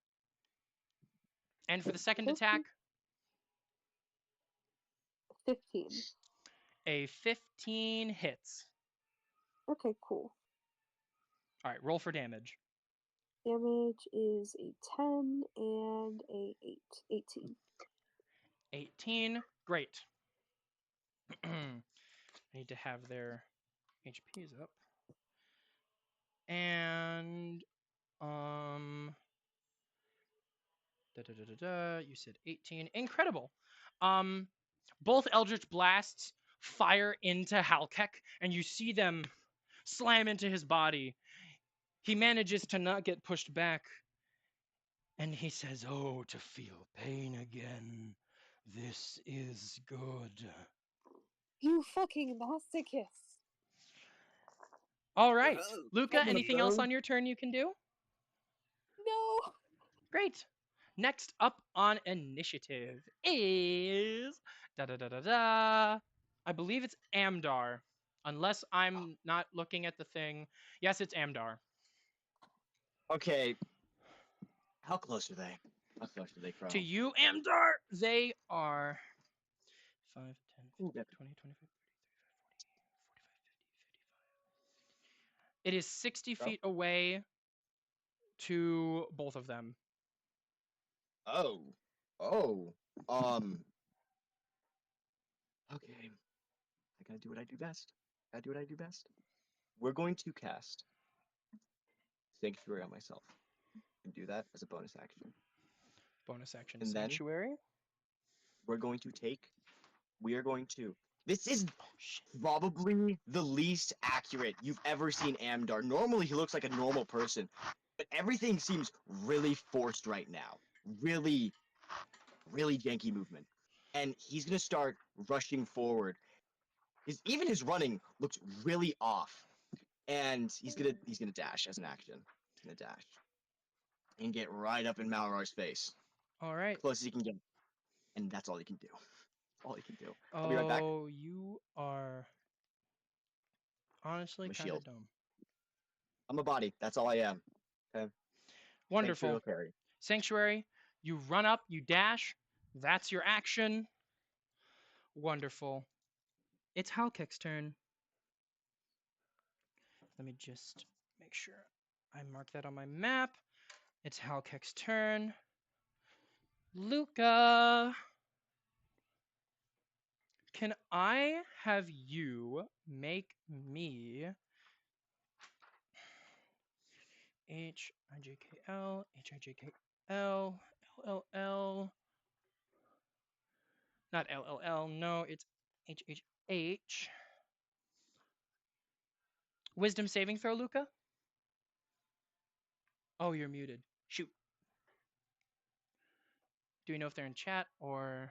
And for the second attack? 15. A 15 hits. Okay, cool. Alright, roll for damage. Damage is a 10 and a 18. 18. Great. I need to have their HPs up. And you said 18. Incredible. Both Eldritch Blasts fire into Halkek, and you see them slam into his body. He manages to not get pushed back, And he says, "Oh, to feel pain again. This is good." You fucking masochist. All right. Well, Luca, anything else on your turn you can do? No. Great. Next up on initiative is da da da da da. I believe it's Amdar, unless I'm not looking at the thing. Yes, it's Amdar. Okay. How close are they? How close are they, Crow? To you, Amdar, they are 5, 10, Ooh, 15, 20, 25, 30, 35, 40, 45, 50, 55. It is 60 Crow? feet away to both of them. Oh. Oh. Okay. I gotta do what I do best. We're going to cast Sanctuary on myself. And do that as a bonus action. Bonus action And then Sanctuary. we are going to. This is probably the least accurate you've ever seen Amdar. Normally he looks like a normal person, but everything seems really forced right now. Really, really janky movement. And he's gonna start rushing forward. Even his running looks really off. And he's gonna dash as an action. He's gonna dash. And get right up in Malrar's face. All right. Close as he can get. And that's all he can do. All he can do. I'll be right back. Oh, you are honestly I'm a kind of shield. dumb. I'm a body. That's all I am. Okay. Wonderful. Sanctuary. Sanctuary, you run up, you dash. That's your action. Wonderful. It's Halkek's turn. Let me just make sure I mark that on my map. It's Halkek's turn. Luca, can I have you make me HIJKL, HIJKL, LLL, not LLL, no, it's HHH. Wisdom saving throw, Luca? Oh, you're muted. Shoot. Do we know if they're in chat or...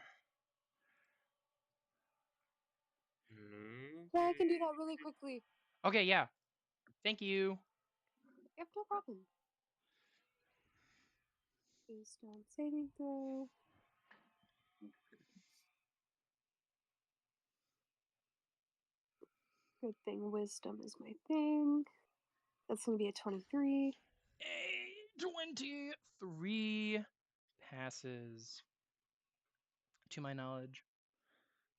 Yeah, I can do that really quickly. Okay, yeah. Thank you. Yep, no problem. Wisdom saving throw. Good thing wisdom is my thing. That's gonna be a 23. A 23 passes, to my knowledge.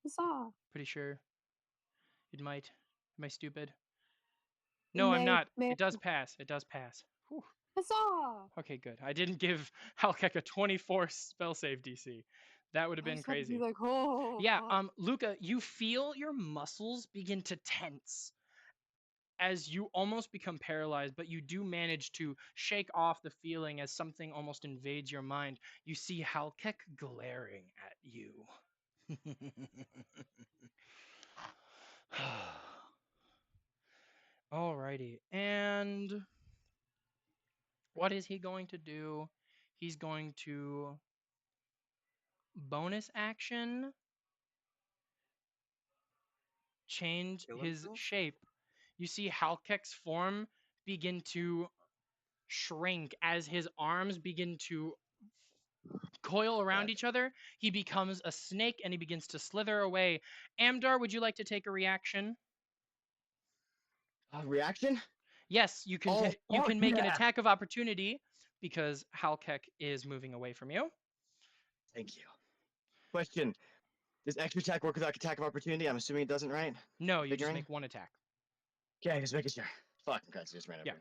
Huzzah. Pretty sure. It might. Am I stupid? No, I'm not. It does pass. It does pass. Whew. Huzzah! Okay, good. I didn't give Halkek a 24 spell save DC. That would have been crazy. Be like, oh, yeah, fuck. Luca, you feel your muscles begin to tense as you almost become paralyzed, but you do manage to shake off the feeling as something almost invades your mind. You see Halkek glaring at you. Alrighty, and what is he going to do? He's going to bonus action change his shape. You see Halkek's form begin to shrink as his arms begin to coil around each other. He becomes a snake and he begins to slither away. Amdar, would you like to take a reaction? Reaction? Yes, you can. You can make an attack of opportunity because Halkek is moving away from you. Thank you. Question: does extra attack work without attack of opportunity? I'm assuming it doesn't, right? No, you just make one attack. Okay, just making sure. Fuck, guys, just ran over. Yeah.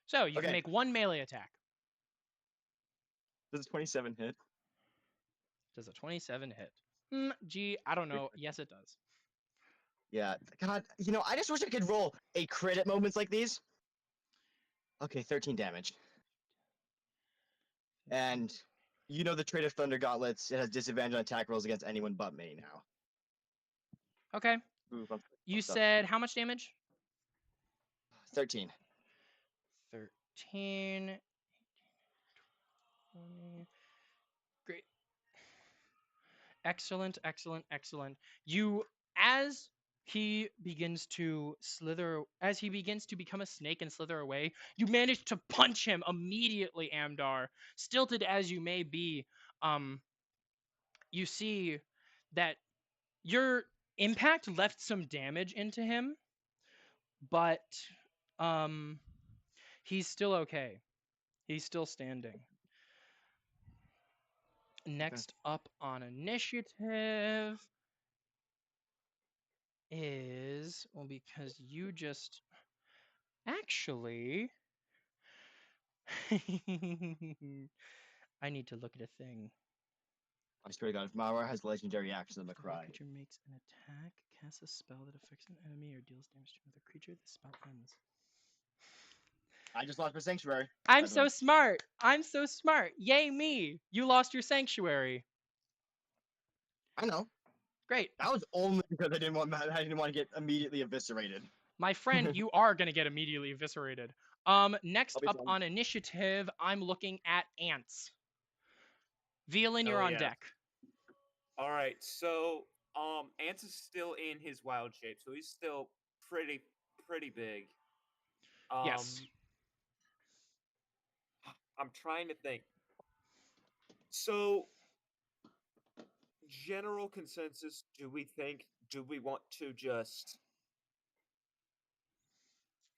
So you can make one melee attack. Does a 27 hit? Does a 27 hit? Gee, I don't know. Yes, it does. Yeah. God, I just wish I could roll a crit at moments like these. Okay, 13 damage. And the trait of Thunder Gauntlets, it has disadvantage on attack rolls against anyone but me now. Okay. Ooh, you said how much damage? 13. 13. 20. Great. Excellent, excellent, excellent. You, as he begins to become a snake and slither away, you manage to punch him immediately, Amdar. Stilted as you may be, you see that your impact left some damage into him, but he's still okay. He's still standing. Next up on initiative is, well, because you just actually I need to look at a thing. I swear to God, if Mawar has legendary action, I'm gonna cry. Creature makes an attack, casts a spell that affects an enemy, or deals damage to another creature. The spell ends. I just lost my sanctuary. I'm so smart. I'm so smart. Yay me! You lost your sanctuary. I know. Great. That was only because I didn't want to get immediately eviscerated. My friend, you are gonna get immediately eviscerated. Next up on initiative, I'm looking at ants. Violin, you're on deck. All right, so Ants is still in his wild shape, so he's still pretty big. Yes. I'm trying to think. So, general consensus: do we want to just?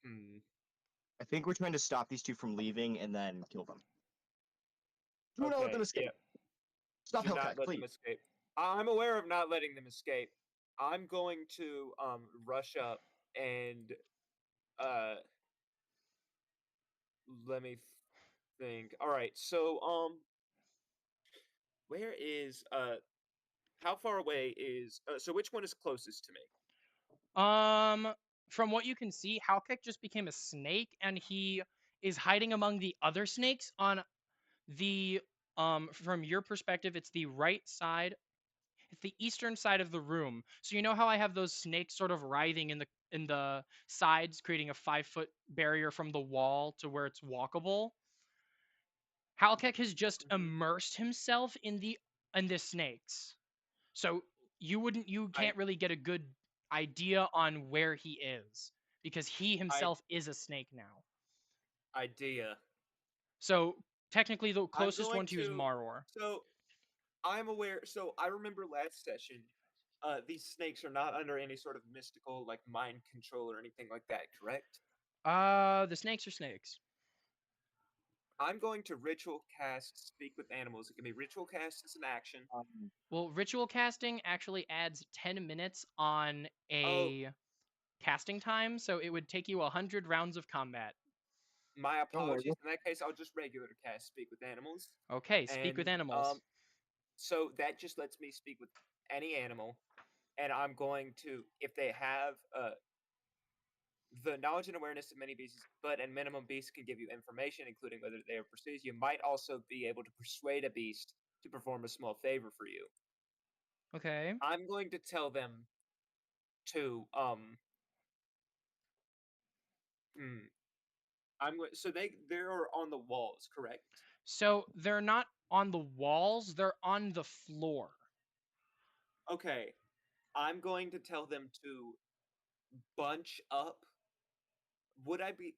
I think we're trying to stop these two from leaving and then kill them. Do not let them escape. Yeah. Stop Do not Hellcat, let please. them escape. I'm aware of not letting them escape. I'm going to rush up and let me think. All right, so where is how far away is so which one is closest to me? From what you can see, Halkek just became a snake, and he is hiding among the other snakes on the from your perspective, it's the right side. It's the eastern side of the room. So you know how I have those snakes sort of writhing in the sides, creating a 5-foot barrier from the wall to where it's walkable? Halkek has just immersed himself in the snakes. So you can't really get a good idea on where he is because he himself is a snake now. Idea. So technically the closest one to you is Maror. So I'm aware. So I remember last session, these snakes are not under any sort of mystical like mind control or anything like that, correct? The snakes are snakes. I'm going to ritual cast Speak with Animals. It can be ritual cast as an action. Well, ritual casting actually adds 10 minutes on a casting time, so it would take you 100 rounds of combat. My apologies. In that case, I'll just regular cast Speak with Animals. Okay, Speak with Animals. So that just lets me speak with any animal, and I'm going to, if they have the knowledge and awareness of many beasts, but a minimum beast can give you information, including whether they are pursued. You might also be able to persuade a beast to perform a small favor for you. Okay. I'm going to tell them to so they're on the walls, correct? So they're not on the walls, they're on the floor. Okay. I'm going to tell them to bunch up.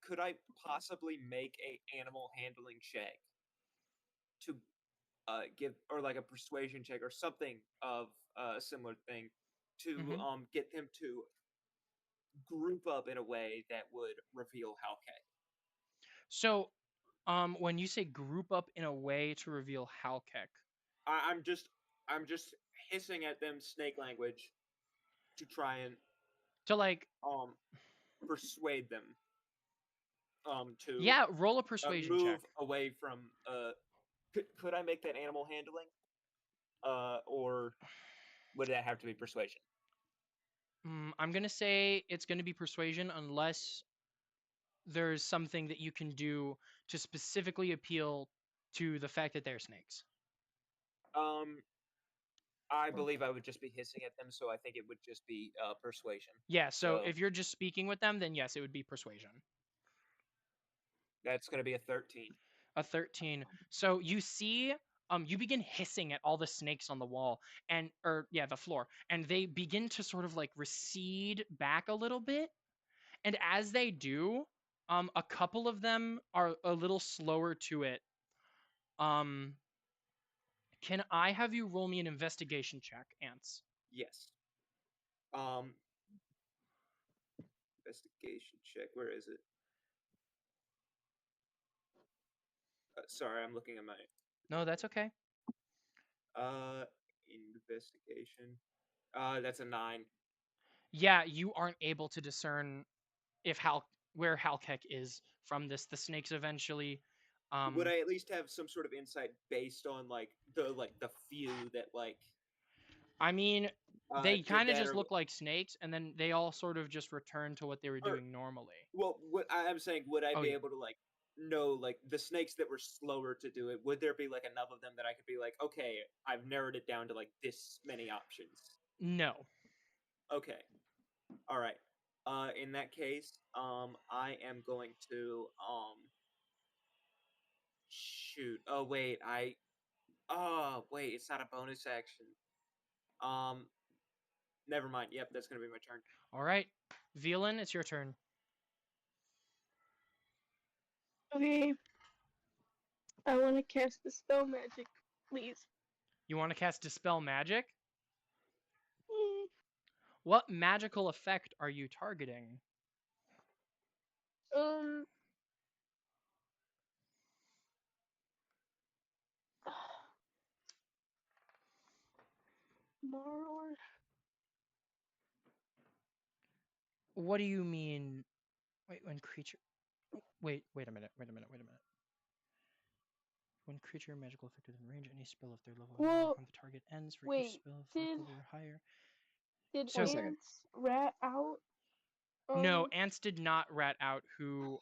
Could I possibly make a animal handling check to give, or like a persuasion check or something of a similar thing to get them to group up in a way that would reveal Halkek? So when you say group up in a way to reveal Halkek, I'm just hissing at them snake language to try and like persuade them to roll a persuasion move check. away from could I make that animal handling or would that have to be persuasion? I'm gonna say it's gonna be persuasion unless there's something that you can do to specifically appeal to the fact that they're snakes. I believe I would just be hissing at them, so I think it would just be persuasion. Yeah, so if you're just speaking with them, then yes, it would be persuasion. That's going to be a 13. A 13. So you see, you begin hissing at all the snakes on the wall the floor, and they begin to sort of like recede back a little bit. And as they do, a couple of them are a little slower to it. Can I have you roll me an investigation check, Ants? Yes. Investigation check. Where is it? Sorry, I'm looking at my. No, that's okay. Investigation. That's a 9. Yeah, you aren't able to discern where Halkek is from this. The snakes eventually. Would I at least have some sort of insight based on the few that like? I mean, they kind of just or, look like snakes, and then they all sort of just return to what they were doing normally. Well, what I'm saying, would I be yeah. able to like know like the snakes that were slower to do it? Would there be like enough of them that I could be like, okay, I've narrowed it down to like this many options? No. Okay. All right. In that case, I am going to shoot. Oh wait, it's not a bonus action. Never mind. Yep, that's gonna be my turn. All right, Velan, it's your turn. Okay. I want to cast Dispel Magic, please. You want to cast Dispel Magic? Mm. What magical effect are you targeting? Maror. What do you mean? Wait, when creature. Wait a minute. When creature magical effect is in range, any spell if their level on the target ends for each spell of level or higher. Did Ants rat out? No, Ants did not rat out who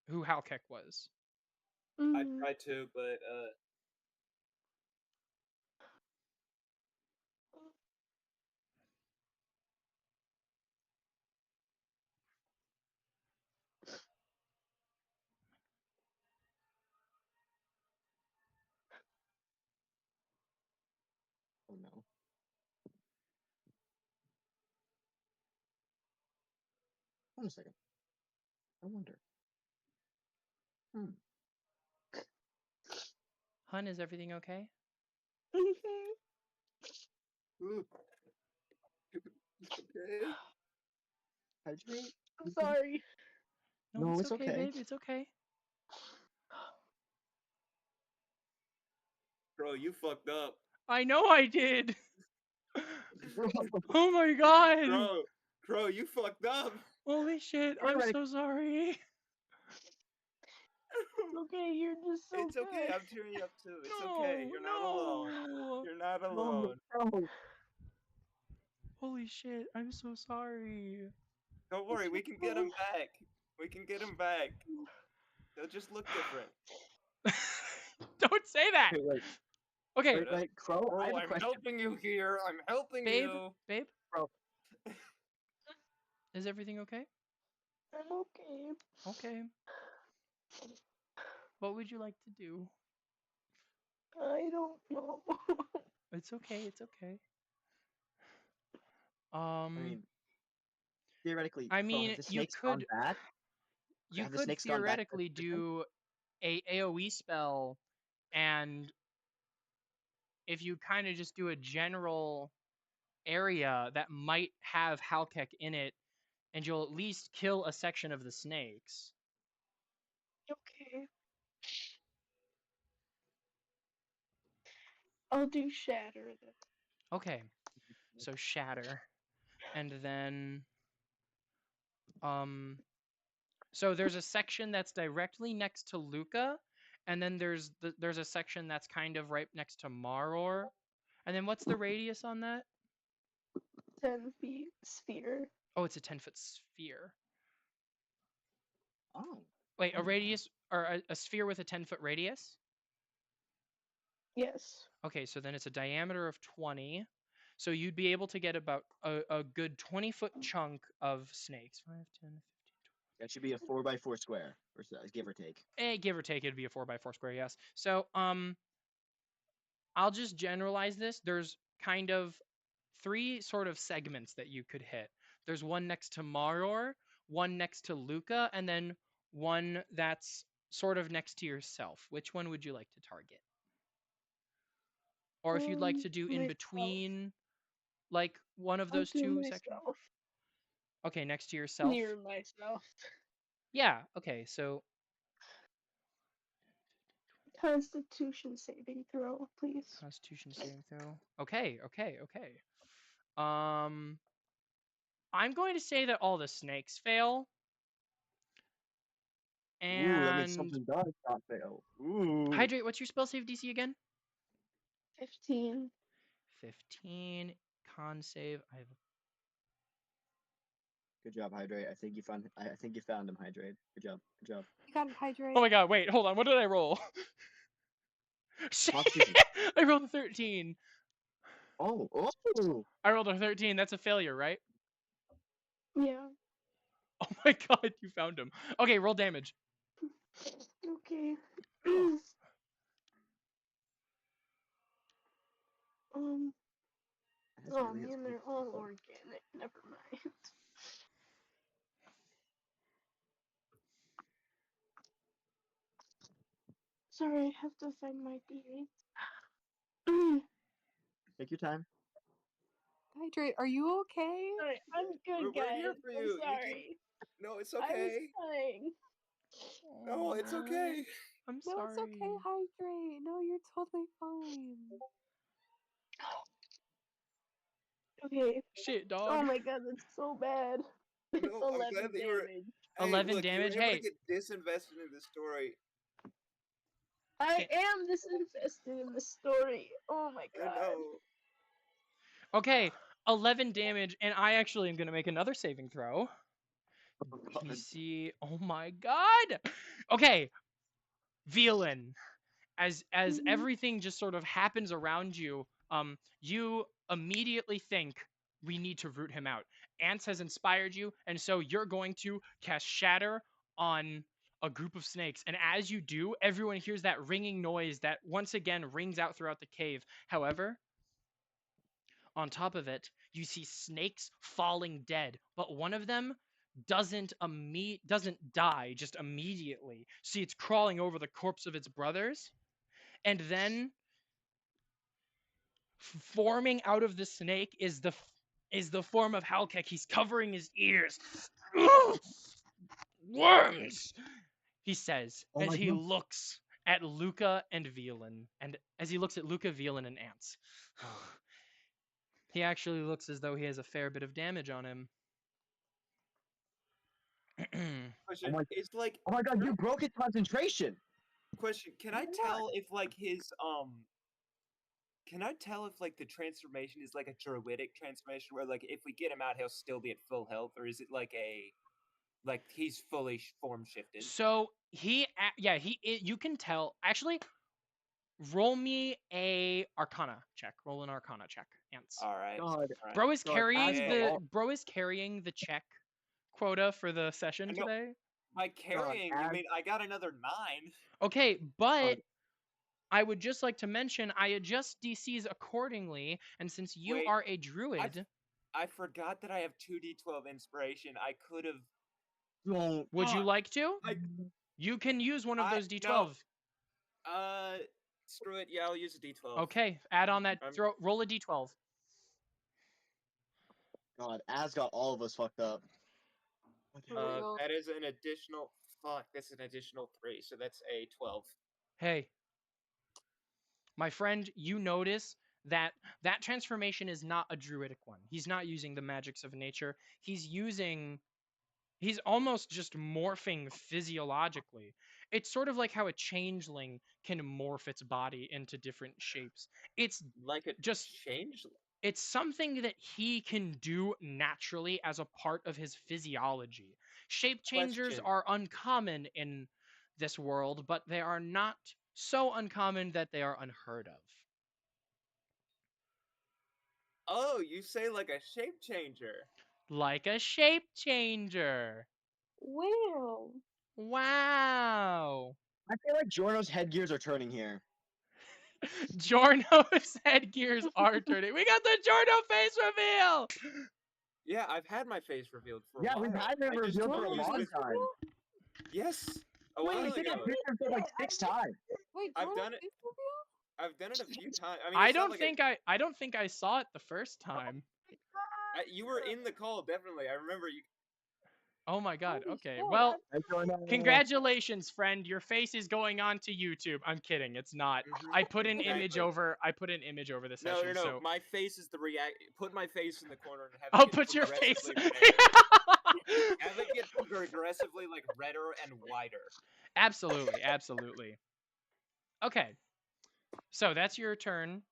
who Halkek was. I tried to, but Oh no. Hold a second. I wonder. Hun, is everything okay? Okay. Hydrate? I'm sorry. No, it's okay, babe. It's okay. Bro, you fucked up. I know I did. Oh my god. Bro, you fucked up. Holy shit, I'm so sorry. It's okay, you're just so It's okay, I'm cheering you up too. It's okay, you're not alone. You're not alone. No. Holy shit, I'm so sorry. Don't worry, we can get him back. We can get him back. He'll just look different. Don't say that. Wait. Okay. Wait, Crow, I have a I'm question. helping you here. I'm helping you. Babe? Bro. Is everything okay? I'm okay. Okay. What would you like to do? I don't know. It's okay, it's okay. I mean, theoretically, I mean, have the snakes gone bad? You could theoretically do a AoE spell, and if you kind of just do a general area that might have Halkek in it, and you'll at least kill a section of the snakes. Okay. I'll do Shatter then. Okay. So Shatter. And then so there's a section that's directly next to Luca, and then there's a section that's kind of right next to Maror. And then what's the radius on that? 10 feet sphere. Oh, it's a 10-foot sphere. Oh. Wait, a radius or a sphere with a 10-foot radius? Yes. Okay, so then it's a diameter of 20. So you'd be able to get about a good 20-foot chunk of snakes. 5, 10, 15, That should be a 4x4 square, or so, give or take. give or take, it'd be a 4x4 square, yes. So I'll just generalize this. There's kind of 3 sort of segments that you could hit. There's one next to Maror, one next to Luca, and then one that's sort of next to yourself. Which one would you like to target? Or if you'd like to do in myself. between, like one of I'll those do 2 myself. sections. Okay, next to yourself. Near myself. Yeah. Okay. So Constitution saving throw, please. Constitution saving throw. Okay. Okay. Okay. I'm going to say that all the snakes fail. And Ooh, that means something does not fail. Ooh. Hydrate, what's your spell save DC again? 15. 15. Con save. I have. Good job, Hydrate. I think you found him, Hydrate. Good job. Good job. You got it, Hydrate. Oh my god, wait, hold on. What did I roll? Shit! I rolled a 13. Oh. I rolled a 13. That's a failure, right? Yeah. Oh my god, you found him. Okay, roll damage. Okay. Oh man, they're all organic. Never mind. Sorry, I have to find my D8. Take your time. Hydrate, are you okay? Sorry, I'm good, We're guys. here for I'm you. You sorry. No, it's I was okay. trying. No, it's okay. I'm No, sorry. it's okay, Hydrate. No, you're totally fine. Okay. Shit, dog. Oh my god, that's so bad. It's No, I'm 11 glad that you were. damage. Hey, 11 look, damage, You were able hey. to get disinvested in the story. I am disinvested in the story. Oh my I god. know. Okay, 11 damage, and I actually am going to make another saving throw. DC. Oh my god. Okay. Villain. As everything just sort of happens around you, you immediately think we need to root him out. Ants has inspired you, and so you're going to cast Shatter on a group of snakes. And as you do, everyone hears that ringing noise that once again rings out throughout the cave. However, on top of it, you see snakes falling dead, but one of them doesn't die just immediately. See, it's crawling over the corpse of its brothers, and then forming out of the snake is the form of Halkek. He's covering his ears. Worms, he says as he looks at Luca and Velen, and as he looks at Luca, Velen, and Ants. He actually looks as though he has a fair bit of damage on him. Question is like. Oh my god, you broke his concentration. Question: Can I tell if like his Can I tell if like the transformation is like a druidic transformation where like if we get him out he'll still be at full health, or is it like he's fully form shifted? So you can tell. Actually, roll me a Arcana check. Roll an Arcana check, Ants. All right. Bro is carrying the check quota for the session today. By carrying, you mean I got another 9? Okay, but I would just like to mention I adjust DCs accordingly, and since you are a druid, I forgot that I have 2d12 inspiration. I could have. Would you like to? You can use one of those d12. No. Screw it. Yeah, I'll use a d12. Okay, add on that. Roll a d12. God, Az got all of us fucked up. That is an additional. Fuck, that's an additional 3, so that's a 12. Hey, my friend, you notice that transformation is not a druidic one. He's not using the magics of nature. He's almost just morphing physiologically. It's sort of like how a changeling can morph its body into different shapes. It's like changeling. It's something that he can do naturally as a part of his physiology. Shape changers are uncommon in this world, but they are not so uncommon that they are unheard of. Oh, you say like a shape changer. Like a shape changer. Wow. Wow. I feel like Jorno's headgears are turning here. Jorno's headgears are turning. We got the Jorno face reveal. Yeah, I've had my face revealed for a Yeah, while. we've had it I just revealed for a confused long with- time. Yes, a Wait, while I think ago. I've pictured it like 6 times. Wait, I've Jorno's done it. face reveal? I've done it a few times. I mean, I it's not don't like think I don't think I saw it the first time. you were in the call, definitely. I remember you. Oh my god. Holy Okay. shit. Well, Hey, Jorno. congratulations, friend. Your face is going on to YouTube. I'm kidding. It's not. Mhm. I put an image Exactly. over. I put an image over the No, session. no, no. So My face is the react. Put my face in the corner and have it I'll get put your face. progressively red. Have it get progressively like redder and wider. Absolutely, absolutely. Okay. So that's your turn.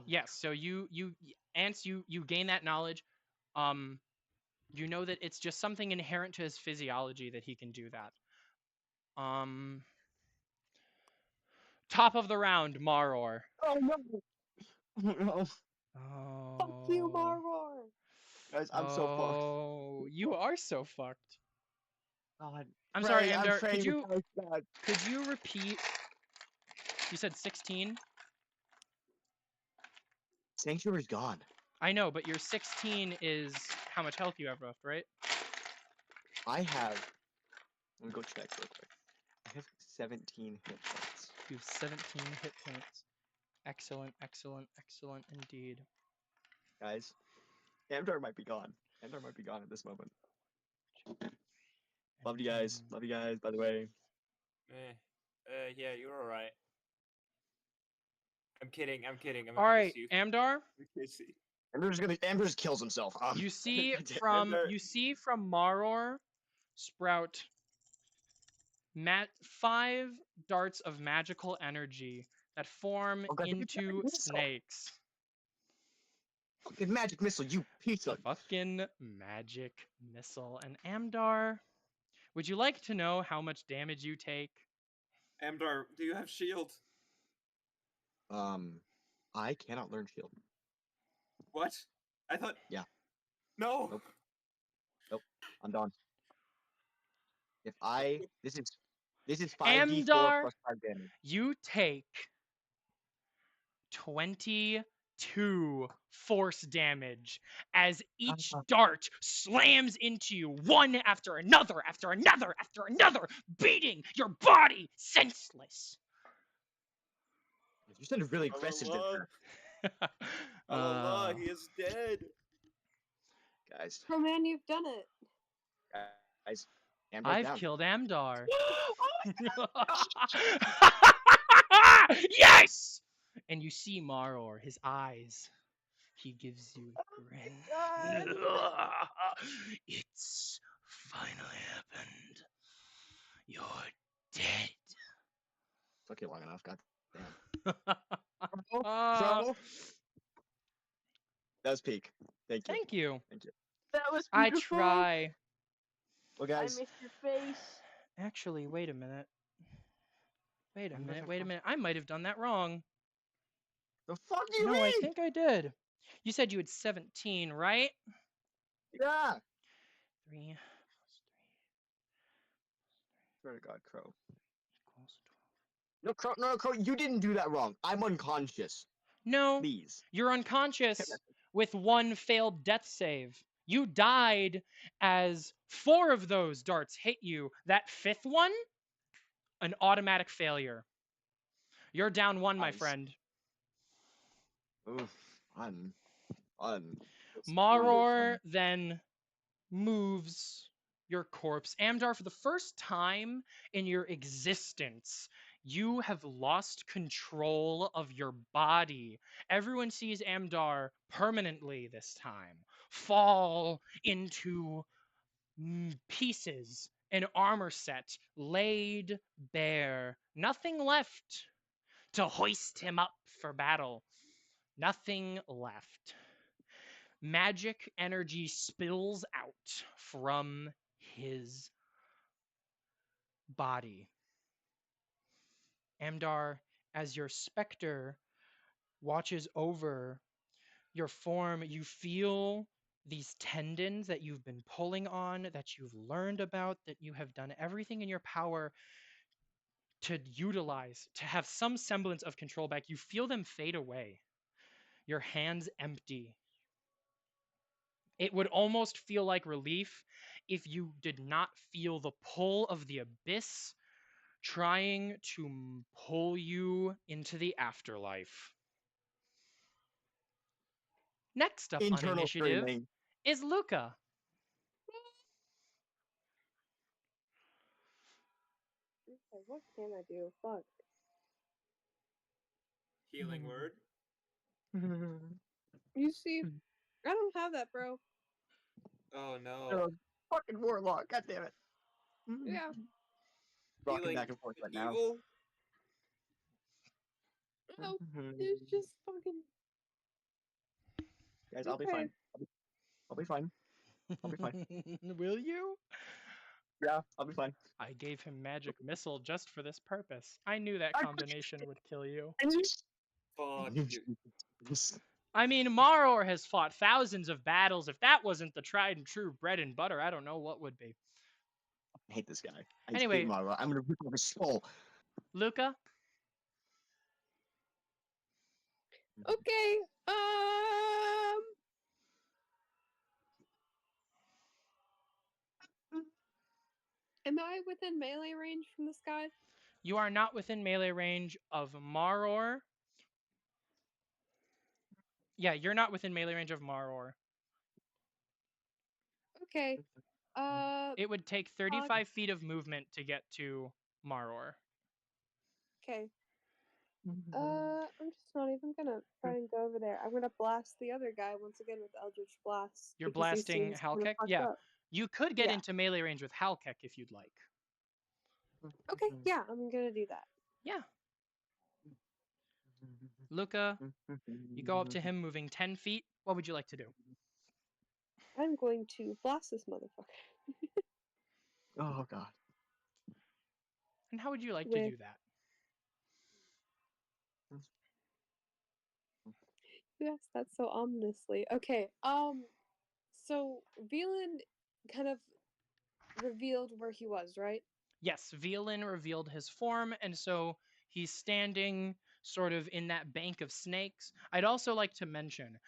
Yes, so Ants, you gain that knowledge. You know that it's just something inherent to his physiology that he can do that. Top of the round, Maror. Oh no. No. Oh. Fuck you, Maror. Guys, I'm so fucked. Oh, you are so fucked. God. I'm sorry, Pray, I'm Amdar. praying Could to God. you repeat? You said 16? Sanctuary's gone. I know, but your 16 is how much health you have left, right? I have. Let me go check real quick. I have 17 hit points. You have 17 hit points. Excellent, excellent, excellent indeed. Guys, Amdar might be gone. Amdar might be gone at this moment. Love you guys. Love you guys, by the way. Yeah, you're all right. I'm kidding. I'm kidding. I'm All right, you. Amdar. Amdar just kills himself. You see from Maror sprout 5 darts of magical energy that form into snakes. Fucking magic missile, you piece of fucking magic missile. And Amdar, would you like to know how much damage you take? Amdar, do you have shield? I cannot learn shield. What? I thought. Yeah. No. Nope. Nope. I'm done. If this is 5d4 Amdar, plus 5 damage. You take 22 force damage as each dart slams into you, one after another, after another, after another, beating your body senseless. You sounded really aggressive there. Allah, he is dead. Guys. Oh man, you've done it. Guys. I've killed Amdar. Yes! And you see Maror, his eyes. He gives you a grin. It's finally happened. You're dead. Took you long enough, god damn. That was peak. Thank you. Thank you. Thank you. That was I beautiful. try. Well, I guys. missed your face. Actually, wait a minute. Wait a minute. I might have done that wrong. The fuck do you No, mean? I think I did. You said you had 17, right? Yeah. 3 Swear to God, Crow. equals 12. No, Crow, you didn't do that wrong. I'm unconscious. No. Please. You're unconscious with 1 failed death save. You died as 4 of those darts hit you. That 5th one, an automatic failure. You're down 1, my friend. Oof, fun. Maror then moves your corpse. Amdar, for the first time in your existence, you have lost control of your body. Everyone sees Amdar permanently this time fall into pieces, an armor set laid bare. Nothing left to hoist him up for battle. Nothing left. Magic energy spills out from his body. Amdar, as your specter watches over your form. You feel these tendons that you've been pulling on, that you've learned about, that you have done everything in your power to utilize, to have some semblance of control back. You feel them fade away. Your hands empty. It would almost feel like relief if you did not feel the pull of the abyss trying to pull you into the afterlife. Next up on Internal initiative screaming. is Luca. Okay, what can I do? Fuck. Healing word. You see, I don't have that, bro. Oh no. Oh, fucking warlock, god damn it. Yeah. Rocking Healing back and forth right now. evil. No, it's just fucking. Guys, I'll be Okay. fine. I'll be fine. I'll be fine. Will you? Yeah, I'll be fine. I gave him magic missile just for this purpose. I knew that combination would kill you. Fuck you. I mean, Maror has fought thousands of battles. If that wasn't the tried and true bread and butter, I don't know what would be. I hate this guy. I Anyway. hate Marvel. I'm gonna rip off his skull. Luca? Okay. Am I within melee range from this guy? You are not within melee range of Maror. Yeah, you're not within melee range of Maror. Okay. It would take 35 feet of movement to get to Maror. Okay. I'm just not even gonna try and go over there. I'm gonna blast the other guy once again with Eldritch Blast. You're because he blasting seems kinda Halkek? fucked Yeah. up. You could get Yeah. into melee range with Halkek if you'd like. Okay, yeah, I'm gonna do that. Yeah. Luca, you go up to him moving 10 feet. What would you like to do? I'm going to blast this motherfucker. Oh god. And how would you like to do that? Yes, that's so ominously. Okay, so Veland kind of revealed where he was, right? Yes, Velan revealed his form, and so he's standing sort of in that bank of snakes. I'd also like to mention,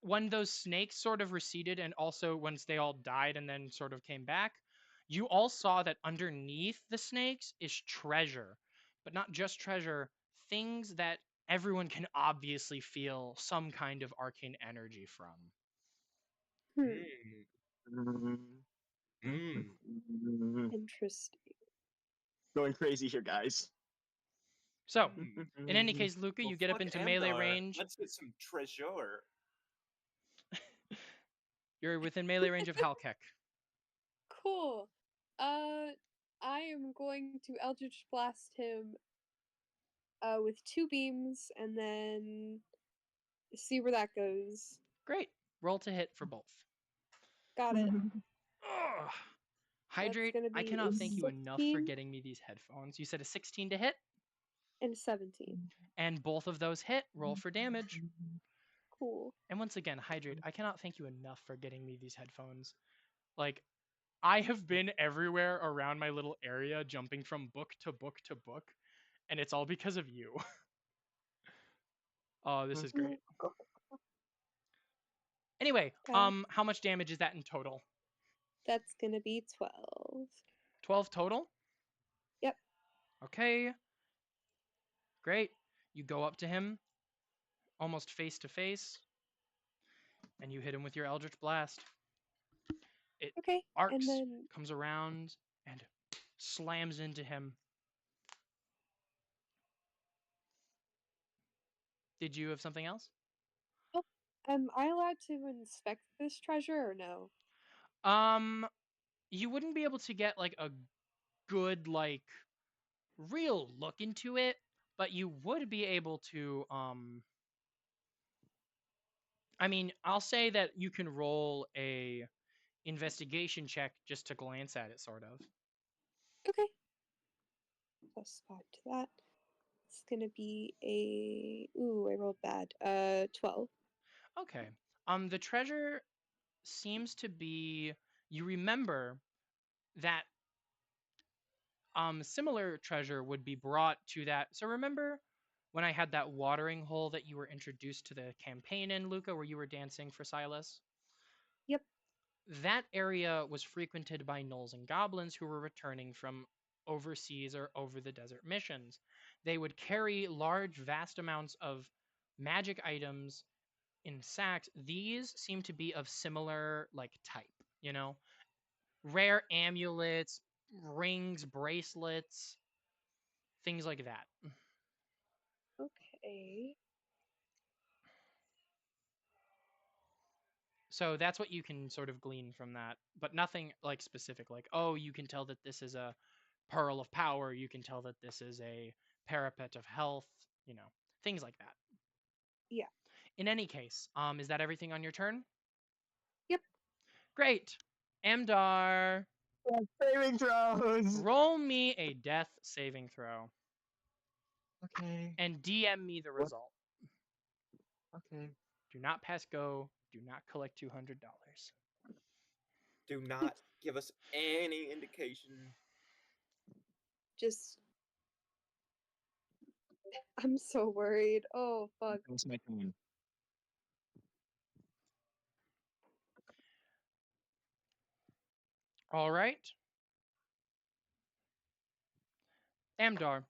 when those snakes sort of receded, and also once they all died and then sort of came back, you all saw that underneath the snakes is treasure. But not just treasure, things that everyone can obviously feel some kind of arcane energy from. Interesting. Going crazy here, guys. So, in any case, Luca, you get up into melee range. Let's get some treasure. You're within melee range of Halkek. Cool. I am going to Eldritch Blast him with 2 beams and then see where that goes. Great. Roll to hit for both. Got it. Ugh. Hydrate, I cannot thank you enough for getting me these headphones. You said a 16 to hit? And 17. And both of those hit. Roll for damage. Cool. And once again, Hydrate, I cannot thank you enough for getting me these headphones. Like, I have been everywhere around my little area, jumping from book to book to book, and it's all because of you. Oh, this is great. Anyway, how much damage is that in total? That's gonna be 12. 12 total? Yep. Okay. Great. You go up to him, almost face to face, and you hit him with your Eldritch Blast. It arcs, and then comes around, and slams into him. Did you have something else? Oh, am I allowed to inspect this treasure or no? You wouldn't be able to get like a good real look into it, but you would be able to I mean, I'll say that you can roll a investigation check just to glance at it, sort of. Okay. +5 to that. That's gonna be a I rolled bad. 12. Okay. The treasure seems to be, you remember that similar treasure would be brought to that. So remember when I had that watering hole that you were introduced to the campaign in, Luca, where you were dancing for Silas? Yep. That area was frequented by gnolls and goblins who were returning from overseas or over the desert missions. They would carry large, vast amounts of magic items in sacks. These seem to be of similar like type, you know? Rare amulets, rings, bracelets, things like that. Okay. So that's what you can sort of glean from that, but nothing like specific, like, oh, you can tell that this is a pearl of power, you can tell that this is a parapet of health, you know, things like that. Yeah. In any case, is that everything on your turn? Yep. Great. Amdar. Saving throws. Roll me a death saving throw. Okay. And DM me the result. Okay. Do not pass go. Do not collect $200. Do not give us any indication. Just. I'm so worried. Oh, fuck. That's my turn. All right. Amdar,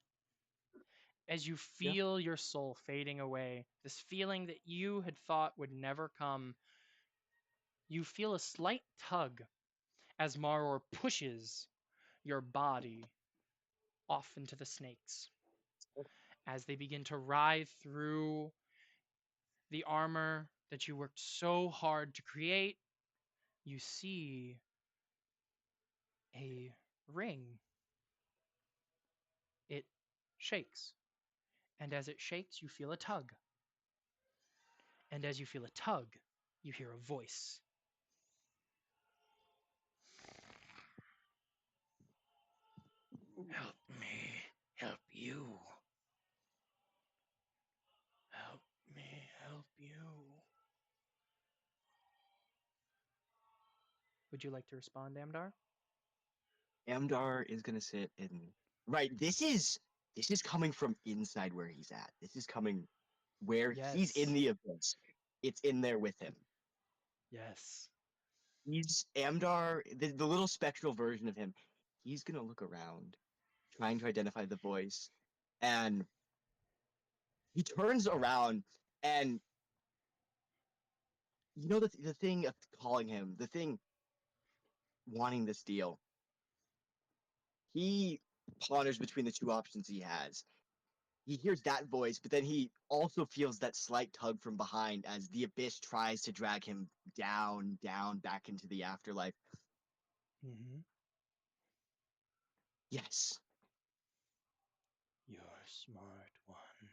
as you feel your soul fading away, this feeling that you had thought would never come, you feel a slight tug as Maror pushes your body off into the snakes. As they begin to writhe through the armor that you worked so hard to create, you see a ring. It shakes. And as it shakes, you feel a tug. And as you feel a tug, you hear a voice. Help me, help you. Help me, help you. Would you like to respond, Amdar? Amdar is gonna sit in. Right. This is coming from inside where he's at. This is coming where he's in the abyss. It's in there with him. Yes. He's Amdar, the little spectral version of him. He's gonna look around, trying to identify the voice, and he turns around, and you know the thing of calling him, the thing wanting this deal. He ponders between the two options he has. He hears that voice, but then he also feels that slight tug from behind as the abyss tries to drag him down, back into the afterlife. Mm-hmm. Yes. You're a smart one.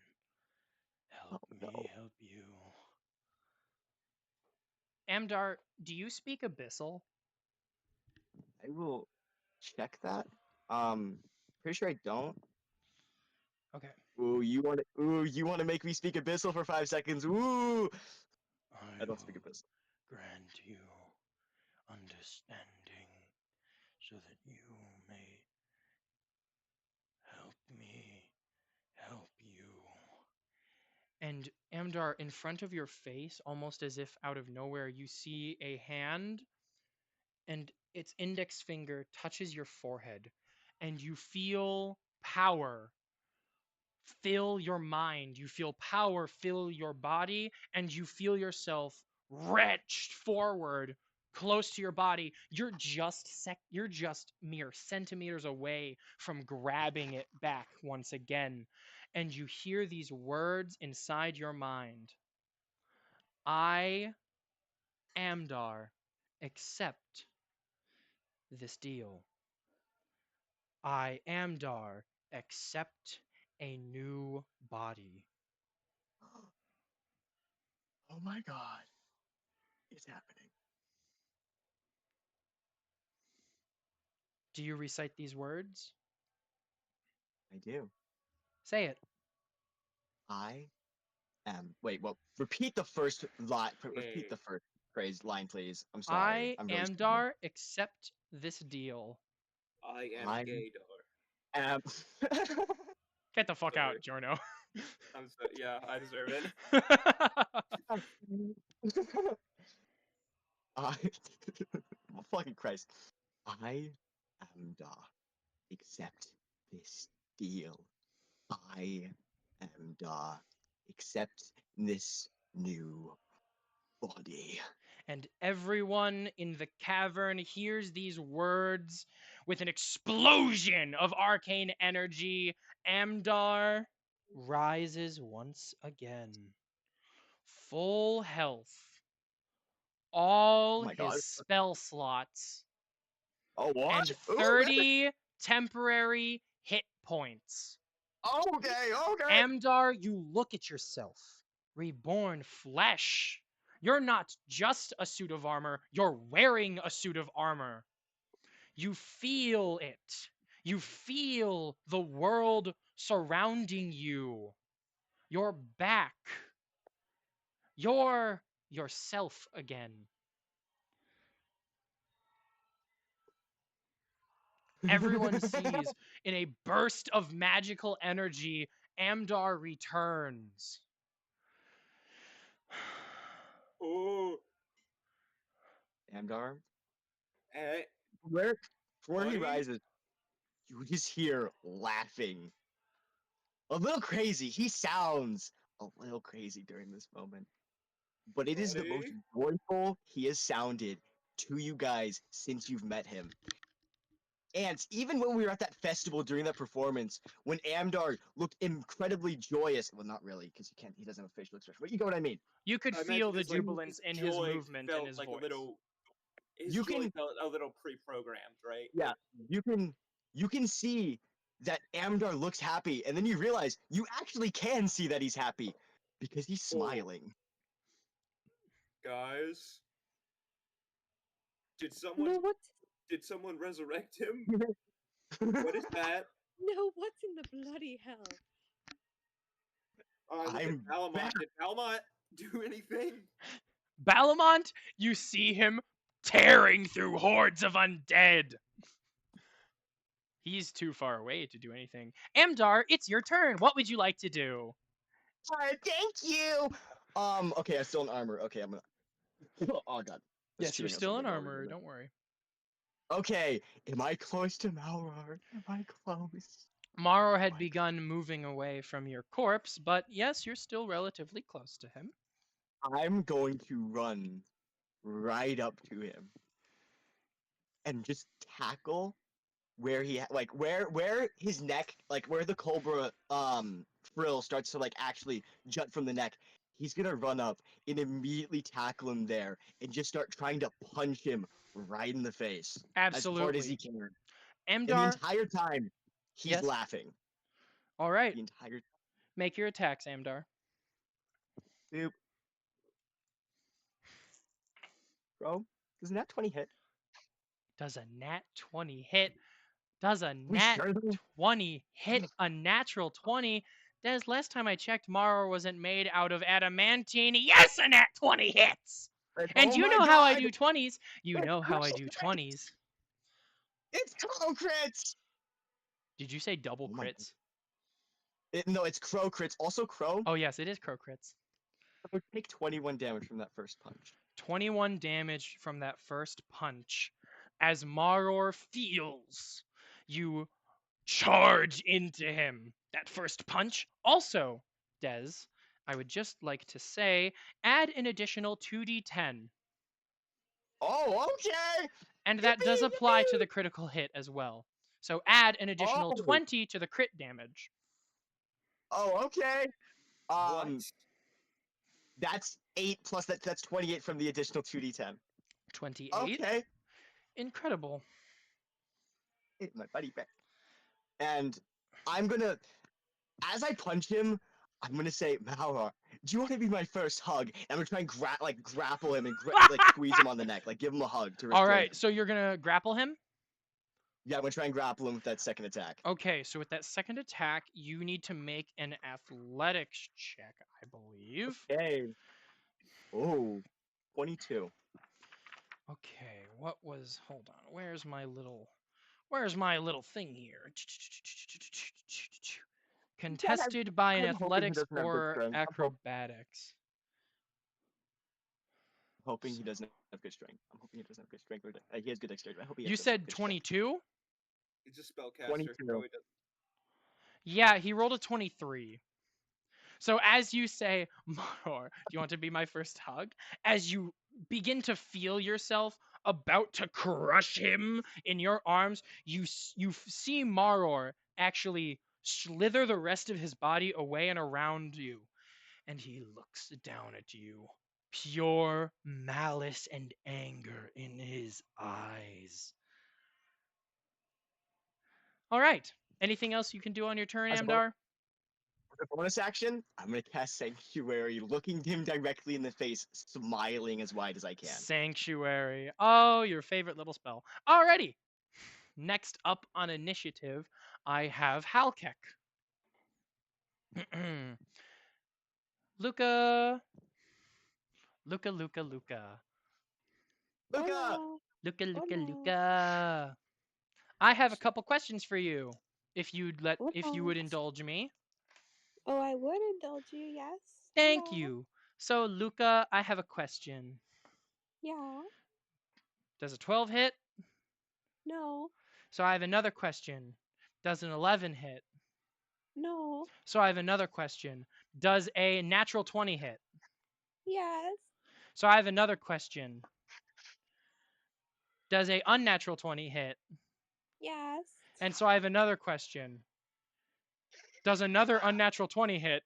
Help me, help you. Amdar, do you speak Abyssal? I will check that. Pretty sure I don't. Okay. Ooh, you want to make me speak Abyssal for 5 seconds? Ooh. I don't speak Abyssal. Grant you understanding so that you may help me help you. And Amdar, in front of your face, almost as if out of nowhere, you see a hand, and its index finger touches your forehead, and you feel power fill your mind. You feel power fill your body, and you feel yourself wrenched forward close to your body. You're just mere centimeters away from grabbing it back once again. And you hear these words inside your mind. I, Amdar, accept this deal. I, Amdar, accept a new body. Oh my god. It's happening. Do you recite these words? I do. Say it. I am. Wait, well, repeat the first line. Repeat the first line, please. I'm sorry. I'm really Amdar, accept this deal. I am I'm- Gaydar. am. Get the fuck out, Sorry. Jorno. I'm so, yeah, I deserve it. I. Fucking Christ. I am da. Accept this deal. I am da. Accept this new body. And everyone in the cavern hears these words with an explosion of arcane energy. Amdar rises once again. Full health. All Oh my his God. spell slots. Oh, what? And 30 temporary hit points. Okay. Amdar, you look at yourself. Reborn flesh. You're not just a suit of armor, you're wearing a suit of armor. You feel it. You feel the world surrounding you. You're back. You're yourself again. Everyone sees in a burst of magical energy, Amdar returns. Oh. Amdar, Hey. where he Buddy? rises, you just hear laughing. A little crazy. He sounds a little crazy during this moment. But it is the most Buddy? joyful he has sounded to you guys since you've met him. And even when we were at that festival during that performance, when Amdar looked incredibly joyous, well, not really, because he doesn't have a facial expression, but you know what I mean. You could I feel imagine the his, like, jubilance in his his joy movement felt and his like voice. a little. His You joy can- felt a little pre-programmed, right? Yeah, you can see that Amdar looks happy, and then you realize you actually can see that he's happy because he's smiling. Guys, did No, someone resurrect him? What is that? No, what's in the bloody hell? Look at I'm Balamont. back. Did Balamont do anything? Balamont, you see him tearing through hordes of undead. He's too far away to do anything. Amdar, it's your turn. What would you like to do? Thank you. Okay, I'm still in armor. Okay, I'm gonna. Oh God. Yes, you're still in armor. Don't worry. Okay, am I close to Malrar? Am I close? Maro had begun moving away from your corpse, but yes, you're still relatively close to him. I'm going to run right up to him and just tackle where he where his neck, like where the cobra frill starts to like actually jut from the neck. He's gonna run up and immediately tackle him there and just start trying to punch him right in the face Absolutely. as hard as he can. And the Amdar, entire time he's Yes? laughing. all right. The entire Make your attacks, Amdar. Boop. Bro, does that 20 hit? Does a nat 20 hit? Does a We nat sure do? 20 hit a natural 20? Des, last time I checked, Maro wasn't made out of adamantine. Yes, a nat 20 hits! And Oh you my know how I God! do 20s. You know how I do 20s. It's crow crits! Did you say double Oh my crits? No, it's crow crits. Also crow. Oh, yes, it is crow crits. Would take 21 damage from that first punch. 21 damage from that first punch. As Maror feels you charge into him. That first punch. Also, Des, I would just like to say, add an additional 2d10. Oh, okay! And that does apply to the critical hit as well. So add an additional Oh. 20 to the crit damage. Oh, okay. What? That's 8 plus that's 28 from the additional 2d10. 28. Okay. Incredible. Hit my buddy back. And I'm gonna, as I punch him, I'm gonna say, Malrar, do you want to be my first hug? And I'm gonna try and grapple him and like squeeze him on the neck, like give him a hug to restrain All right, him. so you're going to grapple him? Yeah, I'm gonna try and grapple him with that second attack. Okay, so with that second attack, you need to make an athletics check, I believe. Okay. Oh, 22. Okay, what was? Hold on. Where's my little thing here? Contested by an I'm hoping he athletics doesn't have good or strength. acrobatics. Hoping he doesn't have good strength. I'm hoping he doesn't have good strength. He has good dexterity. I hope he has You good said good strength. 22? He's a spellcaster. 22. Probably doesn't. Yeah, he rolled a 23. So as you say, Maror, do you want to be my first hug? As you begin to feel yourself about to crush him in your arms, you see Maror actually slither the rest of his body away and around you. And he looks down at you, pure malice and anger in his eyes. All right. Anything else you can do on your turn, Amdar? The bonus action, I'm gonna cast Sanctuary, looking him directly in the face, smiling as wide as I can. Sanctuary. Oh, your favorite little spell. Alrighty. Next up on initiative, I have Halkek. Luca. Luca. Luca! Luca. I have a couple questions for you. If you would indulge me. Oh, I would indulge you, yes. Thank you. So, Luca, I have a question. Yeah. Does a 12 hit? No. So I have another question. Does an 11 hit? No. So I have another question. Does a natural 20 hit? Yes. So I have another question. Does a unnatural 20 hit? Yes. And so I have another question. Does another unnatural 20 hit?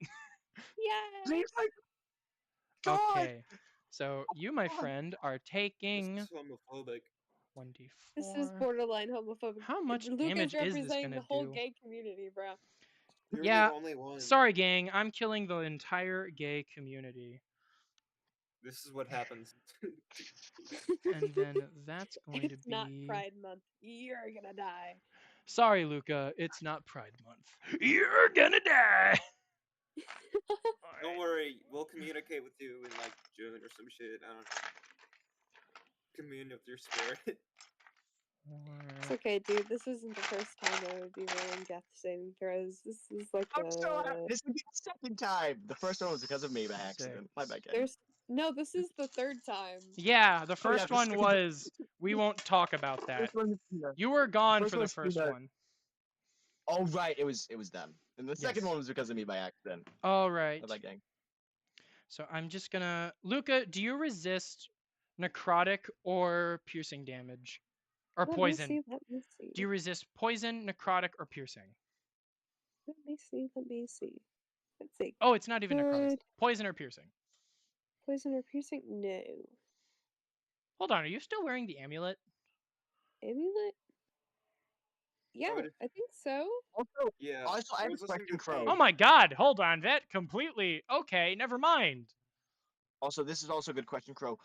Yes. Okay. So you, my friend, are taking This is homophobic. 1d4. This is borderline homophobic. How much Lucas damage is this representing gonna the whole do? gay community, bro. You're Yeah. the only one. Sorry, gang. I'm killing the entire gay community. This is what happens. And then that's going to be. It's not Pride Month. You're gonna die. Sorry, Luca. It's not Pride Month. You're gonna die. Don't worry, we'll communicate with you in like June or some shit. I don't know. Commune with your spirit. It's okay, dude. This isn't the first time I would be rolling death saving throws. This is like I'm so happy. This would be the second time. The first one was because of me by accident. My bad, gang. This is the third time. Yeah, the first one was. We won't talk about that. You were gone for the first one. Oh right, it was them. And the second one was because of me by accident. All right. My bad, gang. So I'm just gonna. Luca, do you resist necrotic or piercing damage? Or poison? Let me see. Do you resist poison, necrotic, or piercing? Let me see. Let's see. Oh, it's not even necrotic. Poison or piercing? Poison or piercing? No. Hold on, are you still wearing the amulet? Amulet? Yeah, I think so. Also, yeah. Also, I have a question, Crow. Oh my god, hold on, that completely. Okay, never mind. Also, this is also a good question, Crow.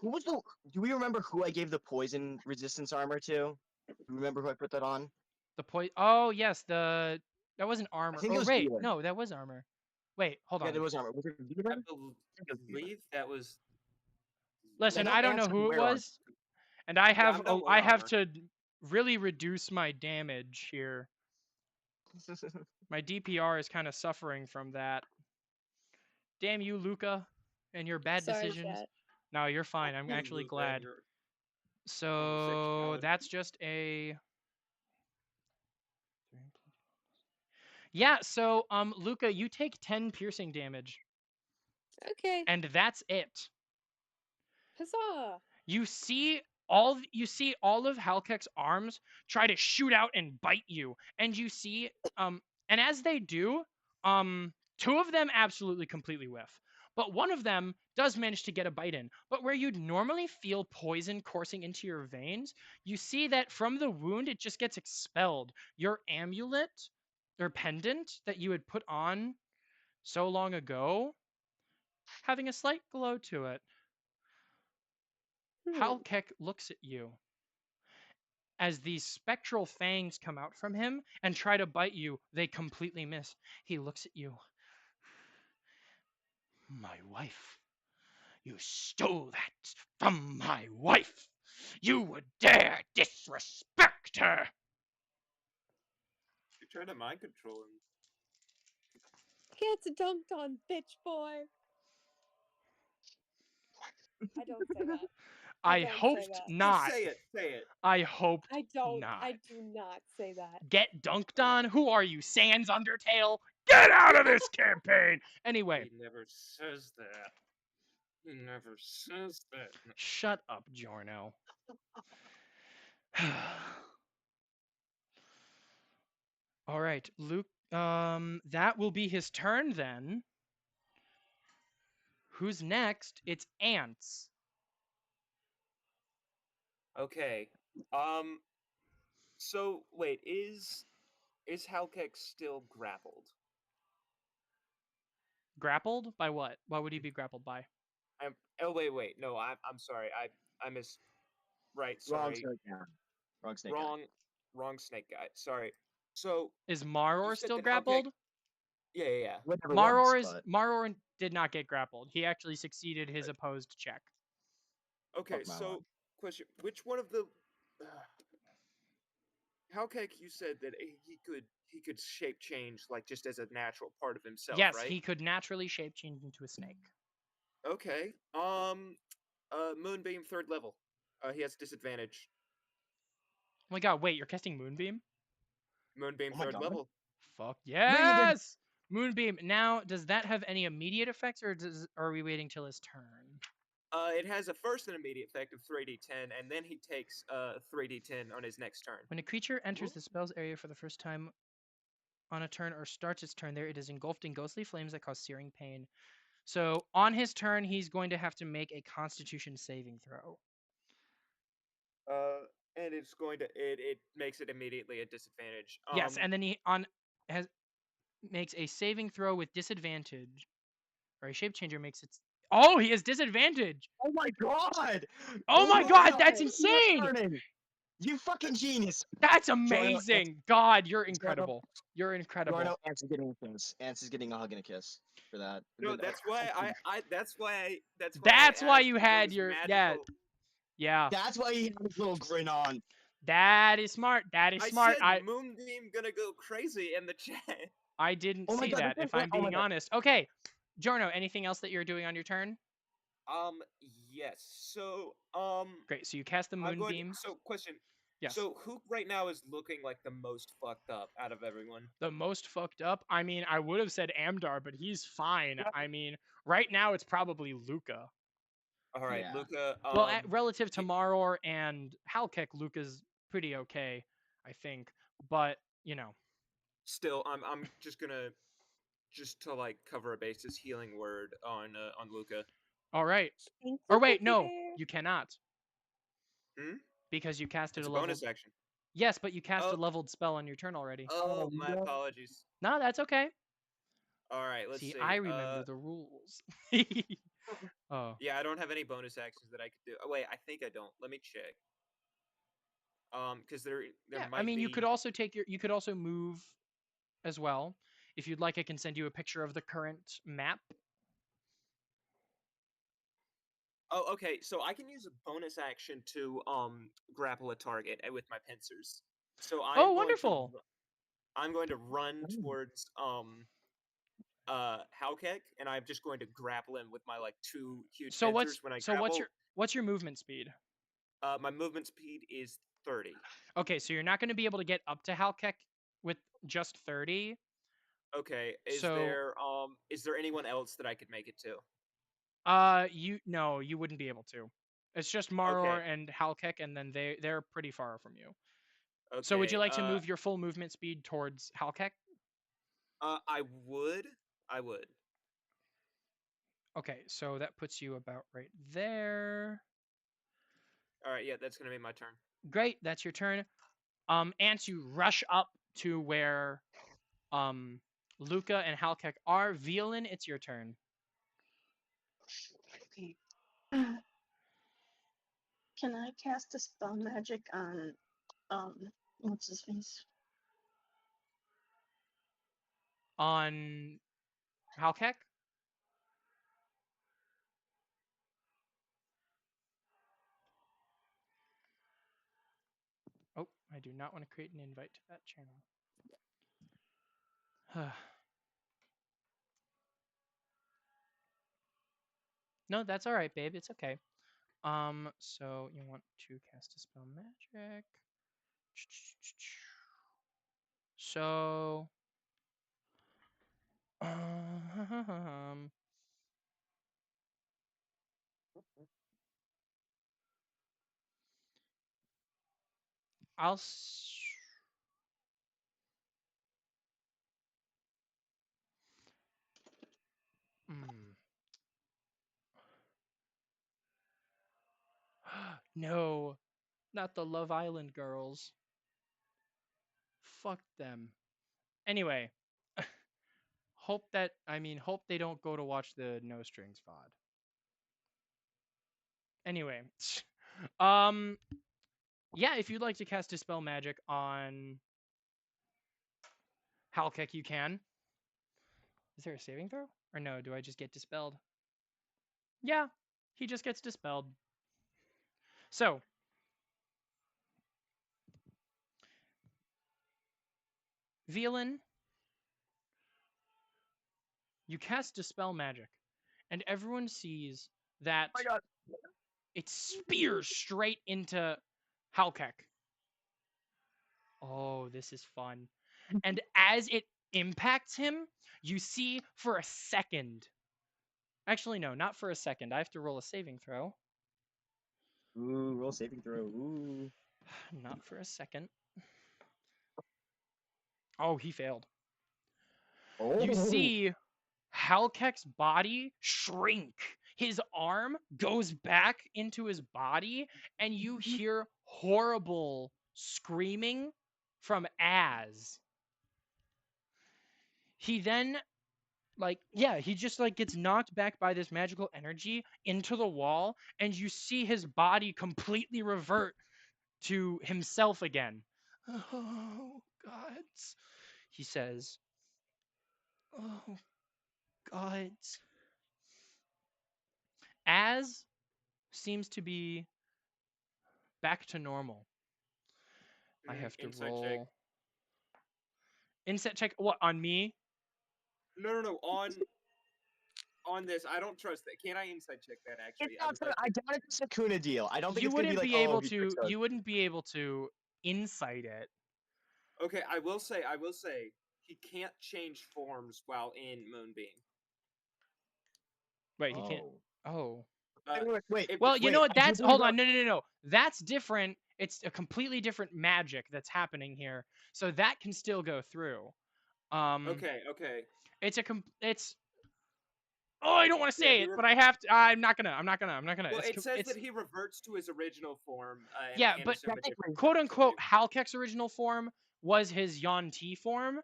Who was the? Do we remember who I gave the poison resistance armor to? Do you remember who I put that on? The poison. Oh yes, that wasn't armor. I think oh it was wait, Vita. no, that was armor. Wait, hold on. Yeah, there was armor. Was it Vita? I believe that was. Listen, I don't know who it was, and I have to really reduce my damage here. My DPR is kind of suffering from that. Damn you, Luca, and your bad decisions. Chat. No, you're fine. I'm actually glad. So that's just a. Yeah, so Luca, you take 10 piercing damage. Okay. And that's it. Huzzah! You see all of Halkek's arms try to shoot out and bite you. And you see and as they do, two of them absolutely completely whiff. But one of them does manage to get a bite in. But where you'd normally feel poison coursing into your veins, you see that from the wound, it just gets expelled. Your amulet or pendant that you had put on so long ago, having a slight glow to it. Halkek looks at you. as these spectral fangs come out from him and try to bite you. They completely miss. He looks at you. My wife. You stole that from my wife. You would dare disrespect her. You're trying to mind control him. Gets dunked on, bitch boy. I don't say that. I hoped not. Just say it. Say it. I hoped I don't. not. I do not say that. Get dunked on? Who are you, Sans Undertale? Get out of this campaign! Anyway. He never says that. He never says that. Shut up, Giorno. All right, Luke. That will be his turn then. Who's next? It's Ants. Okay. So wait, is Halkek still grappled? Grappled by what? Why would he be grappled by? Oh wait. No, I'm sorry. I missed. Right. Sorry. Wrong snake guy. Wrong snake guy. Wrong snake guy. Sorry. So is Maror still grappled? Yeah. Maror did not get grappled. He actually succeeded his opposed check. Okay, so question: which one of the Halkek, you said that he could shape change like just as a natural part of himself, yes, right? he could naturally shape change into a snake. Okay. Moonbeam 3rd level. He has disadvantage. Oh my god, wait, you're casting Moonbeam? Moonbeam 3rd level. Fuck yes! Moonbeam. Now, does that have any immediate effects, or are we waiting till his turn? It has a first and immediate effect of 3d10, and then he takes 3d10 on his next turn. When a creature enters the spell's area for the first time on a turn or starts its turn there, it is engulfed in ghostly flames that cause searing pain. So on his turn, he's going to have to make a Constitution saving throw. And it's going to it makes it immediately a disadvantage. Yes, and then he makes a saving throw with disadvantage, or a shape changer makes it. Oh, he has disadvantage. Oh my god! Oh my god, that's insane! You fucking genius! That's amazing! God, you're incredible. You're incredible. Giorno, Ants is getting a kiss. Ants is getting a hug and a kiss for that. No, that's why That's why you had your magical... Yeah. That's why he had his little grin on. That is smart. That is smart. I said Moonbeam gonna go crazy in the chat. I didn't see that, if I'm being honest. Okay, Giorno, anything else that you're doing on your turn? Yes. So, Great. So you cast the Moonbeam. So, question. Yes. So, who right now is looking like the most fucked up out of everyone? The most fucked up? I mean, I would have said Amdar, but he's fine. I mean, right now it's probably Luca. All right, yeah. Luca. Well, relative to Maror and Halkek, Luca's pretty okay, I think. But you know, still, I'm just gonna to like cover a basis, healing word on Luca. All right. Or wait, no, you cannot. Because you casted a bonus action. Yes, but you cast a leveled spell on your turn already. Oh, my apologies. No, that's okay. All right, let's see. I remember the rules. Oh. Yeah, I don't have any bonus actions that I could do. Oh, wait, I think I don't. Let me check. Because there might I mean, be... you could also move as well. If you'd like, I can send you a picture of the current map. Oh, okay. So I can use a bonus action to grapple a target with my pincers. So wonderful. I'm going to run towards Halkek, and I'm just going to grapple him with my like 2 huge pincers when I grapple. What's your movement speed? My movement speed is 30. Okay, so you're not going to be able to get up to Halkek with just 30. Okay. Is there anyone else that I could make it to? You wouldn't be able to. It's just Maror and Halkek, and then they're pretty far from you. Okay. So would you like to move your full movement speed towards Halkek? I would. Okay, so that puts you about right there. All right, yeah, that's gonna be my turn. Great, that's your turn. Ants, you rush up to where Luca and Halkek are. Violin, it's your turn. Okay. Can I cast a spell magic on what's his face? On Halkek? Oh, I do not want to create an invite to that channel. No, that's all right, babe. It's okay. So you want to cast Dispel Magic. So, I'll. No, not the Love Island girls. Fuck them. Anyway, hope they don't go to watch the No Strings VOD. Anyway, yeah, if you'd like to cast Dispel Magic on Halkek, you can. Is there a saving throw? Or no, do I just get dispelled? Yeah, he just gets dispelled. So, Violin, you cast Dispel Magic, and everyone sees that it spears straight into Halkek. Oh, this is fun. And as it impacts him, you see for a second. Actually, no, not for a second. I have to roll a saving throw. Ooh, roll saving throw. Ooh. Not for a second. Oh, he failed. Oh. You see Halkek's body shrink. His arm goes back into his body, and you hear horrible screaming from Az. He then, he just gets knocked back by this magical energy into the wall, and you see his body completely revert to himself again. Oh, gods, he says. Oh, gods. Az seems to be back to normal. I have to roll. Check. Insight check. What, on me? No. On this, I don't trust that. Can I insight check that actually? I doubt it's a Sukuna deal. I don't think you it's gonna be like, able to. You wouldn't be able to insight it. Okay, I will say, he can't change forms while in Moonbeam. Wait, he can't. Oh. Wait. Well, you know what? That's hold on. No. That's different. It's a completely different magic that's happening here, so that can still go through. Okay. It's. Oh, I don't want to say it, but I have to. I'm not gonna. Well, it says that he reverts to his original form. Yeah, but quote unquote, Halkek's original form was his Yuan-ti form,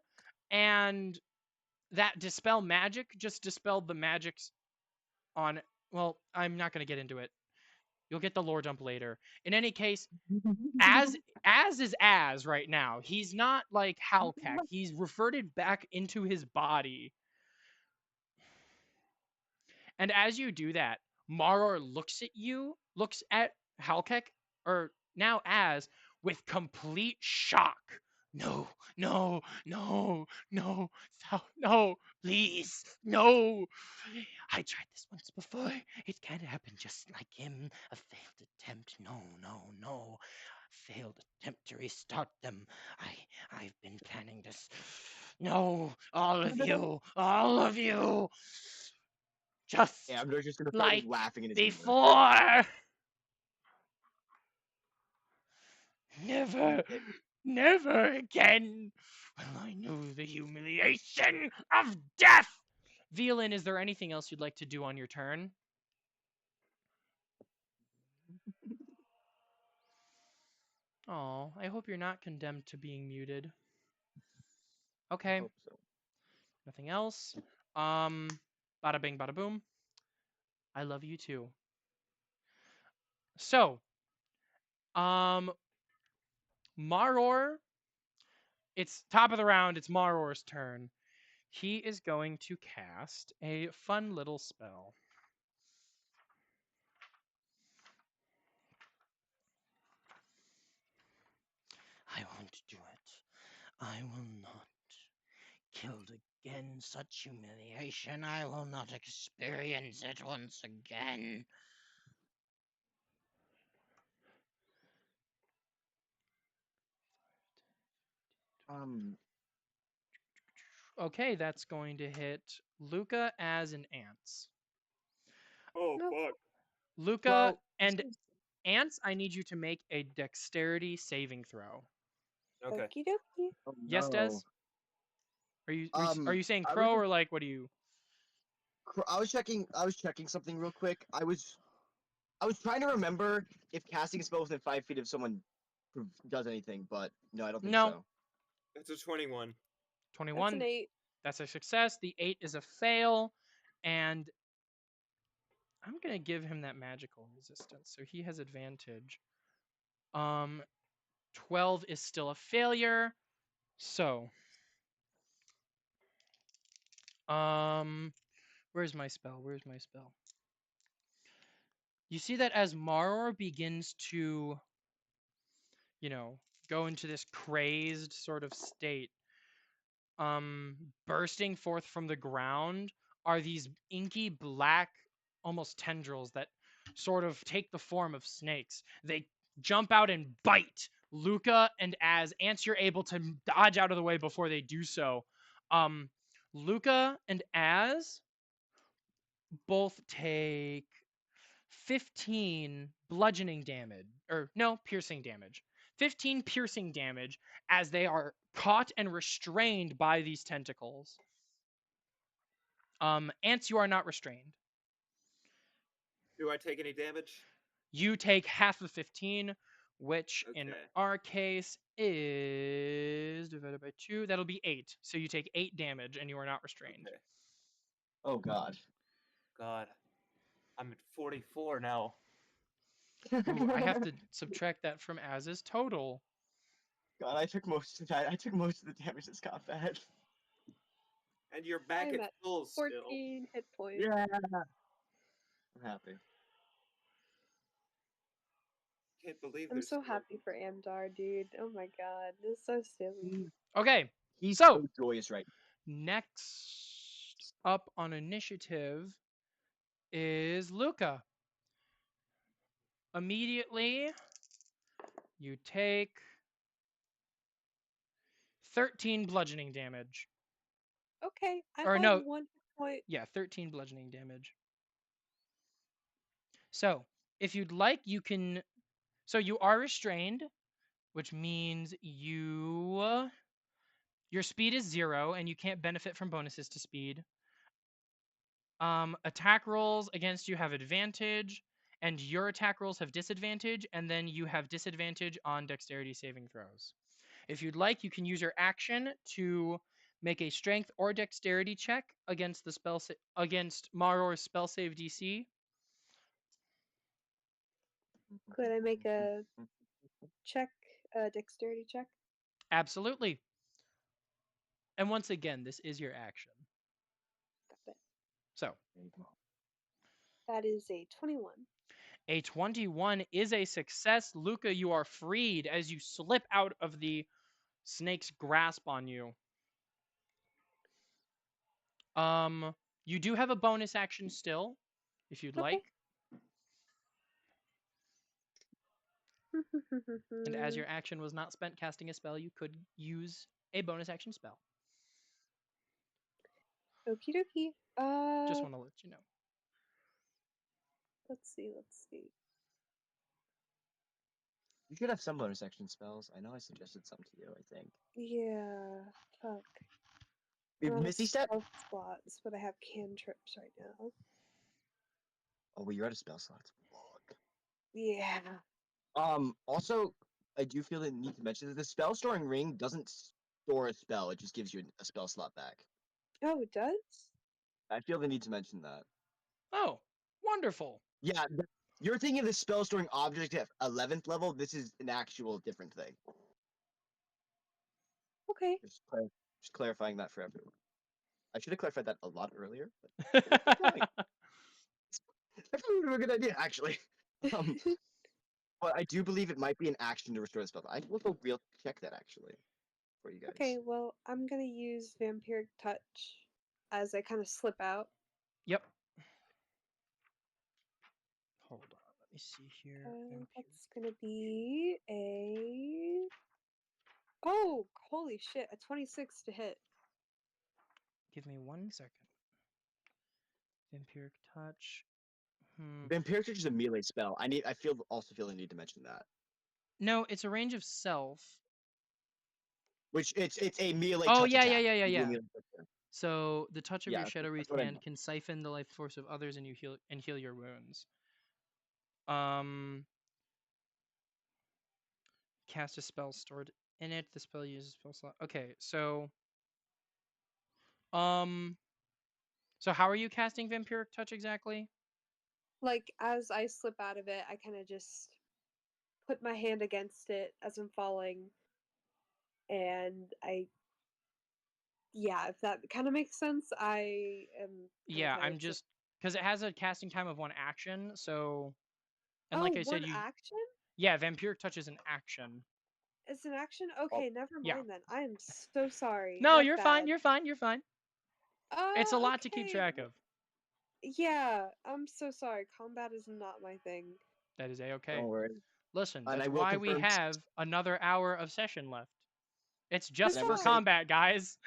and that Dispel Magic just dispelled the magics on. Well, I'm not gonna get into it. You'll get the lore dump later. In any case, Az is Az right now. He's not like Halkek. He's reverted back into his body. And as you do that, Maror looks at Halkek, or now Az, with complete shock. No, please, no. I tried this once before. It can't happen just like him. A failed attempt. No. Failed attempt to restart them. I've been planning this. No, all of you. Just I'm just gonna like laughing in his before. Never again will I know the humiliation of death. Violin, is there anything else you'd like to do on your turn? Oh, I hope you're not condemned to being muted. Okay. I hope so. Nothing else. Bada bing, bada boom. I love you too. So, Maror, it's top of the round. It's Maror's turn. He is going to cast a fun little spell. I won't do it. I will not. Killed again, such humiliation. I will not experience it once again. Okay, that's going to hit Luca as an ants. Oh Nope. fuck. Luca Well, and ants, I need you to make a dexterity saving throw. Okay. Okie dokie. oh, Yes, Des? no. Are you saying I crow was or like what do you? I was checking something real quick. I was trying to remember if casting a spell within 5 feet of someone does anything, but no, I don't think No. so. That's a 21. 21. That's an 8. That's a success. The 8 is a fail, and I'm gonna give him that magical resistance, so he has advantage. 12 is still a failure. So, where's my spell? Where's my spell? You see that as Maror begins to, go into this crazed sort of state, bursting forth from the ground are these inky black, almost tendrils that sort of take the form of snakes. They jump out and bite Luca, and as ants, you're able to dodge out of the way before they do so. Luca and Az both take 15 bludgeoning damage, or no, piercing damage. 15 piercing damage as they are caught and restrained by these tentacles. Ants, you are not restrained. Do I take any damage? You take half of 15, which in Okay. our case is divided by 2. That'll be 8. So you take 8 damage and you are not restrained. Okay. Oh god. God. I'm at 44 now. Ooh, I have to subtract that from Az's total. God, I took most of that. I took most of the damage this combat. And you're back I'm at at full still. 14 hit points. Yeah. I'm happy. Can't believe I'm there's so still- happy for Amdar, dude. Oh my god, this is so silly. Okay, He's so so joyous right next up on initiative is Luca. Immediately, you take 13 bludgeoning damage. Okay, I Or have no. 1 hit point. Yeah, 13 bludgeoning damage. So, if you'd like, you can. So, you are restrained, which means your speed is 0 and you can't benefit from bonuses to speed. Attack rolls against you have advantage, and your attack rolls have disadvantage, and then you have disadvantage on dexterity saving throws. If you'd like, you can use your action to make a strength or dexterity check against the against Maror's spell save DC. Could I make a check, a dexterity check? Absolutely. And once again, this is your action. Got it. So, That is a 21. a 21 is a success. Luca, you are freed as you slip out of the snake's grasp on you. You do have a bonus action still, if you'd like. And as your action was not spent casting a spell, you could use a bonus action spell. Okie dokie. Just want to let you know. Let's see. You should have some bonus action spells. I know I suggested some to you, I think. Yeah, fuck. We have Misty Step? Spell slots, but I have cantrips right now. Oh, well, you're out of spell slots. Fuck. Yeah. Also, I do feel the need to mention that the spell storing ring doesn't store a spell, it just gives you a spell slot back. Oh, it does? I feel the need to mention that. Oh, wonderful. Yeah, you're thinking of the spell storing object at 11th level. This is an actual different thing. Okay. Just clarifying that for everyone. I should have clarified that a lot earlier. But that probably would have been a good idea, actually. But I do believe it might be an action to restore the spell. I will go real check that actually for you guys. Okay, well, I'm gonna use Vampiric Touch as I kind of slip out. Yep. Hold on, let me see here. That's gonna be a... Oh, holy shit, a 26 to hit. Give me 1 second. Vampiric Touch. Vampiric Touch is a melee spell. I also feel the need to mention that. No, it's a range of self. Which it's a melee Oh, touch yeah, attack. yeah. So the touch of Yeah, your Shadow Wreath that's what I hand meant. can siphon the life force of others and heal your wounds. Cast a spell stored in it. The spell uses spell slot. Okay, so so how are you casting Vampiric Touch exactly? Like, as I slip out of it, I kind of just put my hand against it as I'm falling, and yeah, if that kind of makes sense, I am. Yeah, I'm just because it has a casting time of 1 action, so and like I said, one action? Yeah, Vampiric Touch is an action. It's an action? Okay, never yeah. mind then. I am so sorry. No, My you're bad. fine. You're fine. You're fine. It's a lot to keep Okay. track of. Yeah, I'm so sorry. Combat is not my thing. That is a-okay. Don't worry. Listen, And that's I will why we confirm- have another hour of session left. It's just And I for will say- combat, guys.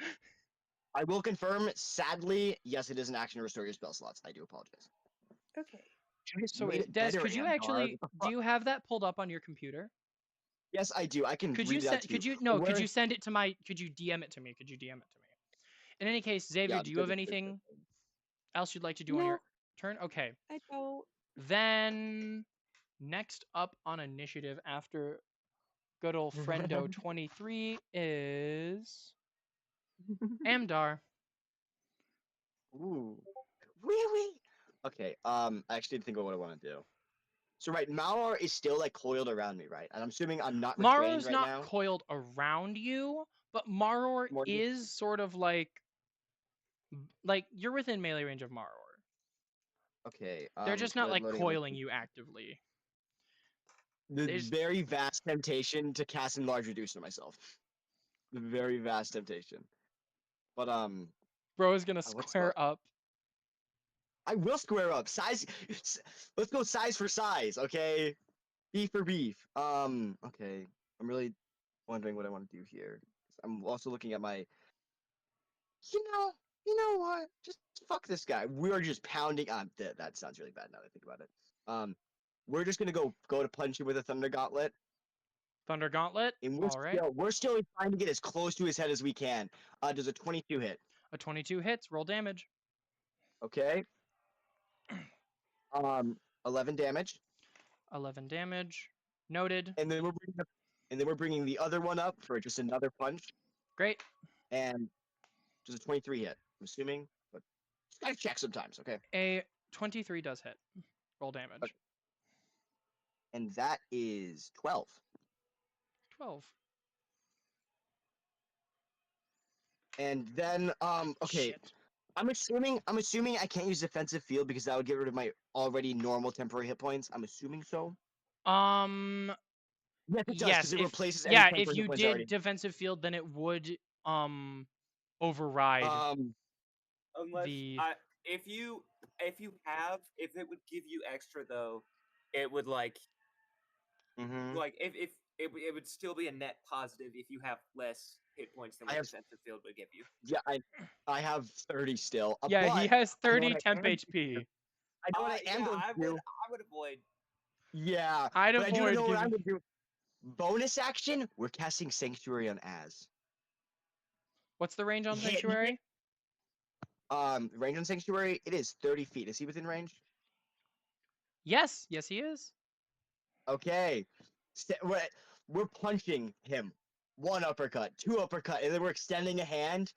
I will confirm, sadly, yes, it is an action to restore your spell slots. I do apologize. Okay. So wait, Des, could you actually do you have that pulled up on your computer? Yes, I do. I can Could read you it out send to could you. you no, could you send it to my could you DM it to me? Could you DM it to me? In any case, Xavier, Yeah, do you have anything else you'd like to do on your turn? Okay. I don't. Then next up on initiative after good old friendo 23 is Amdar. Ooh. Really? Okay, I actually didn't think of what I want to do. So right, Malor is still like coiled around me, right? And I'm assuming I'm not restrained Maror's right not now. coiled around you, but Maror is sort of like you're within melee range of Maror. Okay. They're just not like coiling you actively. The very vast temptation to cast Enlarge Reduce on myself. The very vast temptation. But Bro is gonna square up. I will square up. Size. Let's go size for size, okay? Beef for beef. Okay. I'm really wondering what I want to do here. I'm also looking at my. You know what? Just fuck this guy. We're just pounding. That sounds really bad now that I think about it. We're just gonna go to punch him with a Thunder Gauntlet. Thunder Gauntlet. And we're still trying to get as close to his head as we can. Does a 22 hit? A 22 hits. Roll damage. Okay. 11 damage. 11 damage. Noted. And then we're bringing the other one up for just another punch. Great. And does a 23 hit? I'm assuming, but just gotta check sometimes. Okay. A 23 does hit. Roll damage. Okay. And that is 12. 12. And then okay. Shit. I'm assuming I can't use defensive field because that would get rid of my already normal temporary hit points. I'm assuming so. Yes, it does, because it replaces any yeah, temporary if you hit points did already. defensive field, then it would override unless the if it would give you extra though, it would like like if it would still be a net positive if you have less hit points than what defensive field would give you. Yeah, I have 30 still. Yeah, he has 30 temp HP. I know what I am going to do. I would avoid. Yeah, I'd but avoid I do know what I'm going to do. Bonus action, we're casting Sanctuary on Az. What's the range on Sanctuary? Range on Sanctuary, it is 30 feet. Is he within range? Yes, he is. Okay. We're punching him. 1 uppercut, 2 uppercut, and then we're extending a hand.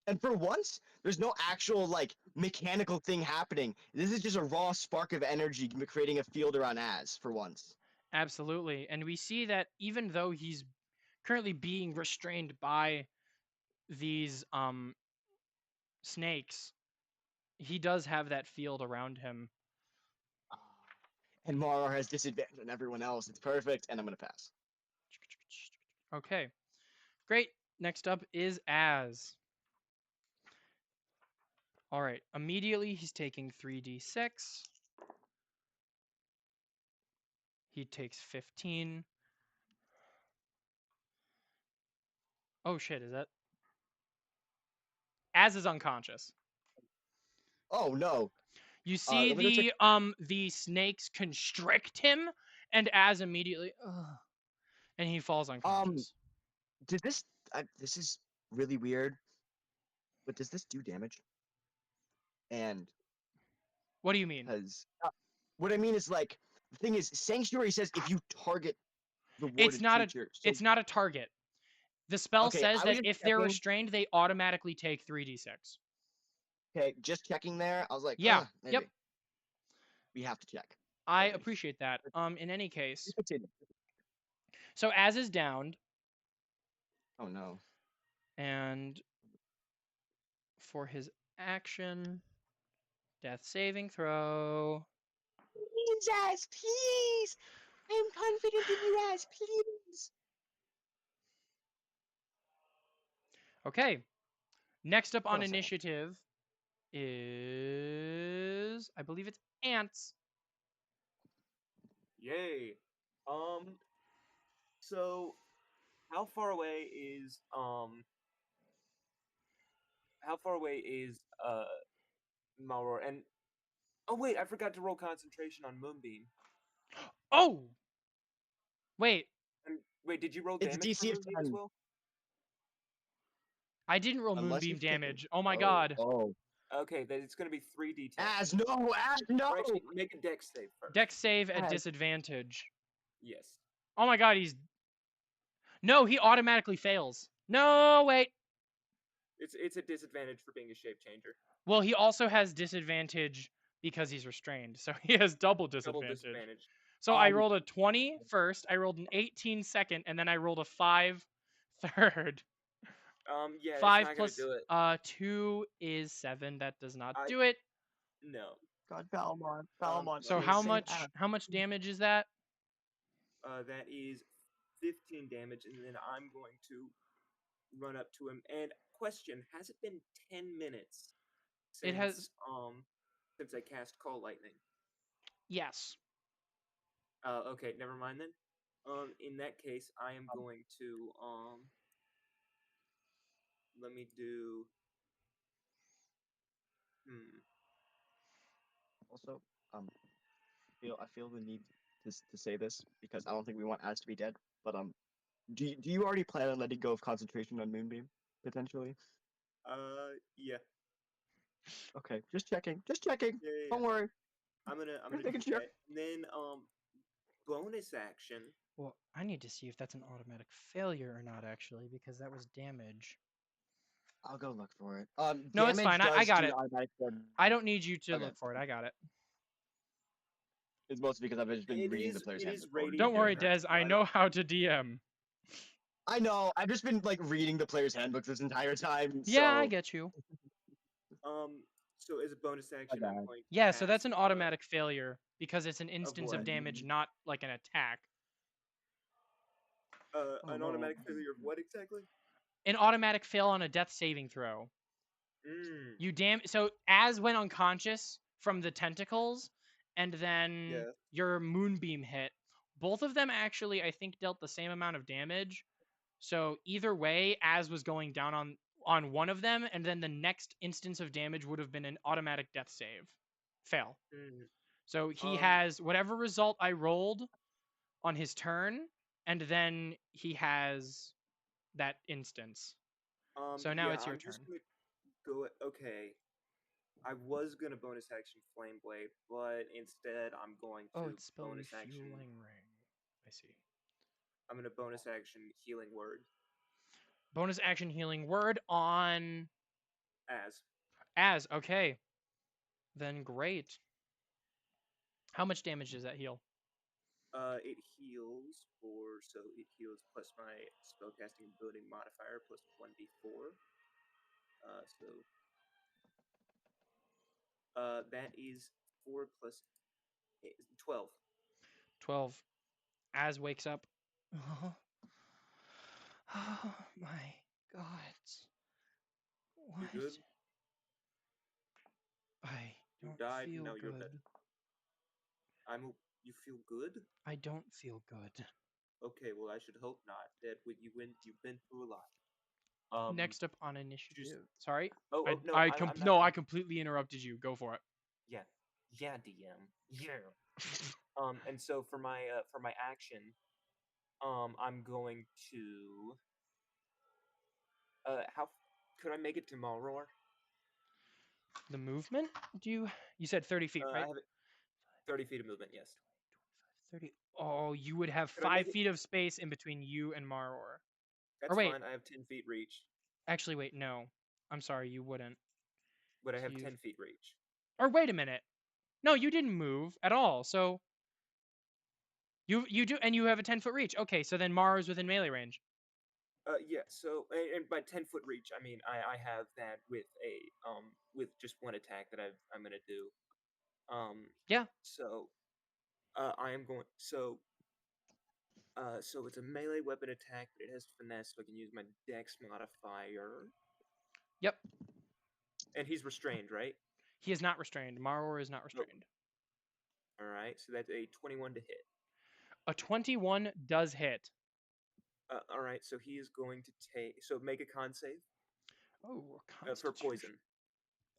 And for once, there's no actual, like, mechanical thing happening. This is just a raw spark of energy creating a field around Az, for once. Absolutely. And we see that even though he's currently being restrained by these snakes, he does have that field around him. And Mara has disadvantage on everyone else. It's perfect, and I'm gonna pass. Okay, great. Next up is Az. All right, immediately he's taking 3d6. He takes 15. Oh shit, is that? Az is unconscious. Oh no. You see the snakes constrict him, and Az immediately, and he falls unconscious. Did this? This is really weird. But does this do damage? And what do you mean? Because what I mean is like the thing is, Sanctuary says if you target the warded It's not creature, it's not a target. The spell Okay, says I was that just if they're checking. restrained, they automatically take 3d6. Okay, just checking there. I was like, Yeah, maybe. yep. We have to check. I appreciate that. In any case, so Az is downed, Oh no. and for his action, death saving throw. Please, Az, please. I'm confident in you, Az, please. Okay. Next up on Close enough. initiative is, I believe it's Ants. Yay. So how far away is Malroy? And oh wait, I forgot to roll concentration on Moonbeam. Oh! Wait. And wait, did you roll It's damage for DC of Moonbeam as 10. well? I didn't roll Unless Moonbeam you've taken- damage. Oh my god. Oh. Okay, then it's gonna be 3d10. Az, no, Az, no. Or actually, make a dex save first. Dex save at Az. disadvantage. Yes. Oh my god, he's... No, he automatically fails. No, wait. It's a disadvantage for being a shape changer. Well, he also has disadvantage because he's restrained, so he has double disadvantage. Double disadvantage. So I rolled a 20 first, I rolled an 18 second, and then I rolled a 5 third. Yeah, 5 it's not plus gonna do it. 2 is 7. That does not do it. No. God, Valmont. So how much damage is that? That is 15 damage, and then I'm going to run up to him. And question: has it been 10 minutes since It has. Since I cast Call Lightning? Yes. Okay, never mind then. In that case, I am going to let me do. Also, I feel the need to say this because I don't think we want Az to be dead. But do you already plan on letting go of concentration on Moonbeam potentially? Yeah. Okay, just checking. Yeah. Don't worry. I'm gonna making do sure. that. And then bonus action. Well, I need to see if that's an automatic failure or not, actually, because that was damage. I'll go look for it. No, it's fine. I got it. automatic I don't need you to Okay. look for it. I got it. It's mostly because I've just been reading the player's handbook. Don't worry, Des. I know how to DM. I know. I've just been like reading the player's handbook this entire time. Yeah, I so- get you. So as a bonus action, I'm going to Yeah, so that's cast, an automatic failure because it's an instance of damage, not like an attack. An automatic failure of what exactly? An automatic fail on a death saving throw. So Az went unconscious from the tentacles, and then your moonbeam hit. Both of them actually, I think, dealt the same amount of damage. So either way, Az was going down on one of them, and then the next instance of damage would have been an automatic death save. Fail. So he has whatever result I rolled on his turn, and then he has that instance. So now it's your turn. Just gonna okay. I was gonna bonus action Flame Blade, but instead I'm going to it's spell bonus action Refueling Ring. I see. I'm gonna bonus action Healing Word. Bonus action Healing Word on Az. Okay. Then great. How much damage does that heal? It heals plus my spellcasting ability modifier plus 1d4. So that is 4 plus 12. 12. Az wakes up. Oh, oh my god. You What? good? I You don't died. feel Now you're good. dead. You feel good? I don't feel good. Okay, well I should hope not. That you've been through a lot. Next up on initiative. Sorry. Oh no, I'm not. No, I completely interrupted you. Go for it. Yeah, yeah, DM. Yeah. And so for my action, I'm going to how could I make it to Malroar? The movement? You said 30 feet, I right? have 30 feet of movement. Yes. 30. Oh, you would have Could I 5 make it? feet of space in between you and Maror. That's Or wait, fine. I have 10 feet reach. actually, wait, no. I'm sorry, you wouldn't. But I So have 10 feet reach. Or wait a minute. No, you didn't move at all. So you do, and you have a 10-foot reach. Okay, so then Maror's within melee range. Yeah. So, and by 10-foot reach, I mean I have that with with just one attack that I'm gonna do. Yeah. So, I am going. So it's a melee weapon attack, but it has finesse, so I can use my Dex modifier. Yep. And he's restrained, right? He is not restrained. Maror is not restrained. All right, so that's a 21 to hit. A 21 does hit. All right, so he is going to make a con save. Oh, for poison.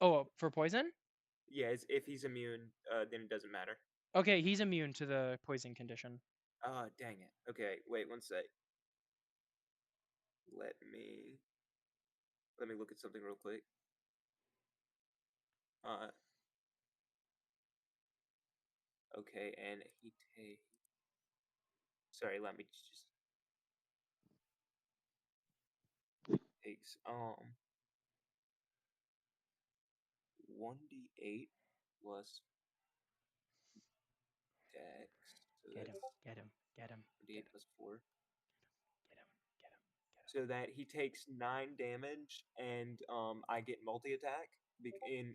Oh, for poison? Yeah, if he's immune, then it doesn't matter. Okay, he's immune to the poison condition. Ah, dang it. Okay, wait one sec. Let me look at something real quick. Okay, and he takes. Sorry, let me just takes 1d8 plus Dex. So Get him. 1d8 plus 4. Get him. So that he takes 9 damage, and I get multi attack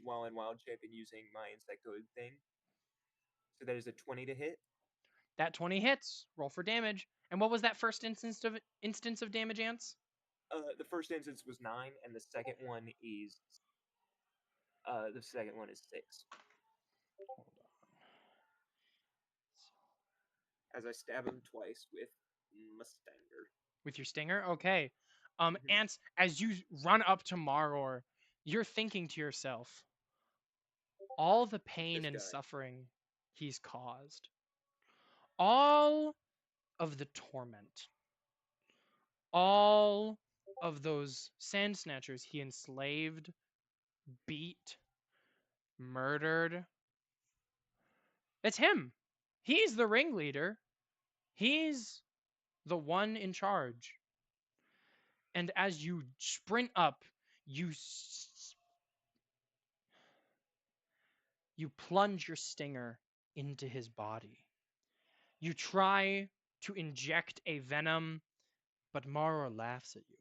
while in wild shape and using my insectoid thing. So that is a 20 to hit. That 20 hits. Roll for damage. And what was that first instance of damage, Ants? The first instance was 9, and the second one is 6. Hold on. As I stab him twice with my stinger. With your stinger? Okay. Ants, as you run up to Maror, you're thinking to yourself, all the pain and suffering he's caused, all of the torment, all of those sand snatchers he enslaved, beat, murdered. It's him. He's the ringleader. He's the one in charge. And as you sprint up, you plunge your stinger into his body. You try to inject a venom, but Maror laughs at you.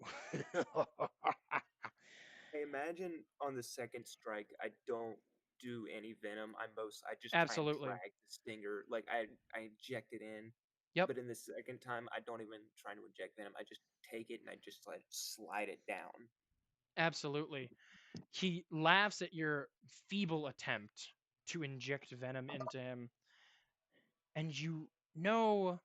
Hey, imagine on the second strike, I don't do any venom. I just Absolutely. try and drag the stinger. Like I inject it in. Yep. But in the second time, I don't even try to inject venom. I just take it and I just slide it down. Absolutely. He laughs at your feeble attempt to inject venom into him, and you know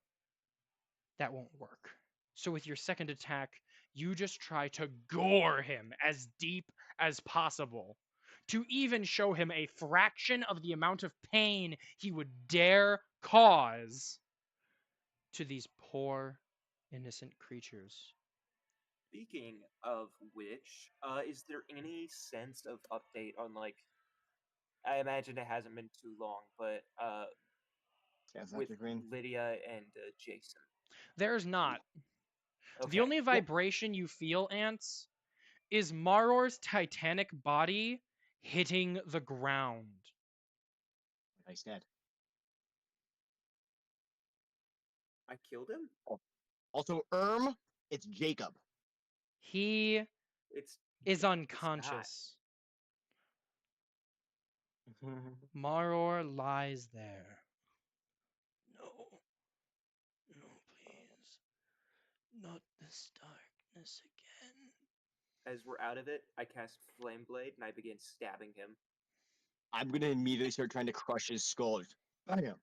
that won't work. So with your second attack, you just try to gore him as deep as possible, to even show him a fraction of the amount of pain he would dare cause to these poor, innocent creatures. Speaking of which, is there any sense of update on, like, I imagine it hasn't been too long, but with Lydia and Jason? There's not. Okay. The only vibration you feel, Ants, is Maror's titanic body hitting the ground. He's dead. I killed him? Also, it's Jacob. It's is unconscious. Maror lies there. No, no, please. Not this darkness again. As we're out of it, I cast Flame Blade and I begin stabbing him. I'm gonna immediately start trying to crush his skull. Bam.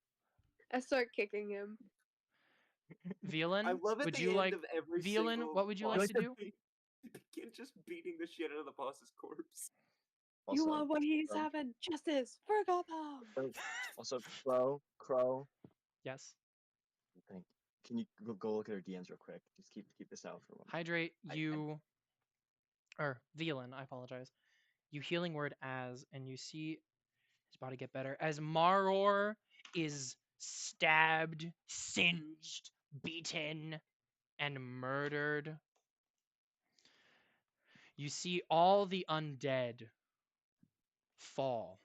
I start kicking him. Velen, I love at would the you end like of every Velen? single What would you like boss to do? fight, begin just beating the shit out of the boss's corpse. You Also, want what he's having? Justice for Gotham! also, Crow. Yes. Thank. Can you go look at our DMs real quick? Just keep this out for a moment. Hydrate, or Velen, I apologize. You healing word as, and you see his body get better as Maror is stabbed, singed, beaten, and murdered. You see all the undead fall.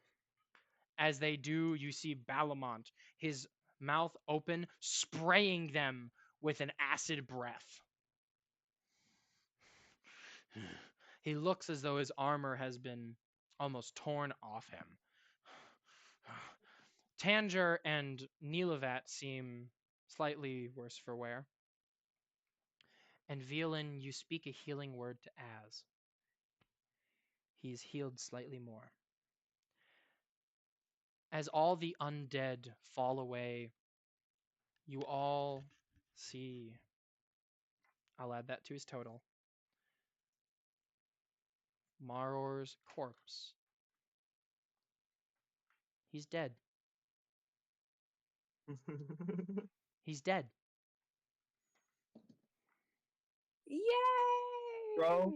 As they do, you see Balamont, his mouth open, spraying them with an acid breath. He looks as though his armor has been almost torn off him. Tanger and Nilavat seem slightly worse for wear. And Velen, you speak a healing word to Az. He's healed slightly more. As all the undead fall away, you all see. I'll add that to his total. Maror's corpse. He's dead. He's dead. Yay! Crow,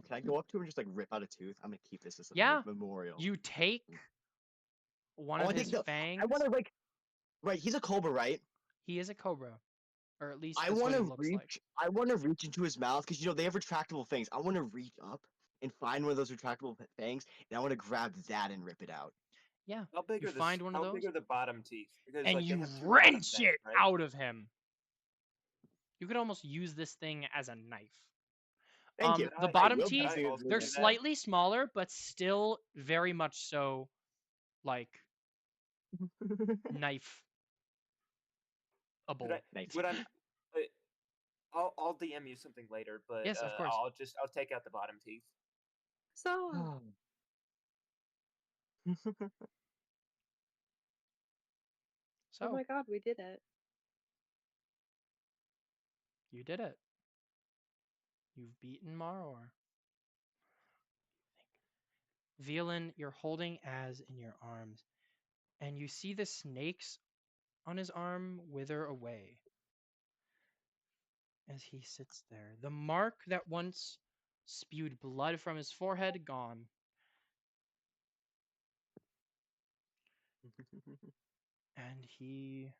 can I go up to him and just like rip out a tooth? I'm gonna keep this as a memorial. You take one of his fangs. I want to right. He's a cobra, right? He is a cobra, or at least I want to reach. I want to reach into his mouth because they have retractable fangs. I want to reach up and find one of those retractable fangs, and I want to grab that and rip it out. Yeah. How big you are find one of those? How big are the bottom teeth? Because, and you wrench it out of him. You could almost use this thing as a knife. Thank you. The bottom teeth, they're slightly smaller, but still very much so, like, knife. I'll DM you something later, but yes, of course. I'll take out the bottom teeth. So. Oh my god, we did it. You did it. You've beaten Maror. Velen, you're holding Az in your arms, and you see the snakes on his arm wither away as he sits there. The mark that once spewed blood from his forehead, gone. And he...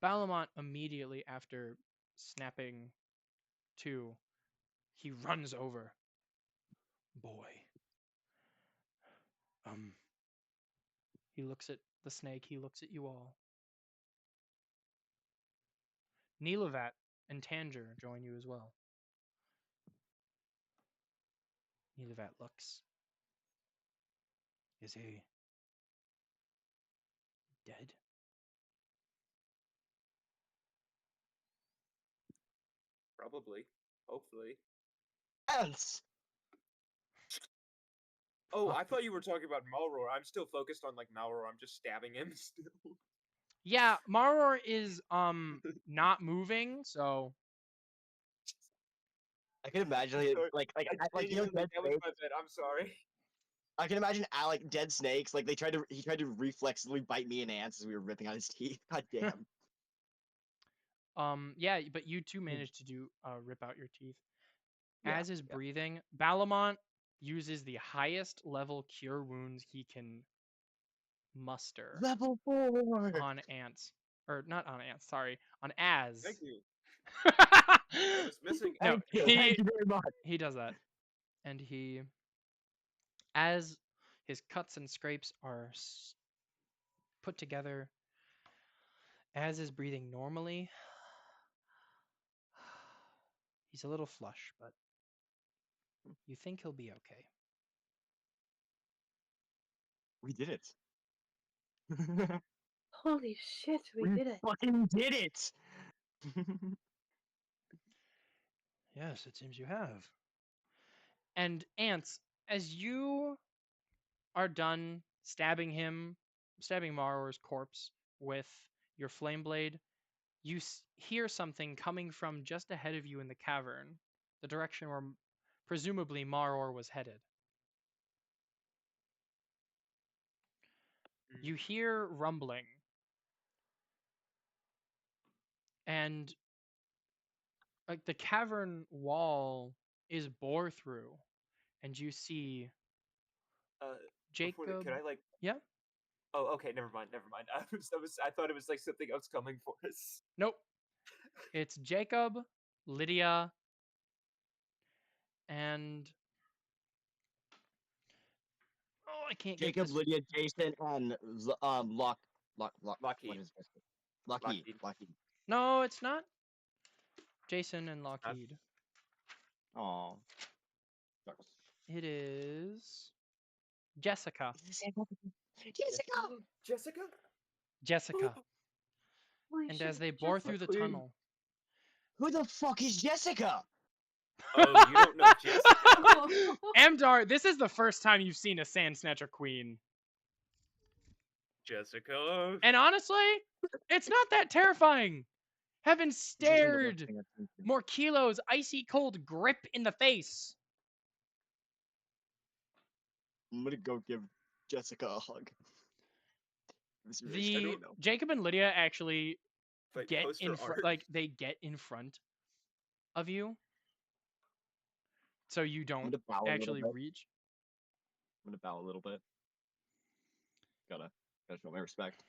Balamont, immediately after snapping to, he runs over. Boy. He looks at the snake, he looks at you all. Nilavat and Tanger join you as well. Nilavat looks. Is he dead? Probably. Hopefully. Ants! Oh, I thought you were talking about Malror. I'm still focused on, like, Malror. I'm just stabbing him still. Yeah, Maror is, not moving, so... I can imagine, that was my bad. I'm sorry. I can imagine Alec dead snakes. Like he tried to reflexively bite me and Ants as we were ripping out his teeth. God damn. Yeah, but you two managed to rip out your teeth. As is breathing, Balamont uses the highest level cure wounds he can muster. Level 4 on Ants, or not on Ants. Sorry, on Az. Thank you. I was missing. No, Thank you very much. He does that, and as his cuts and scrapes are put together, Az is breathing normally. He's a little flush, but you think he'll be okay. We did it. Holy shit, we did it. Fucking did it. Yes, it seems you have. And Ants, as you are done stabbing Maror's corpse with your flame blade, you hear something coming from just ahead of you in the cavern, the direction where presumably Maror was headed. You hear rumbling, and like the cavern wall is bore through, and you see Jacob. Can I like? Yeah. Oh, okay. Never mind. I thought it was like something else coming for us. Nope. It's Jacob, Lydia, and I can't get Jacob, this. Lydia, Jason, and Lockheed. What is this? Lockheed. No, it's not. Jason and Lockheed. Oh. It is Jessica. Jessica. And as they bore through the tunnel. Who the fuck is Jessica? Oh, you don't know Jessica? Amdar, this is the first time you've seen a Sand Snatcher Queen. Jessica. And honestly, it's not that terrifying. Having stared Morkilo's icy cold grip in the face. I'm gonna go give Jessica a hug. Jacob and Lydia actually like, get in front, like they get in front of you, so you don't actually reach. I'm gonna bow a little bit. Gotta show my respect.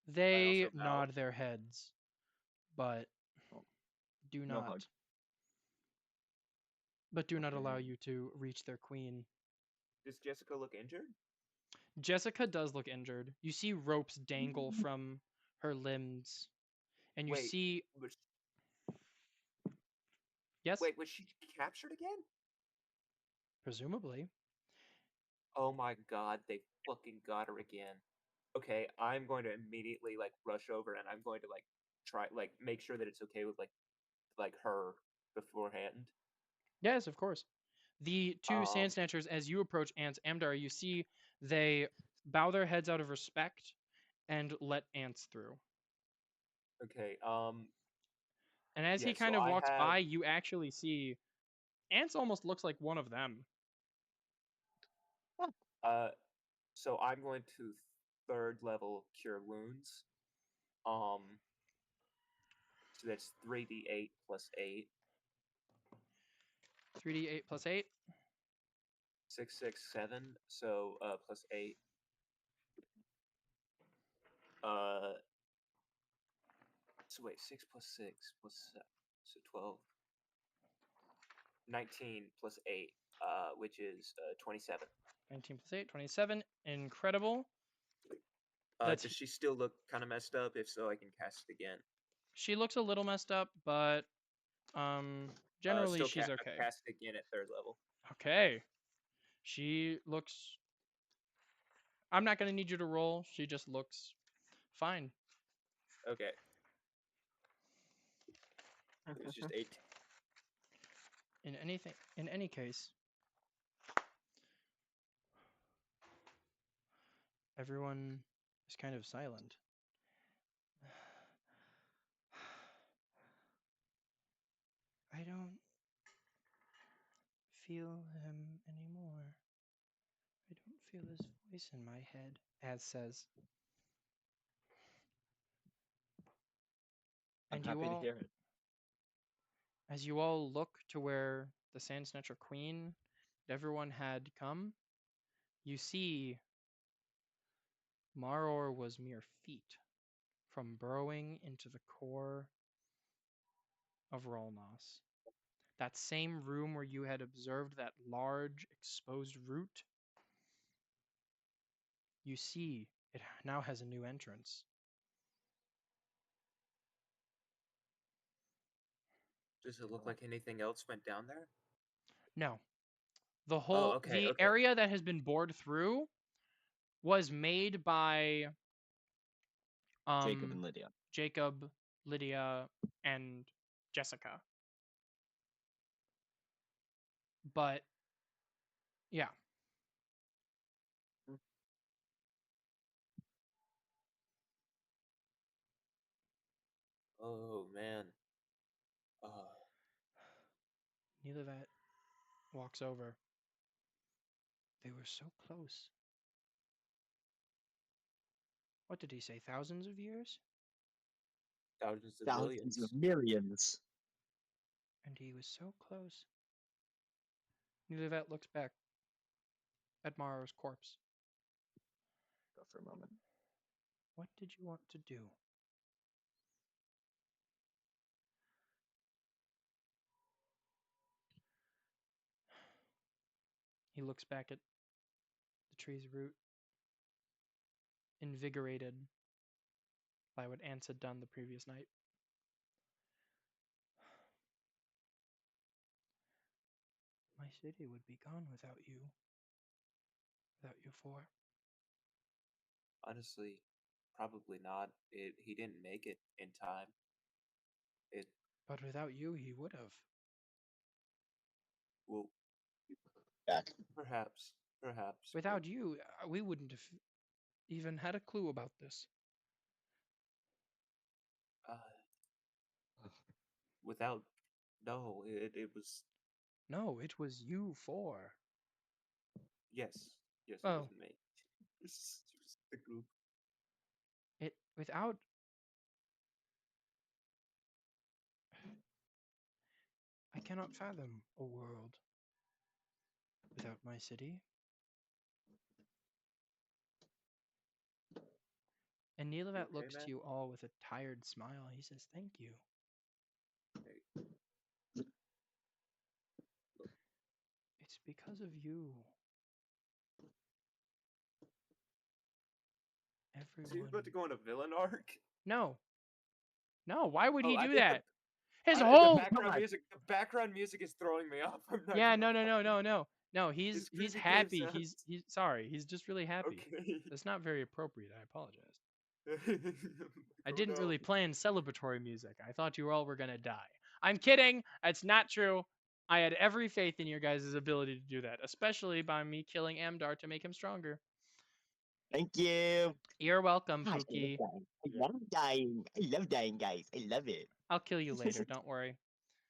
They nod their heads, but do not. No hug. But do not allow you to reach their queen. Does Jessica look injured? Jessica does look injured. You see ropes dangle from her limbs, and you see. Yes. Wait, was she captured again? Presumably. Oh my god, they fucking got her again. Okay, I'm going to immediately like rush over and I'm going to like try like make sure that it's okay with like her beforehand. Yes, of course. The two Sand Snatchers, as you approach Ants Amdar, you see they bow their heads out of respect and let Ants through. Okay. And as he kind of walks by, you actually see Ants almost looks like one of them. So I'm going to 3rd level Cure Wounds. So that's 3d8 plus 8. 3d8 plus 8. 6, 6, 7. So plus 8. So wait, 6 plus 6 plus 7. So 12. 19 plus 8, which is 27. 19 plus 8, 27. Incredible. Does she still look kind of messed up? If so, I can cast it again. She looks a little messed up, but generally she's okay. Cast it again at 3rd level. Okay. She looks... I'm not going to need you to roll. She just looks fine. Okay. It's just 8. In any case, everyone is kind of silent. I don't feel him anymore. I don't feel his voice in my head, Az says. I'm happy to hear it. As you all look to where the Sand Snatcher Queen and everyone had come, you see Maror was mere feet from burrowing into the core of Rolnos. That same room where you had observed that large exposed root, you see it now has a new entrance. Does it look like anything else went down there? No. The whole okay. area that has been bored through was made by Jacob and Lydia. Jacob, Lydia, and Jessica. But yeah. Oh man. Nilevet walks over. They were so close. What did he say? Thousands of years? Thousands of millions. And he was so close. Nilevet looks back at Maro's corpse. Go for a moment. What did you want to do? He looks back at the tree's root, invigorated by what ants had done the previous night. My city would be gone without you. Without you four. Honestly, probably not. He didn't make it in time. But without you, he would have. Well, back. Perhaps. Without you, we wouldn't have even had a clue about this. Without, no, it was. No, it was you four. Yes, it Oh. wasn't me. It was the group. Without. I cannot fathom a world without my city. And Nilevet looks to you all with a tired smile. He says, "Thank you." It's because of you. Is he about to go on a villain arc? No. Why would he I do think that? His the whole background music is throwing me off. I'm not Yeah, gonna no. No, he's creepy happy. sounds. He's sorry. He's just really happy. Okay. That's not very appropriate. I apologize. I Oh, didn't no. really plan celebratory music. I thought you all were gonna die. I'm kidding. That's not true. I had every faith in your guys' ability to do that, especially by me killing Amdar to make him stronger. Thank you. You're welcome, Gosh, Pookie. I love dying. I love dying, guys. I love it. I'll kill you later. Don't worry.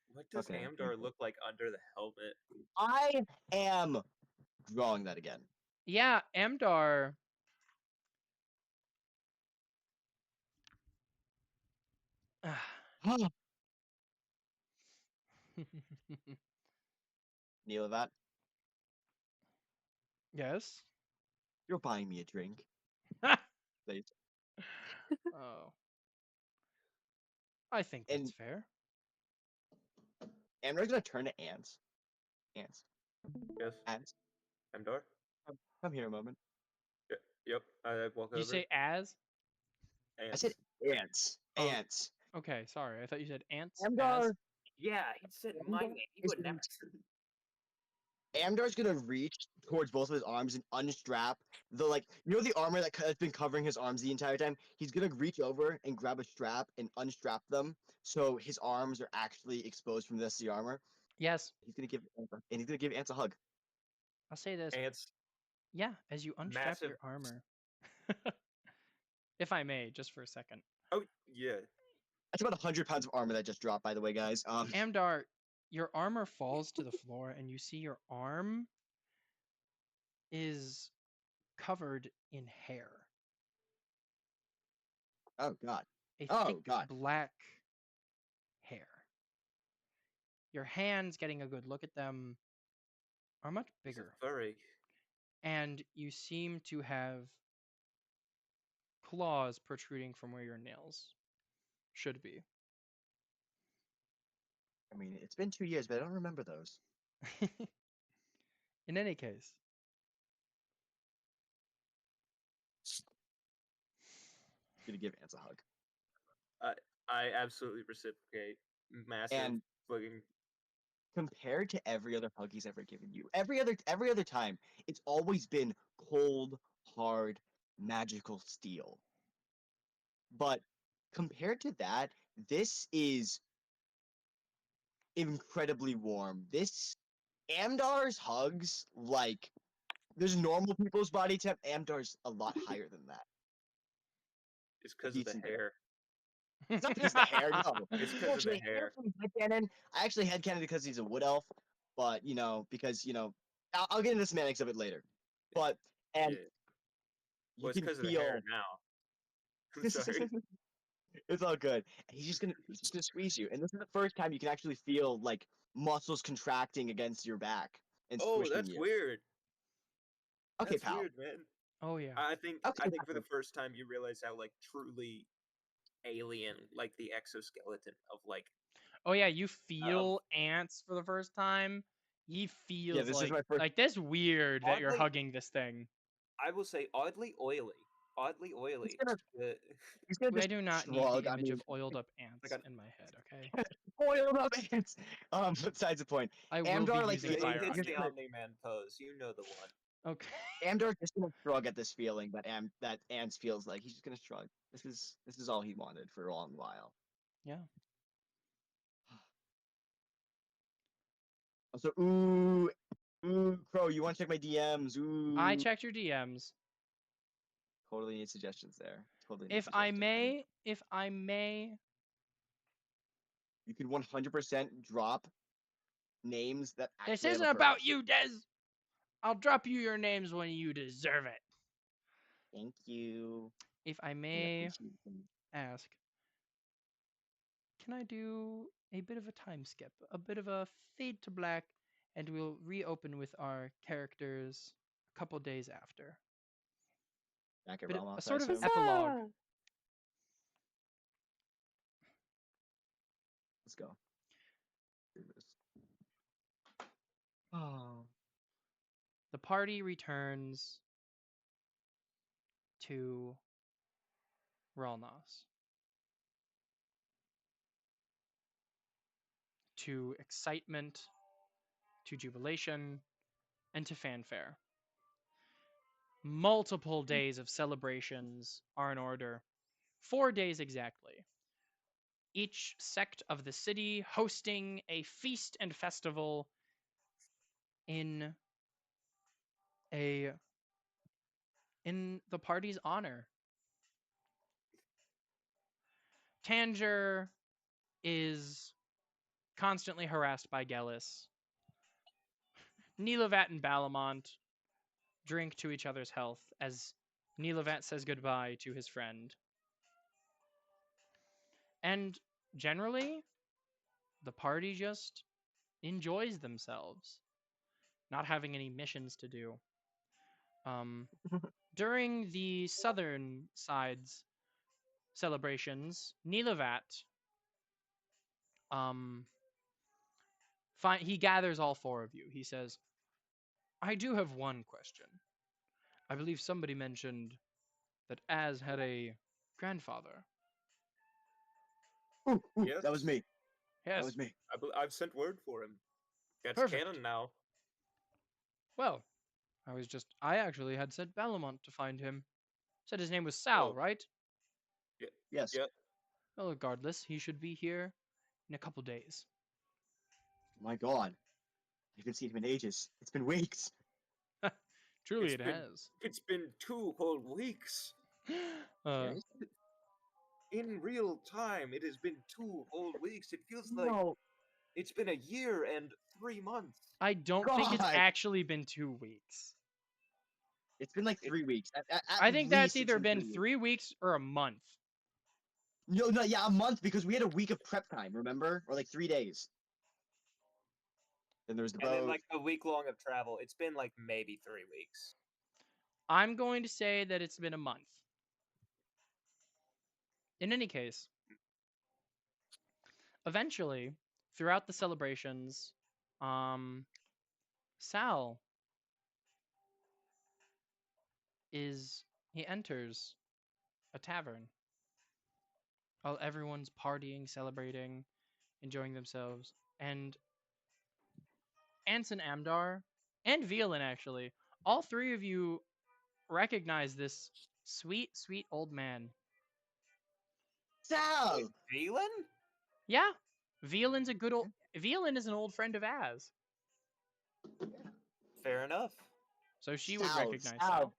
What does Amdar look like under the helmet? I am drawing that again. Yeah, Amdar. Nilevet, Yes. you're buying me a drink. Please. Oh. I think that's fair. Amdar's gonna turn to ants. Ants. Yes. Ants. Amdar? Come here a moment. Yep. I walk over. You say as? I said ants. Ants. Okay, sorry. I thought you said ants. Amdar. Yeah, he said my name. He would never. Amdar's gonna reach towards both of his arms and unstrap the the armor that's been covering his arms the entire time. He's gonna reach over and grab a strap and unstrap them so his arms are actually exposed from the rest of the armor. Yes. He's gonna give Ants a hug. I'll say this. Ants. Yeah, as you unstrap your armor. If I may, just for a second. Oh yeah. That's about 100 pounds of armor that just dropped, by the way, guys. Amdar, your armor falls to the floor, and you see your arm is covered in hair. Oh God. Thick black hair. Your hands, getting a good look at them, are much bigger. Furry. And you seem to have claws protruding from where your nails should be. I mean, it's been 2 years, but I don't remember those. In any case. Gonna give Ants a hug. I absolutely reciprocate. Massive And fucking compared to every other hug he's ever given you, every other time, it's always been cold, hard, magical steel. But compared to that, this is incredibly warm. This Amdar's hugs, like, there's normal people's body temp. Amdar's a lot higher than that. it's because of the Decent. hair. It's not because of the hair, no. It's because of the Unfortunately, hair. headcanon. I actually headcanon because he's a wood elf, but because I'll get into the semantics of it later. But and Yeah. you Well, it's can because of the feel hair now. I'm sorry. it's all good. He's just gonna squeeze you, and this is the first time you can actually feel like muscles contracting against your back and Oh, squishing that's you. weird. Okay, That's pal. weird, man. Oh yeah. I think Okay, for the pal. first time you realize how like truly alien like the exoskeleton of like Oh yeah, you feel ants for the first time. He feels this is my first. like this weird that you're Oddly- hugging this thing. I will say oddly oily. Oddly oily. He's gonna I just do not need shrug. the I image mean, of oiled up ants Like in my head, okay? oiled up ants. Besides the point. I will Amdar, be like, using he fire hits on the you. Omni-Man pose. You know the one. Okay. Amdar's just gonna shrug at this feeling that Ants feels like. He's just gonna shrug. This is all he wanted for a long while. Yeah. Also, Crow, you want to check my DMs? Ooh. I checked your DMs. Totally need suggestions there. Totally need If I suggestions. may, You could 100% drop names that actually this have isn't a about purpose. you, Des. I'll drop you your names when you deserve it. Thank you. If I may ask, can I do a bit of a time skip, a bit of a fade to black, and we'll reopen with our characters a couple days after. Back at Bit of- Ramos, a sort of I assume. epilogue. Let's go. Do this. Oh. The party returns to Ralnos. To excitement, to jubilation, and to fanfare. Multiple days of celebrations are in order. 4 days exactly. Each sect of the city hosting a feast and festival in the party's honor. Tanger is constantly harassed by Gellis. Nilavat and Balamont drink to each other's health as Nilavat says goodbye to his friend. And generally, the party just enjoys themselves, not having any missions to do. During the southern side's celebrations, Nilavat he gathers all 4 of you. He says, I do have one question. I believe somebody mentioned that Az had a grandfather. Ooh, Yes. That was me. Yes. That was me. I've sent word for him. That's Perfect. canon now. Well, I actually had sent Balamont to find him. Said his name was Sal, right? Yes. Yep. Well, regardless, he should be here in a couple days. My God. I haven't seen him in ages. It's been weeks. Truly, It's it been- has. It's been 2 whole weeks. Yes? In real time, it has been 2 whole weeks. It feels like No. it's been a year and 3 months. I don't think it's God. actually been 2 weeks. It's been like 3 weeks. I think that's least it's either been 3 weeks. 3 weeks or a month. No, yeah, a month because we had a week of prep time, remember? Or like 3 days. Then there was the And then boat. like a week long of travel. It's been like maybe 3 weeks. I'm going to say that it's been a month. In any case, eventually, throughout the celebrations, Sal he enters a tavern while everyone's partying, celebrating, enjoying themselves. and Anson Amdar and Violin, actually, all three of you recognize this sweet, sweet old man. Sal! Valen? Yeah, Violin's a good old. Violin is an old friend of Az, Fair enough. so she would Sal, recognize Sal. Sal.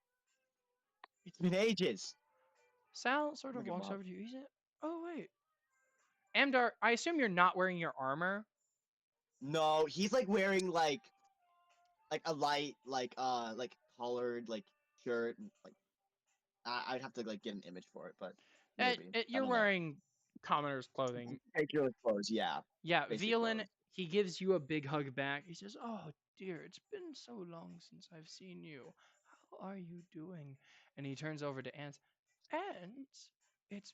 It's been ages. Sal sort of Look at walks Bob. over to you. He said, "Oh wait, Amdar, I assume you're not wearing your armor." No, he's like wearing like a light like collared like shirt. Like I'd have to like get an image for it, but maybe I You're don't know. wearing commoner's clothing. Regular clothes, yeah. Yeah, Basic Violin, clothes. he gives you a big hug back. He says, "Oh dear, it's been so long since I've seen you. How are you doing?" And he turns over to Ants. Ants, it's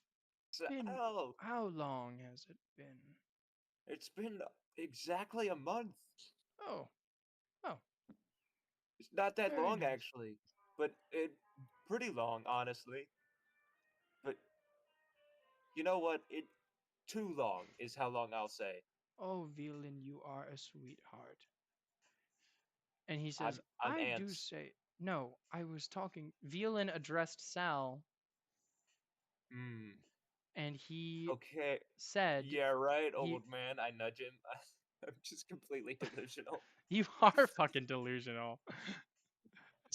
been Sal, how long has it been? it's been exactly a month. Oh, oh, It's not that very long, nice. actually, but it pretty long, honestly. But you know what? It too long is how long I'll say. Oh, Violin, you are a sweetheart. And he I'm says, I'm I do ants. say, no, I was talking. Violin addressed Sal, Hmm. and he Okay. said, Yeah, right, he, old man. I nudge him. I'm just completely delusional. you are fucking delusional.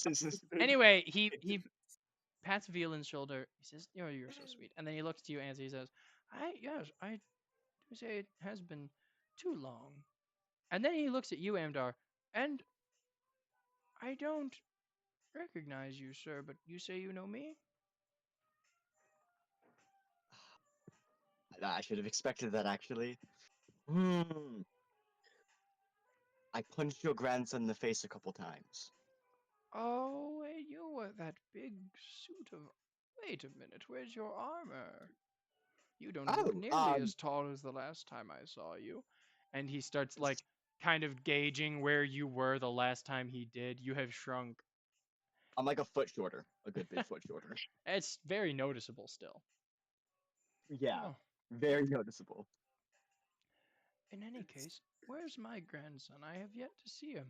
It's been- Anyway, he pats Violin's shoulder. He says, you're so sweet. And then he looks to you, and he says, I do say it has been too long. And then he looks at you, Amdar, and I don't recognize you, sir, but you say you know me? I should have expected that actually. Hmm. I punched your grandson in the face a couple times. Oh, wait, you were that big suit of. Wait a minute, where's your armor? You don't look Oh, nearly as tall as the last time I saw you. And he starts, like, kind of gauging where you were the last time he did. You have shrunk. I'm like a foot shorter, a good big foot shorter. It's very noticeable still. Yeah, Oh, very noticeable. in any case, where's my grandson? I have yet to see him.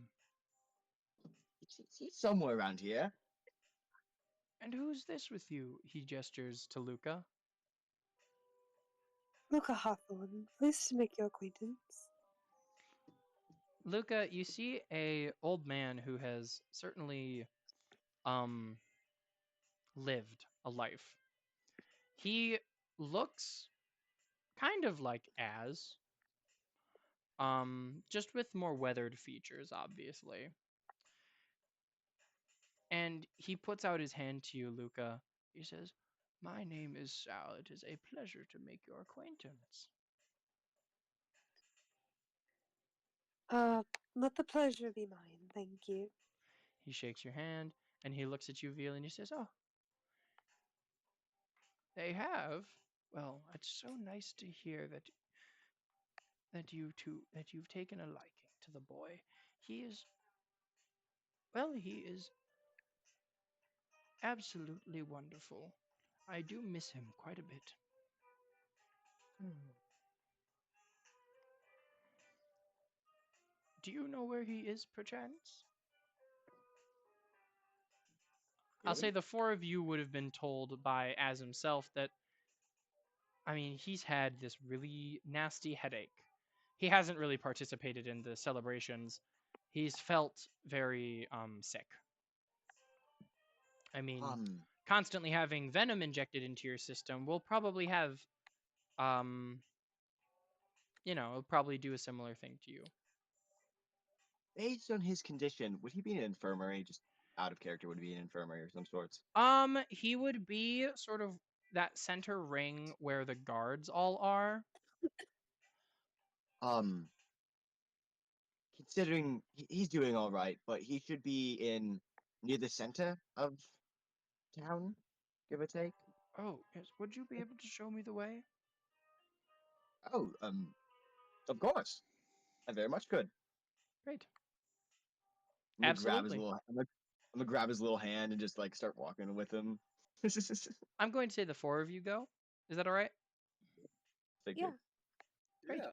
He's somewhere around here. And who's this with you? He gestures to Luca. Luca Hawthorne, pleased to make your acquaintance. Luca, you see a old man who has certainly lived a life. He looks kind of like Az, just with more weathered features, obviously. And he puts out his hand to you, Luca. He says, "My name is Sal. It is a pleasure to make your acquaintance." Let the pleasure be mine, thank you. He shakes your hand, and he looks at you, Veal, and he says, "Oh, they have? Well, it's so nice to hear that you've taken a liking to the boy. He is, well, he is absolutely wonderful. I do miss him quite a bit." Do you know where he is, perchance? I'll say the four of you would have been told by Az himself that, I mean, he's had this really nasty headache. He hasn't really participated in the celebrations. He's felt very sick. I mean, constantly having venom injected into your system will probably have, it'll probably do a similar thing to you. Based on his condition, would he be in an infirmary? Just out of character, would he be in an infirmary of some sorts? He would be sort of that center ring where the guards all are. Considering he's doing all right, but he should be in near the center of town, give or take. Oh, yes. Would you be able to show me the way? Oh, of course. I very much could. Great. I'm gonna grab his Absolutely. little. I'm gonna grab his little hand and just like start walking with him. I'm going to say the four of you go. Is that all right? Figured. Great. Yeah.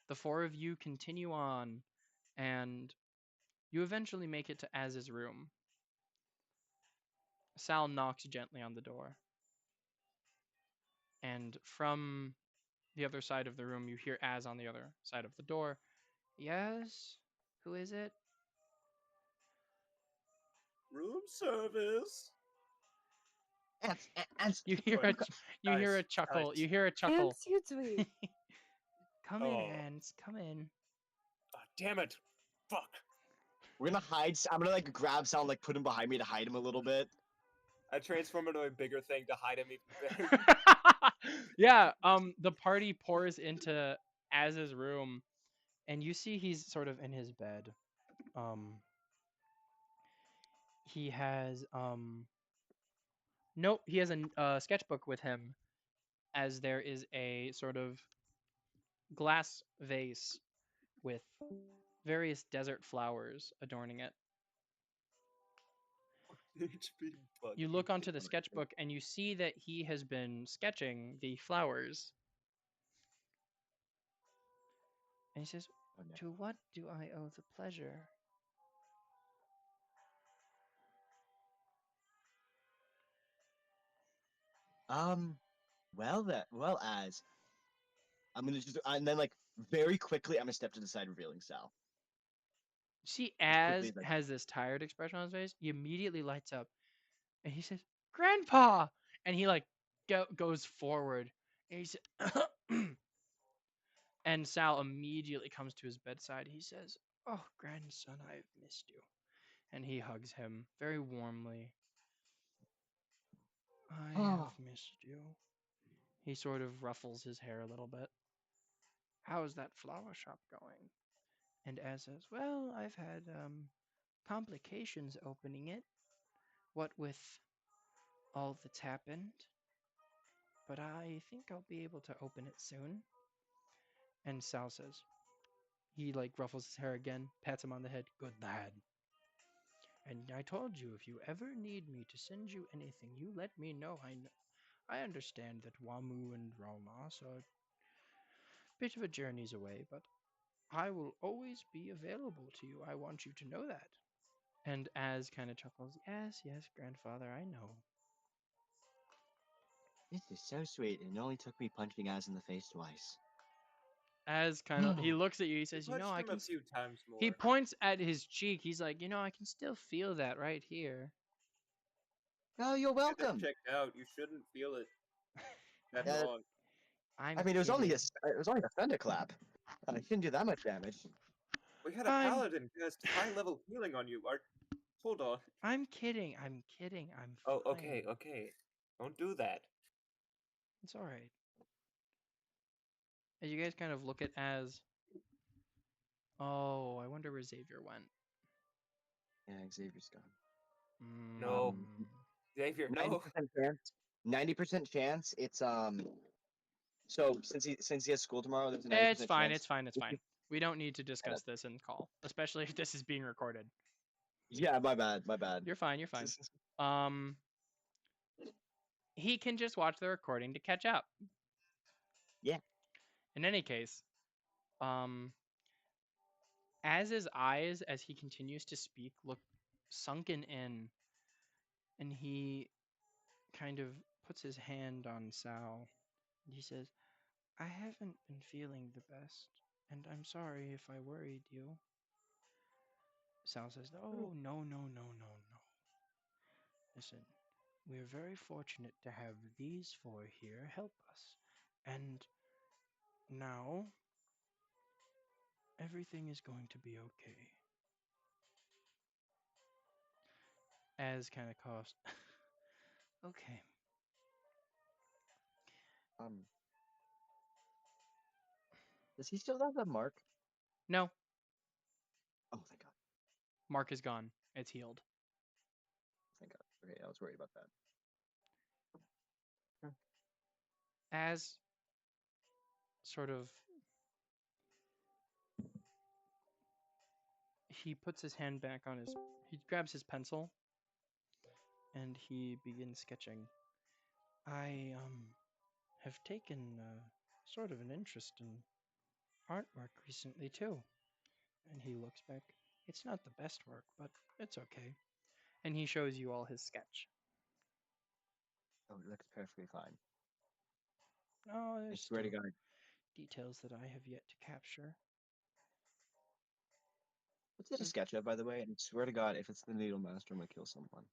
The four of you continue on, and you eventually make it to Az's room. Sal knocks gently on the door. And from the other side of the room, you hear Az on the other side of the door. Yes? Who is it? Room service. You hear Oh, a you hear a nice, chuckle. nice. You hear a chuckle. Answer to me. Come in, Oh. Hans. Come in. Oh, damn it. Fuck. We're gonna hide. I'm gonna like grab Sal and like put him behind me to hide him a little bit. I transform into a bigger thing to hide him even better. Yeah. The party pours into Az's room, and you see he's sort of in his bed. He has nope. He has a sketchbook with him, as there is a sort of glass vase with various desert flowers adorning it. You look onto the sketchbook and you see that he has been sketching the flowers. And he says, "To what do I owe the pleasure?" Well, as I'm gonna just, and then like very quickly, I'm gonna step to the side, revealing Sal. See, quickly Az has this tired expression on his face. He immediately lights up, and he says, "Grandpa!" And he like goes forward, and he says, and Sal immediately comes to his bedside. He says, "Oh, grandson, I've missed you," and he hugs him very warmly. "I have missed you." He sort of ruffles his hair a little bit. "How's that flower shop going?" And Az says, "Well, I've had complications opening it, what with all that's happened, but I think I'll be able to open it soon." And Sal says, he like ruffles his hair again, pats him on the head. "Good lad. And I told you, if you ever need me to send you anything, you let me know. I understand that Wamu and Ralmas are a bit of a journey's away, but I will always be available to you. I want you to know that." And Az kind of chuckles, "Yes, yes, grandfather, I know." This is so sweet, and it only took me punching Az in the face twice. Az kind of, he looks at you, he says, "You know, I him can." a few times more. He points at his cheek. He's like, "You know, I can still feel that right here." Oh, you're welcome. Checked out. You shouldn't feel it that long. I mean, it was only a thunderclap. It shouldn't do that much damage. We had a paladin cast high level healing on you. Hold on. I'm kidding. I'm kidding. I'm fine. Oh, okay, okay. Don't do that. It's all right. And you guys kind of look at Az. Oh, I wonder where Xavier went. Yeah, Xavier's gone. No. Xavier, no. 90% chance. It's So since he has school tomorrow, there's a 90% It's fine. chance. It's fine. It's fine. We don't need to discuss this in call, especially if this is being recorded. Yeah, my bad. My bad. You're fine. You're fine. He can just watch the recording to catch up. Yeah. In any case, as his eyes, as he continues to speak, look sunken in, and he kind of puts his hand on Sal, and he says, "I haven't been feeling the best, and I'm sorry if I worried you." Sal says, "Oh, no, no, no, no, no. Listen, we're very fortunate to have these four here help us, and now everything is going to be okay." Az kind of coughs. "Okay." Does he still have that mark? No. Oh, thank God. Mark is gone. It's healed. Thank God. Okay, I was worried about that. Az sort of, he puts his hand back on his, he grabs his pencil and he begins sketching. "I have taken sort of an interest in artwork recently too. And he looks back. It's not the best work, but it's okay. And he shows you all his sketch. Oh, it looks perfectly fine. Oh, I there's swear to still God. details that I have yet to capture. What's it a sketch of, by the way? And I swear to God, if it's the Needle Master, I'm gonna kill someone.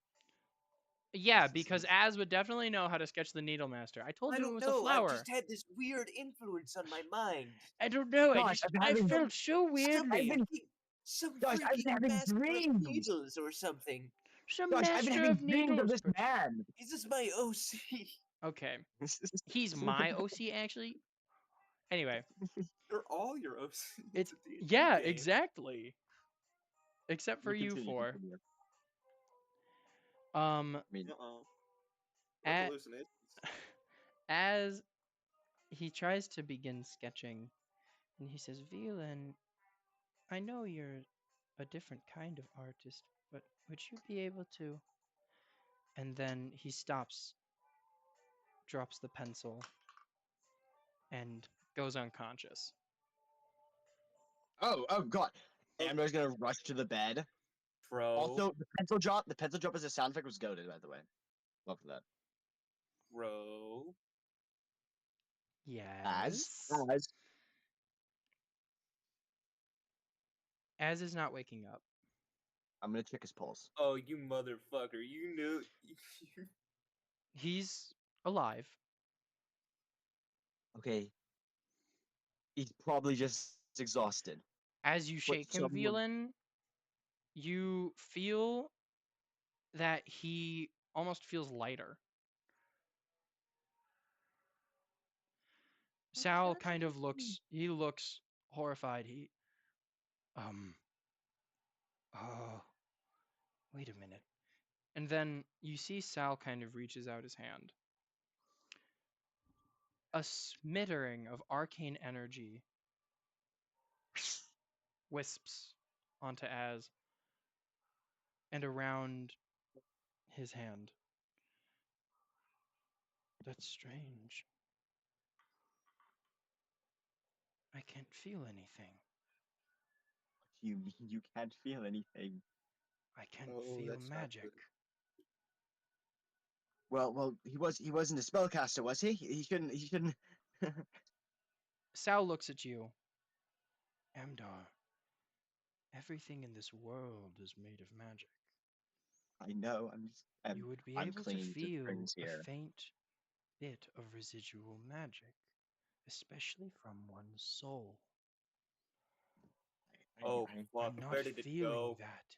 Yeah, because Az would definitely know how to sketch the Needle Master. I told I you it don't was a know. I've flower. just had this weird influence on my mind. I don't know. Gosh, I felt so weird. Some Gosh, I've been freaking having master of dreams. needles or something. Some Gosh, I've been master having of dreams of needles. this man. This is my OC. Okay. He's my OC, actually. Anyway. They're all your OC. It's a D&D yeah, game. exactly. Except for you four. I mean, hallucinations. As he tries to begin sketching, and he says, Velan, I know you're a different kind of artist, but would you be able to? And then he stops, drops the pencil, and goes unconscious. Oh God. Amber's gonna rush to the bed. Bro. Also, the pencil drop as a sound effect was goated, by the way. Love that. Bro. Yes. As is not waking up. I'm gonna check his pulse. Oh, you motherfucker. You knew. He's alive. Okay. He's probably just exhausted. As you shake him, Velan, you feel that he almost feels lighter. Sal kind of looks horrified. Oh, wait a minute. And then you see Sal kind of reaches out his hand. A smattering of arcane energy wisps onto Az and around his hand. That's strange. I can't feel anything. What do you mean you can't feel anything? I can't feel magic. Well, he wasn't a spellcaster, was he? He shouldn't. Sal looks at you. Amdar, everything in this world is made of magic. I know. You would be able to feel a faint bit of residual magic, especially from one's soul. Oh, fuck. I'm not Where did it feeling go? that.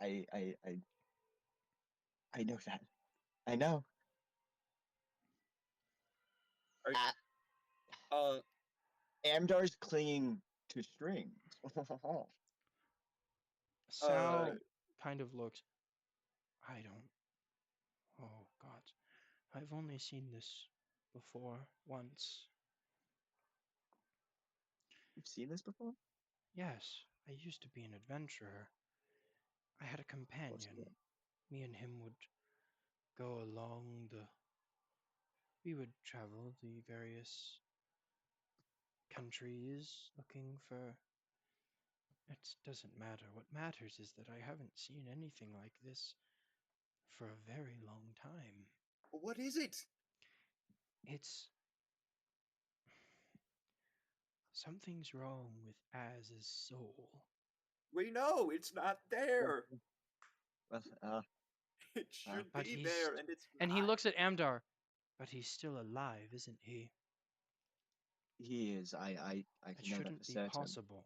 I know that. I know. Amdar's clinging to strings. Sal kind of looks. I don't. Oh, God. I've only seen this before, once. You've seen this before? Yes, I used to be an adventurer. I had a companion. Me and him would go along the. We would travel the various countries looking for. It doesn't matter. What matters is that I haven't seen anything like this for a very long time. What is it? It's. Something's wrong with Az's soul. We know it's not there. Well, it should be there, and it's and not. he looks at Amdar, but he's still alive, isn't he? He is. I It know that shouldn't for be certain. possible.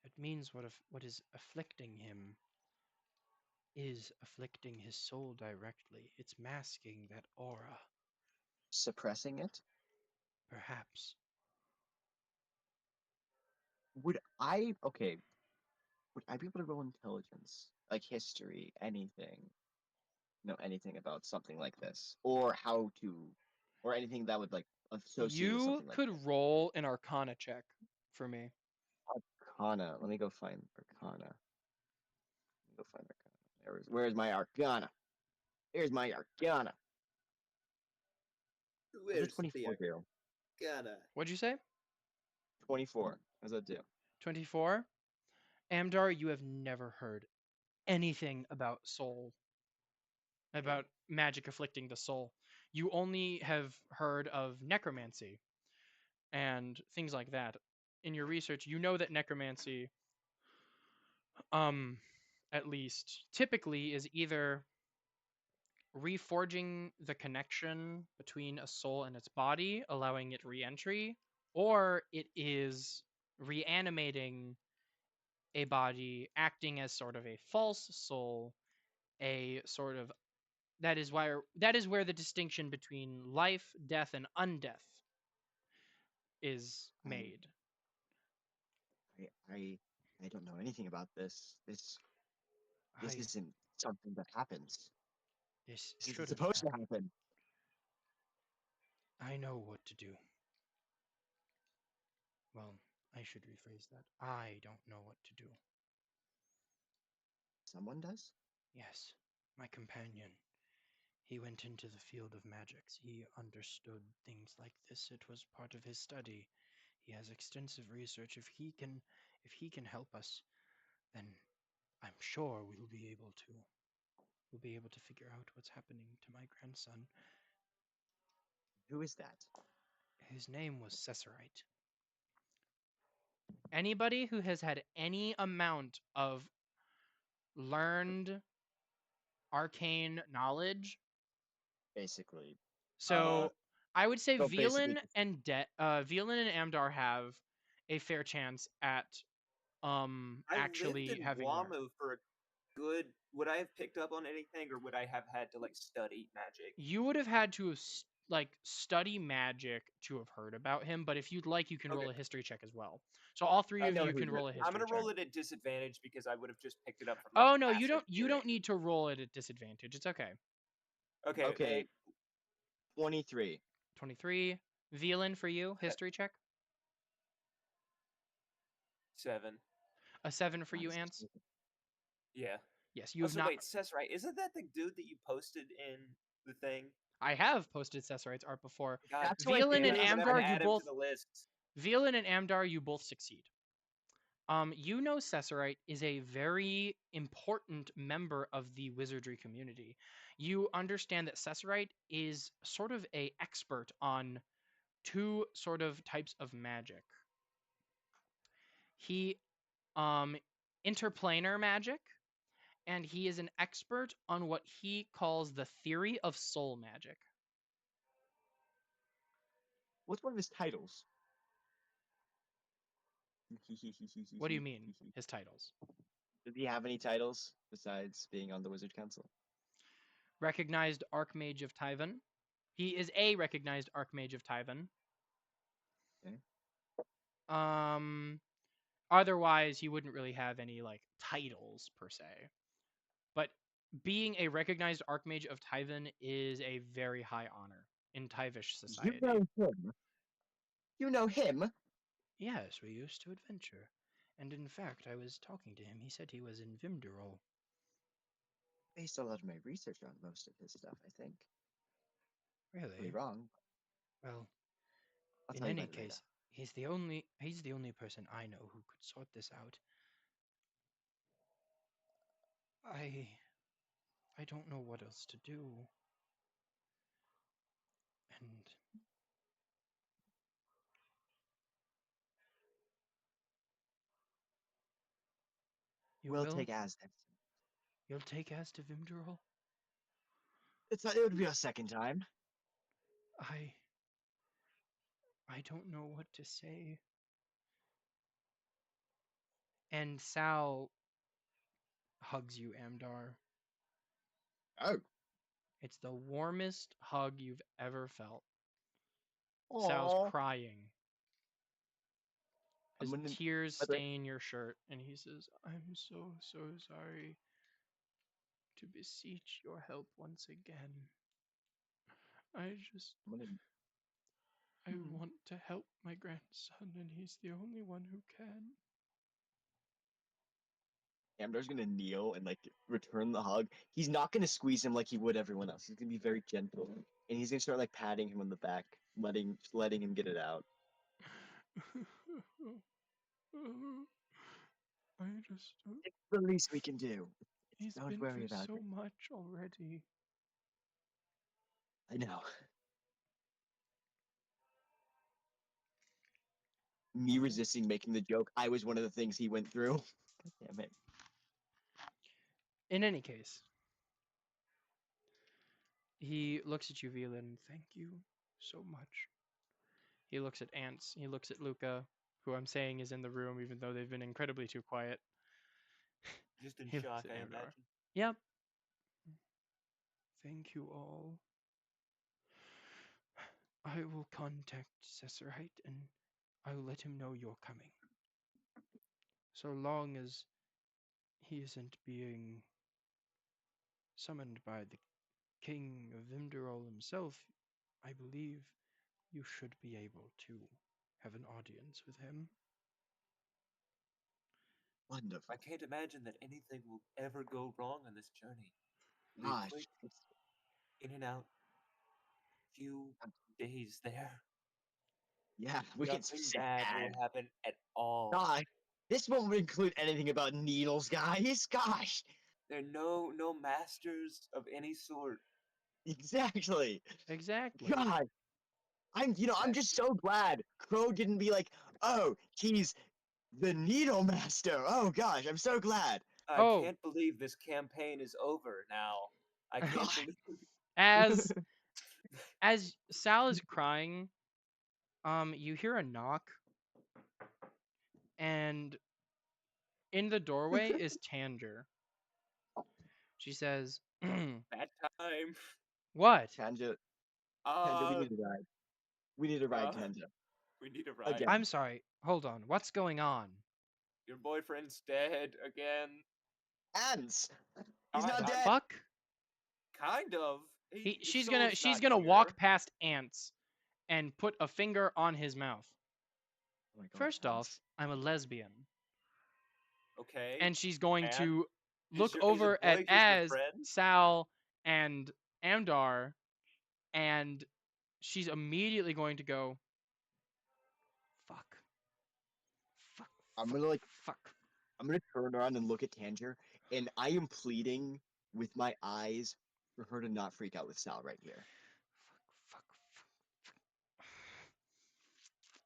It means what is afflicting him is afflicting his soul directly. It's masking that aura. Suppressing it? Perhaps. Would I be able to roll intelligence? Like history, anything? Know anything about something like this? Or how to, or anything that would like associate with something like You could roll an Arcana check for me. Arcana. Let me go find Arcana. Where's my Arcana? Here's my Arcana. Where's 24 the Arcana? What'd you say? 24. How's that do? 24. Amdar, you have never heard anything about soul, about magic afflicting the soul. You only have heard of necromancy and things like that. In your research, you know that necromancy, at least typically, is either reforging the connection between a soul and its body, allowing it re-entry, or it is reanimating a body, acting as sort of a false soul, a sort of that is where the distinction between life, death, and undeath is made. I don't know anything about this. This isn't something that happens. This isn't supposed to happen. I know what to do. Well, I should rephrase that. I don't know what to do. Someone does? Yes, my companion. He went into the field of magics. He understood things like this. It was part of his study. He has extensive research. If he can help us, then I'm sure we'll be able to. We'll be able to figure out what's happening to my grandson. Who is that? His name was Cesarite. Anybody who has had any amount of learned arcane knowledge, basically. So I would say Velan and Amdar have a fair chance at actually having Guamu for a good. Would I have picked up on anything, or would I have had to like study magic? You would have had to like study magic to have heard about him, but if you'd like, you can roll a history check as well. So all three of you can roll a history check. I'm gonna roll it at disadvantage because I would have just picked it up from. Oh no, you don't. You don't need to roll it at disadvantage. It's okay. Okay. 23. 23. Velan for you, history check. 7. A 7 for you, Ants. Yeah. Yes, you have not. Wait, Cesarite, isn't that the dude that you posted in the thing? I have posted Cesarite's art before. That's Velan and Amdar, you both. Velan and Amdar, you both succeed. You know Cesarite is a very important member of the wizardry community. You understand that Cesarite is sort of an expert on 2 sort of types of magic. He interplanar magic, and he is an expert on what he calls the theory of soul magic. What's one of his titles? What do you mean, his titles? Does he have any titles besides being on the Wizard Council? Recognized Archmage of Tyvan. He is a recognized Archmage of Tyvan. Okay. Otherwise, he wouldn't really have any like titles per se. But being a recognized Archmage of Tyvan is a very high honor in Tyvish society. You know him? You know him? Yes, we used to adventure. And in fact, I was talking to him. He said he was in Vimderol. Based a lot of my research on most of his stuff, I think. Really? Pretty wrong. Well, in any case, he's the only person I know who could sort this out. I don't know what else to do. And we'll take Az next time. You'll take Az to Vimderol? It would be a second time. I don't know what to say. And Sal hugs you, Amdar. Oh. It's the warmest hug you've ever felt. Aww. Sal's crying. His tears stain your shirt, and he says, I'm so sorry to beseech your help once again. I want to help my grandson, and he's the only one who can. Amdar's gonna kneel and like return the hug. He's not gonna squeeze him like he would everyone else. He's gonna be very gentle, and he's gonna start like patting him on the back, letting him get it out. I just. It's the least we can do. He's Don't been worry through about so it. much already. I know. Me resisting making the joke, I was one of the things he went through. God damn it. In any case, he looks at you, Velan. Thank you so much. He looks at Ants. He looks at Luca, who I'm saying is in the room, even though they've been incredibly too quiet. Just in He looks shock, at I Amdar. imagine. Yep. Thank you all. I will contact Cesarite and I will let him know you're coming. So long as he isn't being summoned by the King of Imderol himself, I believe you should be able to have an audience with him. Wonderful. I can't imagine that anything will ever go wrong on this journey. Be Gosh. quick, in and out. Few days there. Yeah, we can Nothing say bad that. will happen at all. God, this won't include anything about needles, guys. Gosh. There are no masters of any sort. Exactly. Exactly. God. I'm just so glad Crow didn't be like, oh, he's the Needle Master. Oh gosh, I'm so glad. I can't believe this campaign is over now. I can't believe as Sal is crying, you hear a knock, and in the doorway is Tanger. She says, "That time." What? Tanja, we Uh, need a ride. We need a ride, Tanja. we need a ride. Again. I'm sorry. Hold on. What's going on? Your boyfriend's dead again. Ants. He's not dead. Fuck. Kind of. She's gonna walk past Ants and put a finger on his mouth. Oh my God, First off, I'm a lesbian. Okay. And she's going to look is your over boy at just your Az, friend? Sal, and Amdar, and she's immediately going to go, fuck. I'm gonna turn around and look at Tanger, and I am pleading with my eyes for her to not freak out with Sal right here.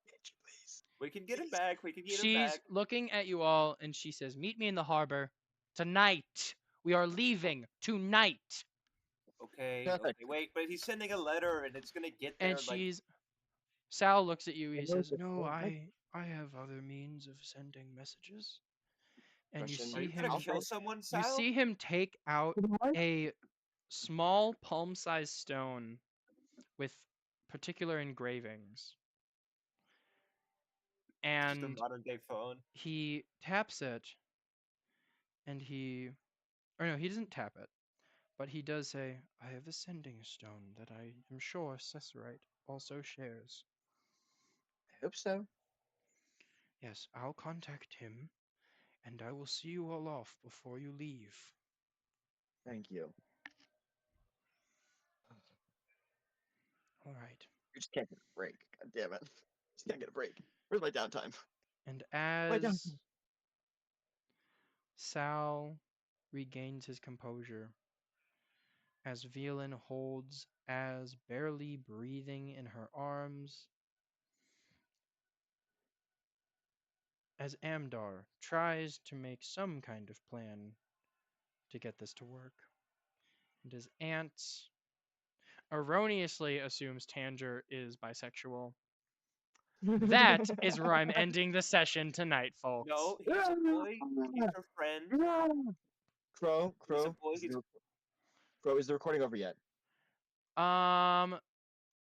Bitch, please. We can get him back. We can get him She's back. looking at you all, and she says, meet me in the harbor tonight. We are leaving tonight. Okay, okay. Wait, but he's sending a letter, and it's gonna get there. And Sal looks at you. He says, "No, I have other means of sending messages." And you see him kill someone, You Sal? see him take out a small palm-sized stone with particular engravings, Just a and modern-day phone. he taps it, and he doesn't tap it, but he does say, "I have a sending stone that I am sure Cesarite also shares." I hope so. Yes, I'll contact him, and I will see you all off before you leave. Thank you. All right. You just can't get a break. God damn it. Just can't get a break. Where's my downtime? And as Sal regains his composure, as Velan holds Az barely breathing in her arms, as Amdar tries to make some kind of plan to get this to work, and as Ants erroneously assumes Tanger is bisexual. That is where I'm ending the session tonight, folks. No, he's a boy. He's her friend. Crow, He's a boy. Crow, is the recording over yet?